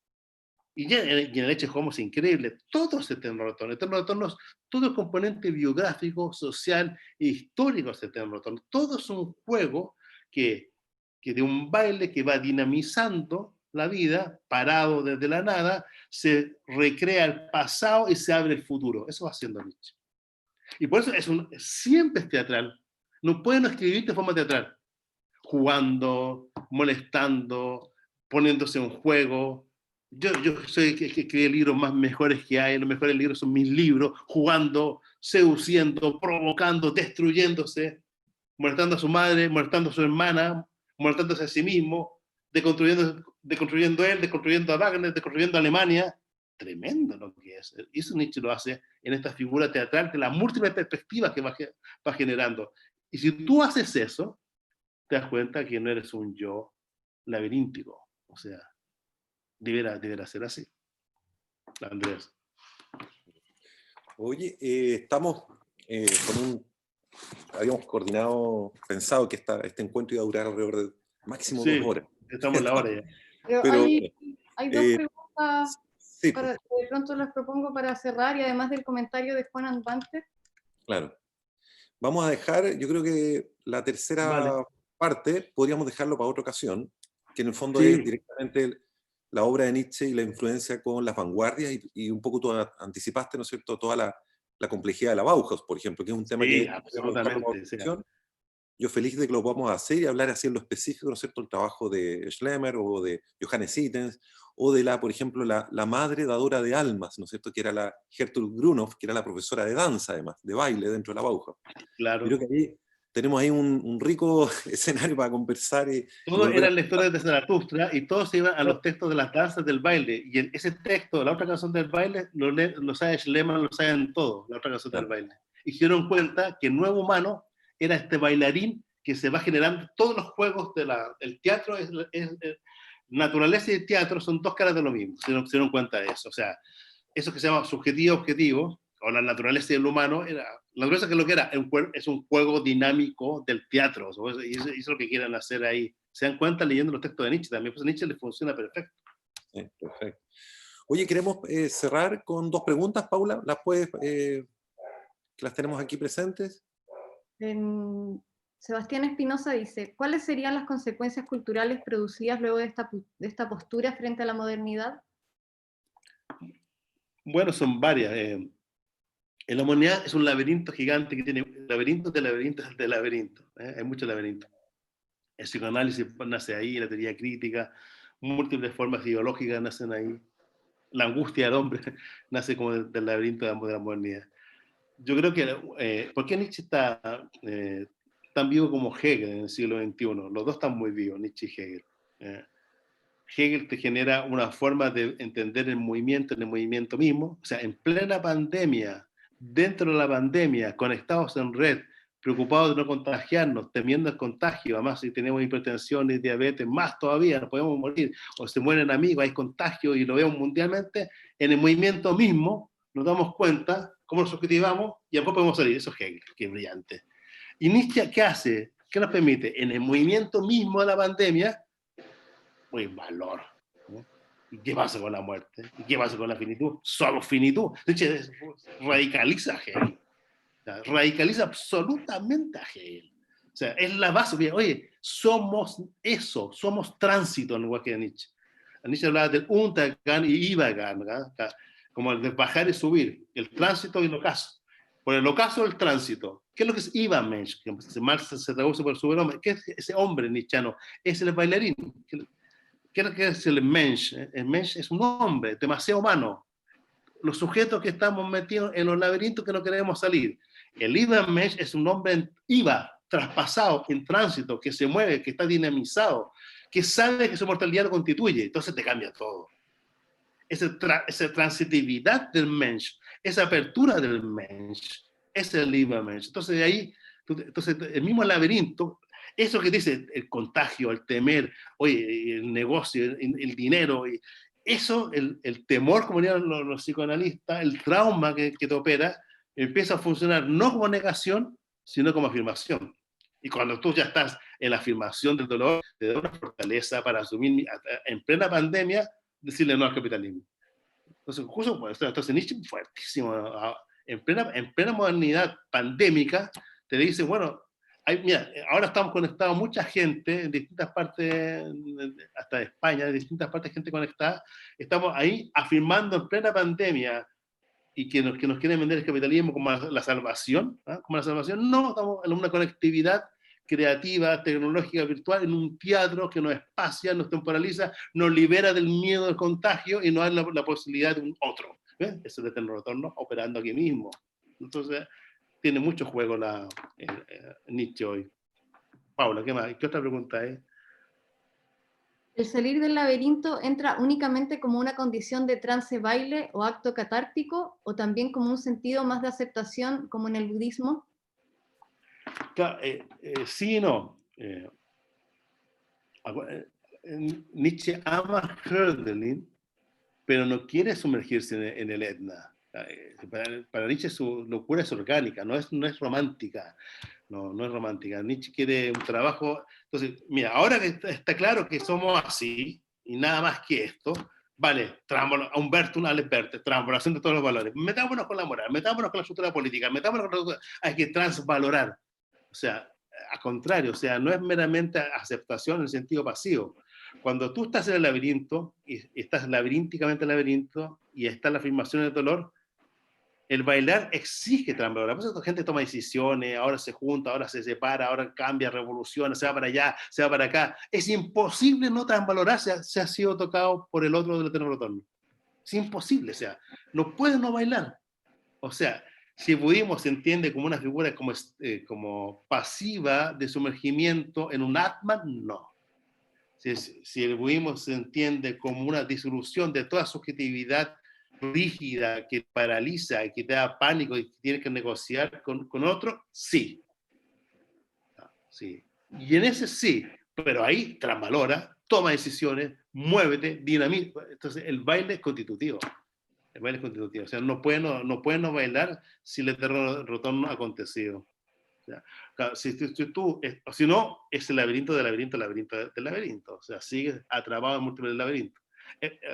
Y en el hecho de Homo es increíble, todo es eterno retorno. Eterno retorno es todo el componente biográfico, social e histórico es eterno retorno. Todo es un juego que de un baile que va dinamizando la vida, parado desde la nada, se recrea el pasado y se abre el futuro. Eso va haciendo Nietzsche. Y por eso siempre es teatral. No pueden escribir de forma teatral, jugando, molestando, poniéndose en juego. Yo soy que escribe libros más mejores que hay, los mejores libros son mis libros, jugando, seduciendo, provocando, destruyéndose, molestando a su madre, molestando a su hermana, molestándose a sí mismo, deconstruyendo él, deconstruyendo a Wagner, deconstruyendo a Alemania. Tremendo lo que es. Y eso Nietzsche lo hace en esta figura teatral de las múltiples perspectivas que va generando. Y si tú haces eso, te das cuenta que no eres un yo laberíntico. O sea, deberá ser así. Andrés. Oye, estamos habíamos pensado que este encuentro iba a durar alrededor de máximo 2 horas. Estamos en la hora ya. Pero hay dos preguntas, sí, de pronto las propongo para cerrar, y además del comentario de Juan Anbanter. Claro. Vamos a dejar, yo creo que la tercera parte podríamos dejarlo para otra ocasión, que en el fondo es directamente la obra de Nietzsche y la influencia con las vanguardias, y un poco tú anticipaste, ¿no es cierto?, toda la complejidad de la Bauhaus, por ejemplo, que es un tema que absolutamente, sí. Yo feliz de que lo podamos hacer y hablar así en lo específico, ¿no es cierto?, el trabajo de Schlemmer o de Johannes Itten, o de por ejemplo, la madre dadora de almas, ¿no es cierto?, que era la Gertrude Grunow, que era la profesora de danza, además, de baile dentro de la Bauhaus. Claro. Creo que ahí tenemos ahí un rico escenario para conversar. Todos eran lectores de Zaratustra y todos se iban a los textos de las danzas del baile. Y ese texto, la otra canción del baile, lo sabe Schliemann, lo saben todos, la otra canción del baile. Y se dieron cuenta que el nuevo humano era este bailarín que se va generando. Todos los juegos del teatro, naturaleza y teatro son dos caras de lo mismo. Se dieron cuenta de eso. O sea, eso que se llama subjetivo-objetivo, o la naturaleza del humano, la naturaleza que lo que era, es un juego dinámico del teatro, y eso es lo que quieren hacer ahí. Se dan cuenta leyendo los textos de Nietzsche también, pues a Nietzsche le funciona perfecto. Sí, perfecto. Oye, queremos cerrar con 2 preguntas, Paula, ¿las puedes, que las tenemos aquí presentes? Sebastián Espinosa dice, ¿cuáles serían las consecuencias culturales producidas luego de esta postura frente a la modernidad? Bueno, son varias. La humanidad es un laberinto gigante que tiene laberintos de laberintos de laberintos. Hay muchos laberintos. El psicoanálisis nace ahí, la teoría crítica, múltiples formas ideológicas nacen ahí. La angustia del hombre nace como del laberinto de la modernidad. Yo creo que, ¿por qué Nietzsche está tan vivo como Hegel en el siglo XXI? Los dos están muy vivos, Nietzsche y Hegel. Hegel te genera una forma de entender el movimiento mismo. O sea, en plena pandemia, dentro de la pandemia, conectados en red, preocupados de no contagiarnos, temiendo el contagio, además si tenemos hipertensión y diabetes, más todavía, nos podemos morir, o se mueren amigos, hay contagio y lo vemos mundialmente, en el movimiento mismo nos damos cuenta cómo nos objetivamos y después podemos salir. Eso es Hegel, que es brillante. ¿Y Nietzsche qué hace? ¿Qué nos permite? En el movimiento mismo de la pandemia, muy valor. ¿No? ¿Y qué pasa con la muerte? ¿Y qué pasa con la finitud? Somos finitud. Nietzsche radicaliza a Hegel. O sea, radicaliza absolutamente a Hegel. O sea, es la base. Oye, somos eso, somos tránsito en el lenguaje de Nietzsche. Nietzsche hablaba del Untergang y Übergang, ¿verdad? Como el de bajar y subir, el tránsito y el ocaso. Por el ocaso, el tránsito. ¿Qué es lo que es Übermensch? Que Marx se traduce por superhombre. ¿Qué es ese hombre nietzscheano? Es el bailarín. ¿Qué es lo que es el Mensch? El Mensch es un hombre demasiado humano. Los sujetos que estamos metidos en los laberintos que no queremos salir. El Übermensch es un hombre traspasado, en tránsito, que se mueve, que está dinamizado, que sabe que su mortalidad lo constituye. Entonces te cambia todo. Esa transitividad del Mensch, esa apertura del Mensch, es el Übermensch. Entonces de ahí, el mismo laberinto, eso que dice el contagio, el temer, oye, el negocio, el dinero, eso, el temor, como dirían los psicoanalistas, el trauma que te opera, empieza a funcionar no como negación, sino como afirmación. Y cuando tú ya estás en la afirmación del dolor, te da una fortaleza para asumir en plena pandemia, decirle no al capitalismo. Entonces Nietzsche fuertísimo, en plena modernidad pandémica, te dice, bueno, mira, ahora estamos conectados mucha gente en distintas partes, hasta de España, de distintas partes, gente conectada, estamos ahí afirmando en plena pandemia y que nos quieren vender el capitalismo como la salvación, ¿eh? Como la salvación. No, estamos en una conectividad creativa, tecnológica, virtual, en un teatro que nos espacia, nos temporaliza, nos libera del miedo del contagio y nos da la posibilidad de un otro. ¿Ves? Eso es de Tecnoretorno operando aquí mismo. Entonces, tiene mucho juego Nietzsche hoy. Paula, ¿qué más? ¿Qué otra pregunta hay? ¿El salir del laberinto entra únicamente como una condición de trance baile o acto catártico, o también como un sentido más de aceptación, como en el budismo? Claro, sí y no. Nietzsche ama Hölderlin, pero no quiere sumergirse en el Etna. Para Nietzsche su locura es orgánica, no es romántica. No es romántica. Nietzsche quiere un trabajo. Entonces, mira, ahora que está claro que somos así y nada más que esto, vale, a Humberto, un Alex Bertes, transformación de todos los valores. Metámonos con la moral, metámonos con la estructura política, metámonos con la... Hay que transvalorar. O sea, al contrario, o sea, no es meramente aceptación en el sentido pasivo. Cuando tú estás en el laberinto, y estás laberínticamente en el laberinto, y está la afirmación del dolor, el bailar exige transvalorar. Por eso la gente toma decisiones, ahora se junta, ahora se separa, ahora cambia, revoluciona, se va para allá, se va para acá. Es imposible no transvalorar si ha sido tocado por el otro del Tecnoretorno. Es imposible, o sea, no puede no bailar. O sea, si el budismo se entiende como una figura como pasiva de sumergimiento en un Atman, no. Si el budismo se entiende como una disolución de toda subjetividad rígida que paraliza, que te da pánico y que tienes que negociar con otro, sí. Sí. Y en ese sí, pero ahí transvalora, toma decisiones, muévete, dinamiza. Entonces el baile es constitutivo. El baile es constitutivo. O sea, no puede no bailar si el retorno ha acontecido. O sea, claro, si no, es el laberinto del laberinto, laberinto del laberinto. O sea, sigues atrapado en múltiples laberintos.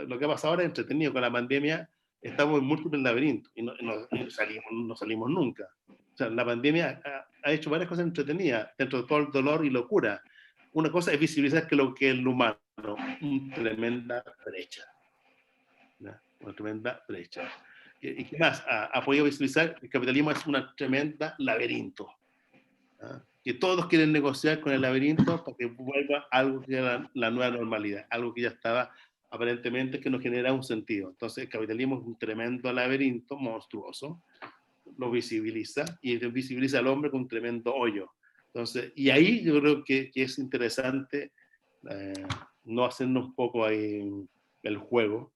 Lo que ha pasado ahora es entretenido. Con la pandemia estamos en múltiples laberintos y no salimos nunca. O sea, la pandemia ha hecho varias cosas entretenidas dentro de todo el dolor y locura. Una cosa es visibilizar que lo que es el humano, una tremenda brecha. ¿No? Una tremenda brecha. ¿Y qué más? Ha podido visibilizar que el capitalismo es una tremenda laberinto. ¿No? Que todos quieren negociar con el laberinto para que vuelva algo que era la nueva normalidad, algo que ya estaba aparentemente que no genera un sentido. Entonces el capitalismo es un tremendo laberinto monstruoso, lo visibiliza y visibiliza al hombre con un tremendo hoyo. Entonces, y ahí yo creo que es interesante no hacernos un poco ahí el juego,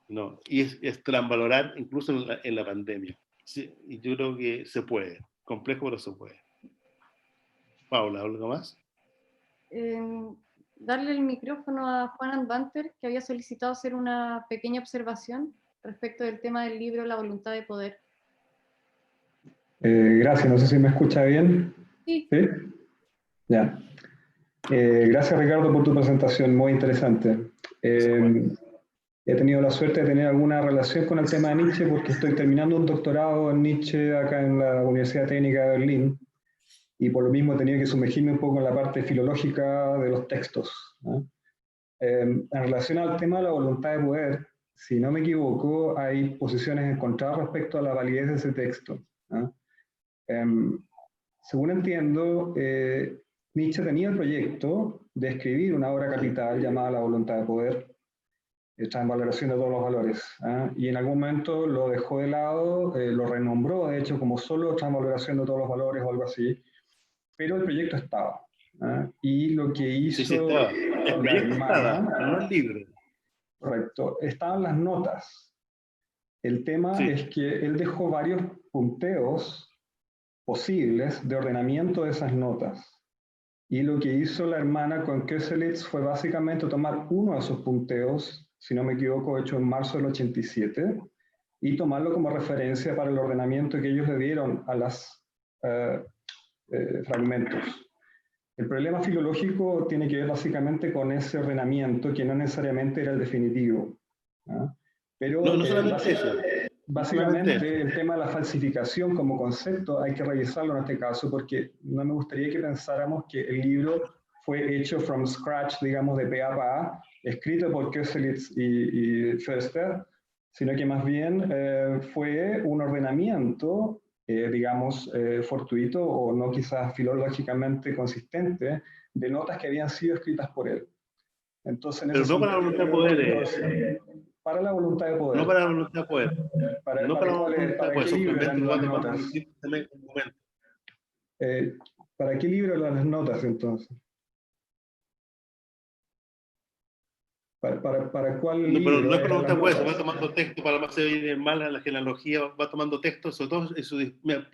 no, y es transvalorar incluso en la pandemia. Sí, y yo creo que se puede, complejo pero se puede. Paula, ¿algo más? Darle el micrófono a Juan Anbanter, que había solicitado hacer una pequeña observación respecto del tema del libro La voluntad de poder. Gracias, no sé si me escucha bien. Sí. ¿Sí? Ya. Gracias, Ricardo, por tu presentación, muy interesante. He tenido la suerte de tener alguna relación con el tema de Nietzsche porque estoy terminando un doctorado en Nietzsche acá en la Universidad Técnica de Berlín y por lo mismo he tenido que sumergirme un poco en la parte filológica de los textos, ¿no? En relación al tema de la voluntad de poder, si no me equivoco, hay posiciones encontradas respecto a la validez de ese texto, ¿no? Según entiendo, Nietzsche tenía el proyecto de escribir una obra capital llamada La voluntad de poder, hecha en valoración de todos los valores, ¿eh? Y en algún momento lo dejó de lado, lo renombró de hecho como solo transvaloración de todos los valores o algo así, pero el proyecto estaba, ¿eh? Y lo que hizo sí, estaba. El proyecto estaba, no el libro. Correcto, estaban las notas. El tema Sí. es que él dejó varios punteos posibles de ordenamiento de esas notas. Y lo que hizo la hermana con Köselitz fue básicamente tomar uno de esos punteos, si no me equivoco, hecho en marzo del 87, y tomarlo como referencia para el ordenamiento que ellos le dieron a los fragmentos. El problema filológico tiene que ver básicamente con ese ordenamiento que no necesariamente era el definitivo, ¿no? Pero no solamente eso. básicamente el tema de la falsificación como concepto hay que revisarlo en este caso porque no me gustaría que pensáramos que el libro fue hecho from scratch, digamos, de pe a pa, escrito por Köselitz y Förster, sino que más bien fue un ordenamiento, digamos, fortuito o no quizás filológicamente consistente de notas que habían sido escritas por él. Entonces, pero no para la voluntad de poder. Para la voluntad de poder. No para la voluntad de poder. ¿Para qué libro eran las notas? ¿Para qué libro eran las notas entonces? ¿Para cuál no, libro? Pero no es para la voluntad de poder, va tomando texto para más ir mal a la genealogía, va tomando textos, sobre todo eso, mira,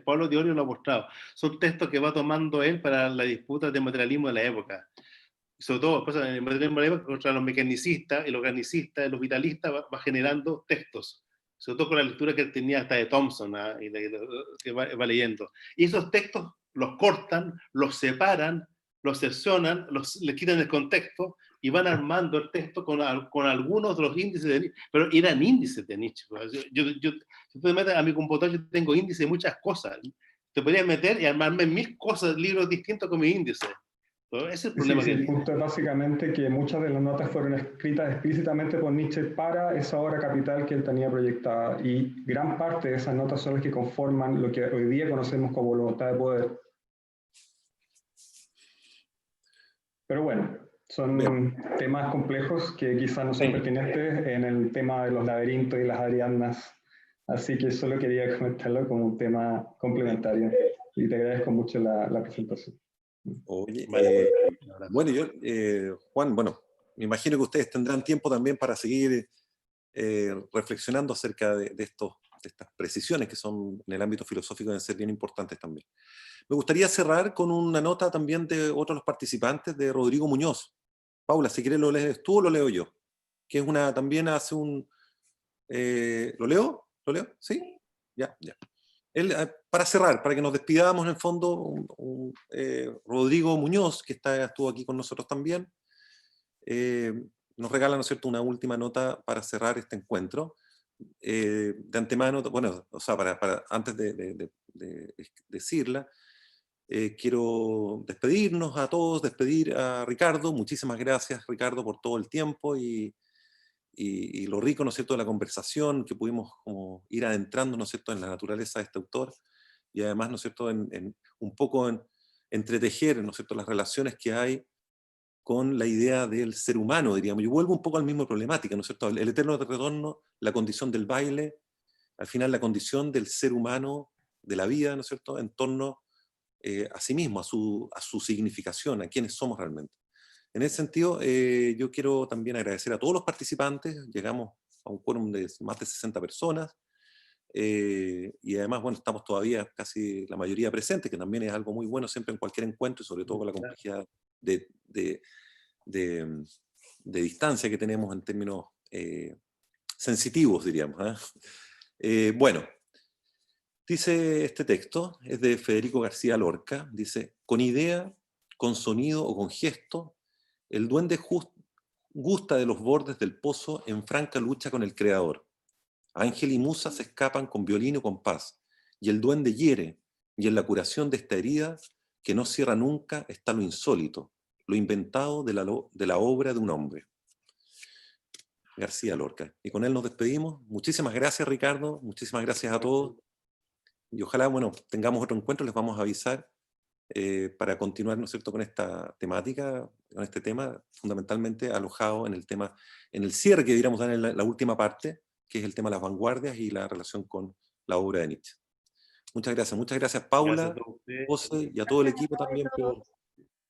Pablo Diorio lo ha mostrado, son textos que va tomando él para la disputa de materialismo de la época. Sobre todo, pues, en el materialismo de la época, contra los mecanicistas, el organicista, los vitalistas, va generando textos, sobre todo con la lectura que él tenía hasta de Thompson, ¿eh? Que va leyendo. Y esos textos los cortan, los separan, los cercionan, les quitan el contexto y van armando el texto con algunos de los índices de Nietzsche, pero eran índices de Nietzsche. Si tú te metes a mi computador, yo tengo índices de muchas cosas. Te podrías meter y armarme 1000 cosas, libros distintos con mis índices. Ese es el problema. Sí, el punto es básicamente que muchas de las notas fueron escritas explícitamente por Nietzsche para esa obra capital que él tenía proyectada y gran parte de esas notas son las que conforman lo que hoy día conocemos como voluntad de poder. Pero bueno, son temas complejos que quizás no son pertinentes en el tema de los laberintos y las ariadnas, así que solo quería comentarlo como un tema complementario y te agradezco mucho la presentación. Oye, bueno, Juan, bueno, me imagino que ustedes tendrán tiempo también para seguir reflexionando acerca de estas precisiones que son en el ámbito filosófico deben ser bien importantes también. Me gustaría cerrar con una nota también de otro de los participantes, de Rodrigo Muñoz. Paula, si quieres lo lees tú o lo leo yo, que es también hace un... ¿Lo leo? ¿Lo leo? ¿Sí? Ya. Él, para cerrar, para que nos despidamos en el fondo, Rodrigo Muñoz, que estuvo aquí con nosotros también, nos regala, ¿no es cierto?, una última nota para cerrar este encuentro, de antemano, bueno, o sea, antes de decirla, quiero despedirnos a todos, despedir a Ricardo. Muchísimas gracias, Ricardo, por todo el tiempo y lo rico, ¿no es cierto?, de la conversación, que pudimos como ir adentrando, ¿no es cierto?, en la naturaleza de este autor, y además, ¿no es cierto?, un poco en entretejer, ¿no es cierto?, las relaciones que hay con la idea del ser humano, diríamos. Yo vuelvo un poco a la misma problemática, ¿no es cierto?, el eterno retorno, la condición del baile, al final la condición del ser humano, de la vida, ¿no es cierto?, en torno a sí mismo, a su significación, a quienes somos realmente. En ese sentido, yo quiero también agradecer a todos los participantes. Llegamos a un quórum de más de 60 personas, y además, bueno, estamos todavía casi la mayoría presentes, que también es algo muy bueno siempre en cualquier encuentro, y sobre todo con la complejidad de distancia que tenemos en términos sensitivos, diríamos. Bueno, dice este texto, es de Federico García Lorca, dice: con idea, con sonido o con gesto, el duende gusta de los bordes del pozo en franca lucha con el creador. Ángel y musa se escapan con violín o compás, y el duende hiere, y en la curación de esta herida, que no cierra nunca, está lo insólito, lo inventado de la obra de un hombre. García Lorca. Y con él nos despedimos. Muchísimas gracias, Ricardo. Muchísimas gracias a todos. Y ojalá, bueno, tengamos otro encuentro, les vamos a avisar para continuar, ¿no es cierto?, con esta temática, con este tema, fundamentalmente alojado en el tema, en el cierre que diríamos dar en la última parte, que es el tema de las vanguardias y la relación con la obra de Nietzsche. Muchas gracias Paula, José, y a todo el equipo también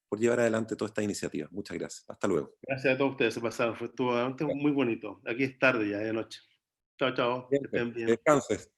por llevar adelante toda esta iniciativa. Muchas gracias. Hasta luego. Gracias a todos ustedes, se pasaron, estuvo muy bonito. Aquí es tarde ya, de noche. Chao, chao. Que estén bien. Descanses.